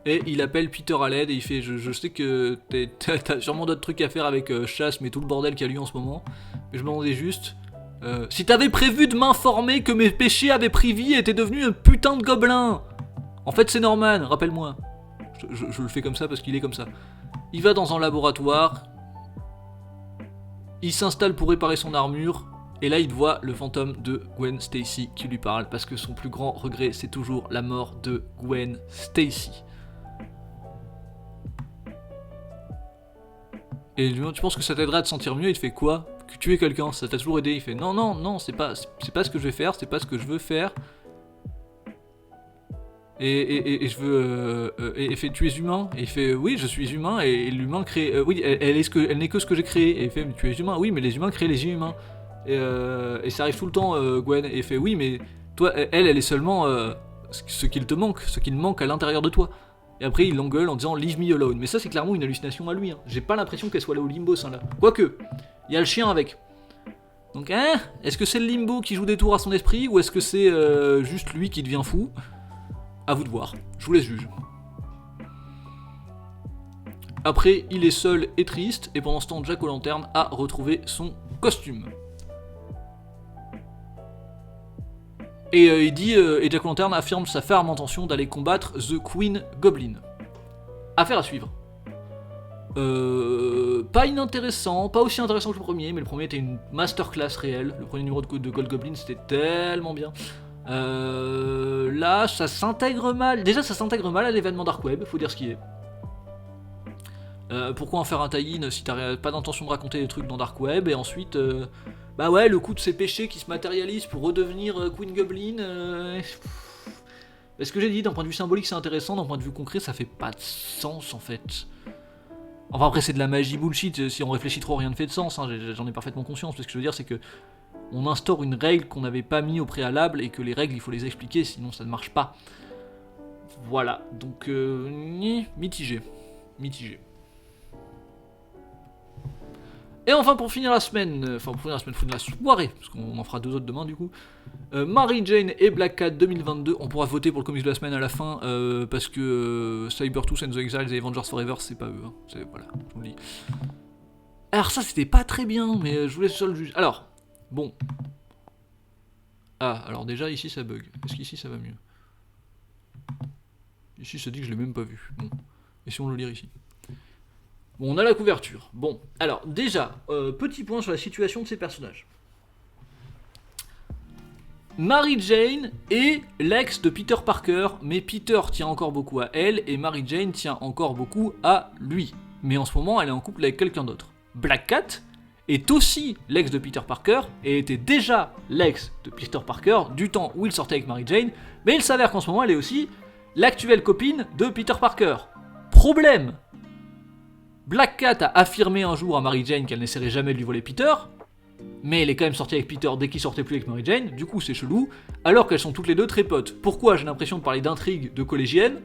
Et il appelle Peter à l'aide et il fait je sais que t'as sûrement d'autres trucs à faire avec Chasse, mais tout le bordel qu'il y a lui en ce moment. Mais je me demandais juste si t'avais prévu de m'informer que mes péchés avaient pris vie et t'es devenu un putain de gobelin. En fait c'est Norman, rappelle-moi. Je le fais comme ça parce qu'il est comme ça. Il va dans un laboratoire. Il s'installe pour réparer son armure. Et là il voit le fantôme de Gwen Stacy qui lui parle. Parce que son plus grand regret c'est toujours la mort de Gwen Stacy. Et lui, tu penses que ça t'aidera à te sentir mieux? Il te fait quoi? Que tuer quelqu'un, ça t'a toujours aidé? Il fait non, c'est pas ce que je vais faire, c'est pas ce que je veux faire. Et je veux. Et il fait tu es humain? Et il fait oui, je suis humain et l'humain crée. Oui, elle n'est que ce que j'ai créé. Et il fait mais tu es humain? Oui, mais les humains créent les humains. Et ça arrive tout le temps, Gwen. Et il fait oui, mais toi, elle est seulement ce qu'il te manque, ce qu'il manque à l'intérieur de toi. Et après il l'engueule en disant leave me alone. Mais ça c'est clairement une hallucination à lui. Hein. J'ai pas l'impression qu'elle soit là au limbo, ça là. Quoique, il y a le chien avec. Donc est-ce que c'est le limbo qui joue des tours à son esprit ou est-ce que c'est juste lui qui devient fou? À vous de voir. Je vous laisse juger. Après, il est seul et triste, et pendant ce temps, Jack O'Lantern a retrouvé son costume. Et il dit, et Jack O'Lantern affirme sa ferme intention d'aller combattre The Queen Goblin. Affaire à suivre. Pas inintéressant, pas aussi intéressant que le premier, mais le premier était une masterclass réelle. Le premier numéro de Gold Goblin c'était tellement bien. Là, ça s'intègre mal. Déjà, ça s'intègre mal à l'événement Dark Web, faut dire ce qui est. Pourquoi en faire un tie-in si t'as pas d'intention de raconter des trucs dans Dark Web? Et ensuite, bah ouais, le coup de ses péchés qui se matérialise pour redevenir Queen Goblin. Ce que j'ai dit, d'un point de vue symbolique c'est intéressant, d'un point de vue concret ça fait pas de sens en fait. Enfin après c'est de la magie bullshit, si on réfléchit trop rien ne fait de sens, hein, j'en ai parfaitement conscience, mais ce que je veux dire c'est que on instaure une règle qu'on n'avait pas mis au préalable et que les règles il faut les expliquer sinon ça ne marche pas. Voilà, donc mitigé. Et enfin pour finir la semaine, pour finir la soirée, parce qu'on en fera 2 autres demain du coup, Mary Jane et Black Cat 2022, on pourra voter pour le comics de la semaine à la fin, parce que Cybertooth and the Exiles et Avengers Forever c'est pas eux, hein. Voilà, je vous le dis. Alors ça c'était pas très bien, mais je vous laisse seul juger. Alors, bon. Ah, alors déjà ici ça bug, est-ce qu'ici ça va mieux? Ici ça dit que je l'ai même pas vu, bon. Et si on le lire ici? Bon, on a la couverture. Bon, alors déjà, petit point sur la situation de ces personnages. Mary Jane est l'ex de Peter Parker, mais Peter tient encore beaucoup à elle, et Mary Jane tient encore beaucoup à lui. Mais en ce moment, elle est en couple avec quelqu'un d'autre. Black Cat est aussi l'ex de Peter Parker, et était déjà l'ex de Peter Parker du temps où il sortait avec Mary Jane, mais il s'avère qu'en ce moment, elle est aussi l'actuelle copine de Peter Parker. Problème! Black Cat a affirmé un jour à Mary Jane qu'elle n'essaierait jamais de lui voler Peter, mais elle est quand même sortie avec Peter dès qu'il sortait plus avec Mary Jane, du coup c'est chelou, alors qu'elles sont toutes les deux très potes. Pourquoi j'ai l'impression de parler d'intrigues de collégiennes,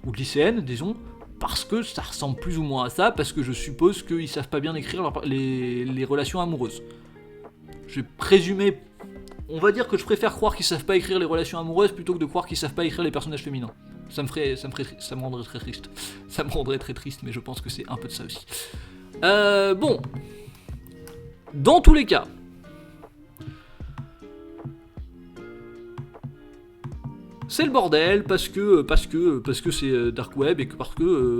ou de lycéennes, disons, parce que ça ressemble plus ou moins à ça, parce que je suppose qu'ils savent pas bien écrire les relations amoureuses. Je vais présumer, on va dire que je préfère croire qu'ils savent pas écrire les relations amoureuses plutôt que de croire qu'ils savent pas écrire les personnages féminins. Ça me rendrait très triste. Ça me rendrait très triste, mais je pense que c'est un peu de ça aussi. Bon. Dans tous les cas. C'est le bordel parce que c'est Dark Web et que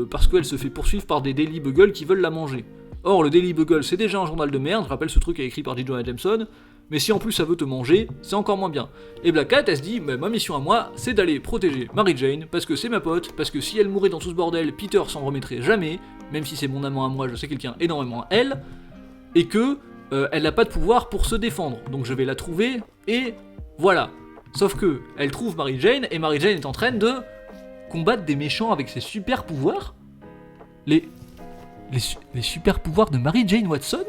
parce qu'elle se fait poursuivre par des Daily Bugle qui veulent la manger. Or, le Daily Bugle, c'est déjà un journal de merde, je rappelle ce truc est écrit par J. Jonah Jameson, mais si en plus ça veut te manger, c'est encore moins bien. Et Black Cat, elle se dit, ma mission à moi, c'est d'aller protéger Mary Jane, parce que c'est ma pote, parce que si elle mourait dans tout ce bordel, Peter s'en remettrait jamais, même si c'est mon amant à moi, je sais qu'elle tient énormément à elle, et que elle n'a pas de pouvoir pour se défendre, donc je vais la trouver, et voilà. Sauf que, elle trouve Mary Jane, et Mary Jane est en train de combattre des méchants avec ses super pouvoirs. Les super pouvoirs de Mary Jane Watson?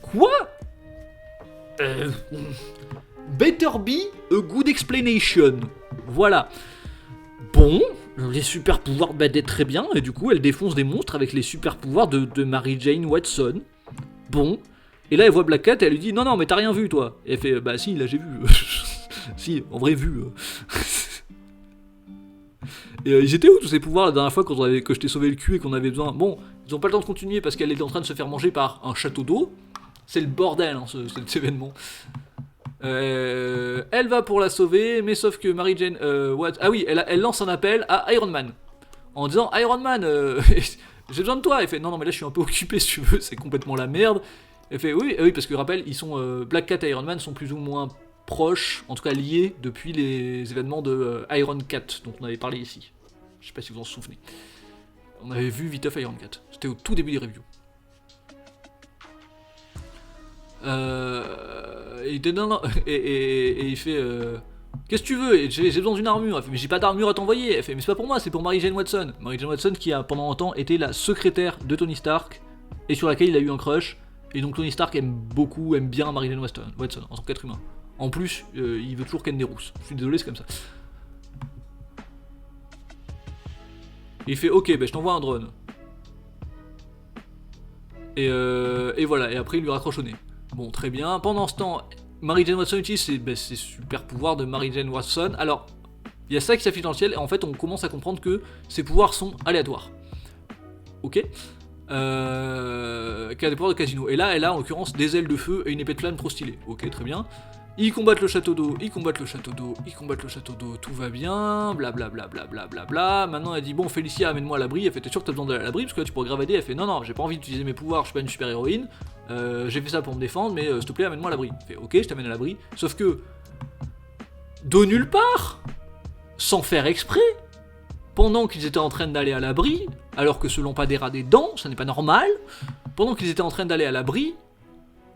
Quoi? Better be a good explanation. Voilà. Bon, les super pouvoirs d'être très bien, et du coup elle défonce des monstres avec les super pouvoirs de Mary Jane Watson. Bon. Et là elle voit Black Cat et elle lui dit non mais t'as rien vu toi. Et elle fait bah si là j'ai vu. Si, en vrai vu. Et ils étaient où tous ces pouvoirs la dernière fois que je t'ai sauvé le cul et qu'on avait besoin. Bon, ils ont pas le temps de continuer parce qu'elle est en train de se faire manger par un château d'eau. C'est le bordel hein, cet événement. Elle va pour la sauver, mais sauf que Mary Jane... Ah oui, elle lance un appel à Iron Man. En disant Iron Man, j'ai besoin de toi. Elle fait non mais là je suis un peu occupé si tu veux, c'est complètement la merde. Elle fait oui parce que rappelle, ils sont Black Cat et Iron Man sont plus ou moins proches, en tout cas liés depuis les événements de Iron Cat dont on avait parlé ici. Je sais pas si vous en souvenez. On avait vu viteuf Iron Cat. C'était au tout début des reviews. Et il fait qu'est-ce que tu veux? Et j'ai besoin d'une armure. Elle fait mais j'ai pas d'armure à t'envoyer. Elle fait mais c'est pas pour moi, c'est pour Mary Jane Watson. Mary Jane Watson qui a pendant longtemps été la secrétaire de Tony Stark et sur laquelle il a eu un crush. Et donc Tony Stark aime bien Mary Jane Watson en tant qu'être humain. En plus, il veut toujours Ken des rousses. Je suis désolé, c'est comme ça. Et il fait ok, je t'envoie un drone. Et voilà, et après il lui raccroche au nez. Bon, très bien. Pendant ce temps, Mary Jane Watson utilise ses super pouvoirs de Mary Jane Watson. Alors, il y a ça qui s'affiche dans le ciel, et en fait, on commence à comprendre que ses pouvoirs sont aléatoires. Ok. Qui a des pouvoirs de casino. Et là, elle a en l'occurrence des ailes de feu et une épée de flamme trop stylée. Ok, très bien. Ils combattent le château d'eau, tout va bien, blablabla. Maintenant elle dit bon Félicia amène-moi à l'abri, elle fait t'es sûr que t'as besoin d'aller à l'abri parce que là tu pourrais gravader, elle fait non j'ai pas envie d'utiliser mes pouvoirs, je suis pas une super héroïne, j'ai fait ça pour me défendre mais s'il te plaît amène-moi à l'abri. Elle fait ok je t'amène à l'abri, sauf que de nulle part, sans faire exprès, pendant qu'ils étaient en train d'aller à l'abri, alors que selon Padera des dents, ça n'est pas normal, pendant qu'ils étaient en train d'aller à l'abri,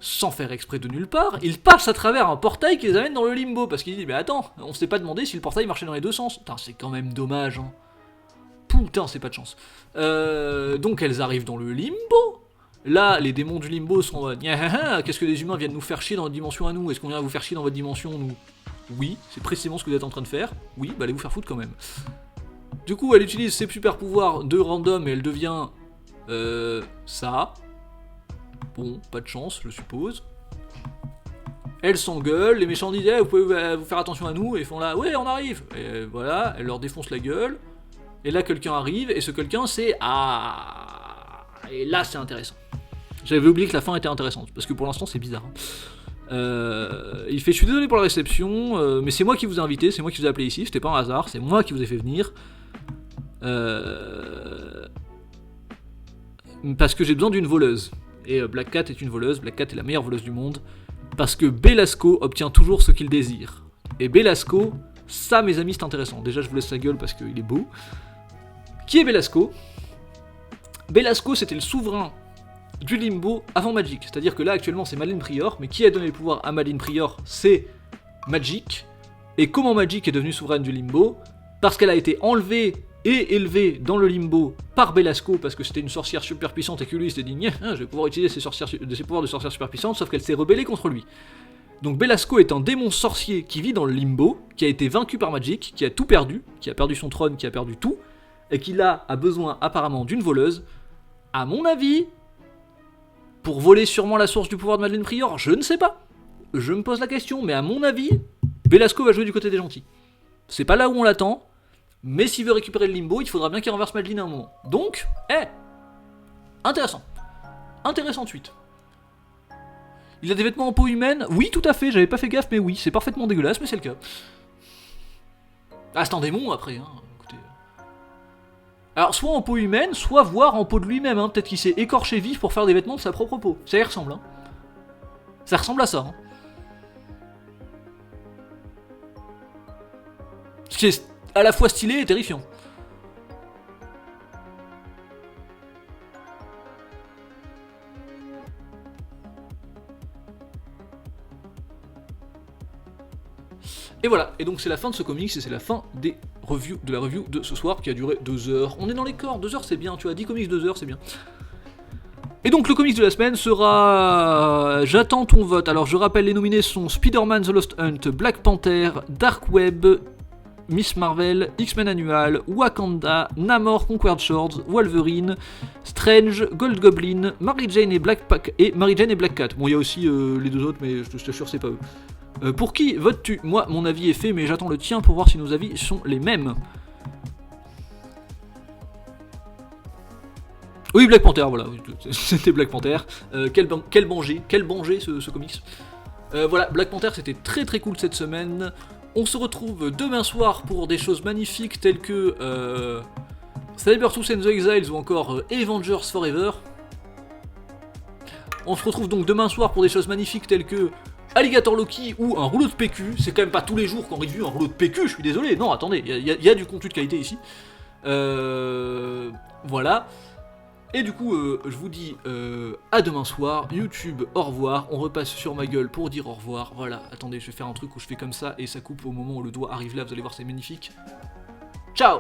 sans faire exprès de nulle part, il passe à travers un portail qui les amène dans le limbo, parce qu'il dit mais attends, on s'est pas demandé si le portail marchait dans les deux sens. Putain, c'est quand même dommage, hein. Putain, c'est pas de chance. Donc elles arrivent dans le limbo. Là, les démons du limbo sont en mode qu'est-ce que les humains viennent nous faire chier dans notre dimension à nous? Est-ce qu'on vient vous faire chier dans votre dimension, nous? Oui, c'est précisément ce que vous êtes en train de faire. Oui, bah allez vous faire foutre quand même. Du coup, elle utilise ses super pouvoirs de random et elle devient... ça. Bon, pas de chance, je suppose. Elle s'engueule, les méchants disent vous pouvez vous faire attention à nous, et ils font là, ouais, on arrive. Et voilà, elle leur défonce la gueule. Et là, quelqu'un arrive, et ce quelqu'un, c'est... Ah. Et là, c'est intéressant. J'avais oublié que la fin était intéressante, parce que pour l'instant, c'est bizarre. Il fait, je suis désolé pour la réception, mais c'est moi qui vous ai invité, c'est moi qui vous ai appelé ici, c'était pas un hasard, c'est moi qui vous ai fait venir. Parce que j'ai besoin d'une voleuse. Et Black Cat est une voleuse, Black Cat est la meilleure voleuse du monde. Parce que Belasco obtient toujours ce qu'il désire. Et Belasco, ça mes amis c'est intéressant. Déjà je vous laisse sa gueule parce qu'il est beau. Qui est Belasco? Belasco c'était le souverain du limbo avant Magic. C'est-à-dire que là actuellement c'est Madeline Prior, mais qui a donné le pouvoir à Madeline Prior? C'est Magic. Et comment Magic est devenue souveraine du limbo? Parce qu'elle a été enlevée et élevée dans le limbo par Belasco, parce que c'était une sorcière super puissante et que lui il s'est dit je vais pouvoir utiliser ses pouvoirs de sorcière super puissante, sauf qu'elle s'est rebellée contre lui. Donc Belasco est un démon sorcier qui vit dans le limbo, qui a été vaincu par Magic, qui a tout perdu, qui a perdu son trône, qui a perdu tout, et qui là a besoin apparemment d'une voleuse. À mon avis, pour voler sûrement la source du pouvoir de Madeline Prior, je ne sais pas. Je me pose la question, mais à mon avis, Belasco va jouer du côté des gentils. C'est pas là où on l'attend, mais s'il veut récupérer le limbo, il faudra bien qu'il renverse Madeline à un moment. Donc, intéressant. Intéressante suite. Il a des vêtements en peau humaine? Oui, tout à fait, j'avais pas fait gaffe, mais oui, c'est parfaitement dégueulasse, mais c'est le cas. Ah, c'est un démon après, écoutez. Alors, soit en peau humaine, soit voire en peau de lui-même, peut-être qu'il s'est écorché vif pour faire des vêtements de sa propre peau. Ça y ressemble, Ça ressemble à ça, Ce qui est à la fois stylé et terrifiant. Et voilà, et donc c'est la fin de ce comics et c'est la fin de la review de ce soir qui a duré 2 heures. On est dans les corps, 2 heures c'est bien, tu as 10 comics 2 heures, c'est bien. Et donc le comics de la semaine sera... J'attends ton vote. Alors je rappelle, les nominés sont Spider-Man The Lost Hunt, Black Panther, Dark Web, Miss Marvel, X-Men Annual, Wakanda, Namor Conquered Swords, Wolverine, Strange, Gold Goblin, Mary Jane et Black Cat. Bon, il y a aussi les 2 autres, mais je t'assure, c'est pas eux. Pour qui votes-tu? Moi, mon avis est fait, mais j'attends le tien pour voir si nos avis sont les mêmes. Oui, Black Panther, voilà, c'était Black Panther. Quel banger ce comics. Voilà, Black Panther, c'était très très cool cette semaine. On se retrouve demain soir pour des choses magnifiques telles que Sabertooth and the Exiles ou encore Avengers Forever. On se retrouve donc demain soir pour des choses magnifiques telles que Alligator Loki ou un rouleau de PQ. C'est quand même pas tous les jours qu'on review un rouleau de PQ, je suis désolé. Non, attendez, il y a du contenu de qualité ici. Voilà. Et du coup, je vous dis à demain soir. YouTube, au revoir. On repasse sur ma gueule pour dire au revoir. Voilà, attendez, je vais faire un truc où je fais comme ça et ça coupe au moment où le doigt arrive là. Vous allez voir, c'est magnifique. Ciao!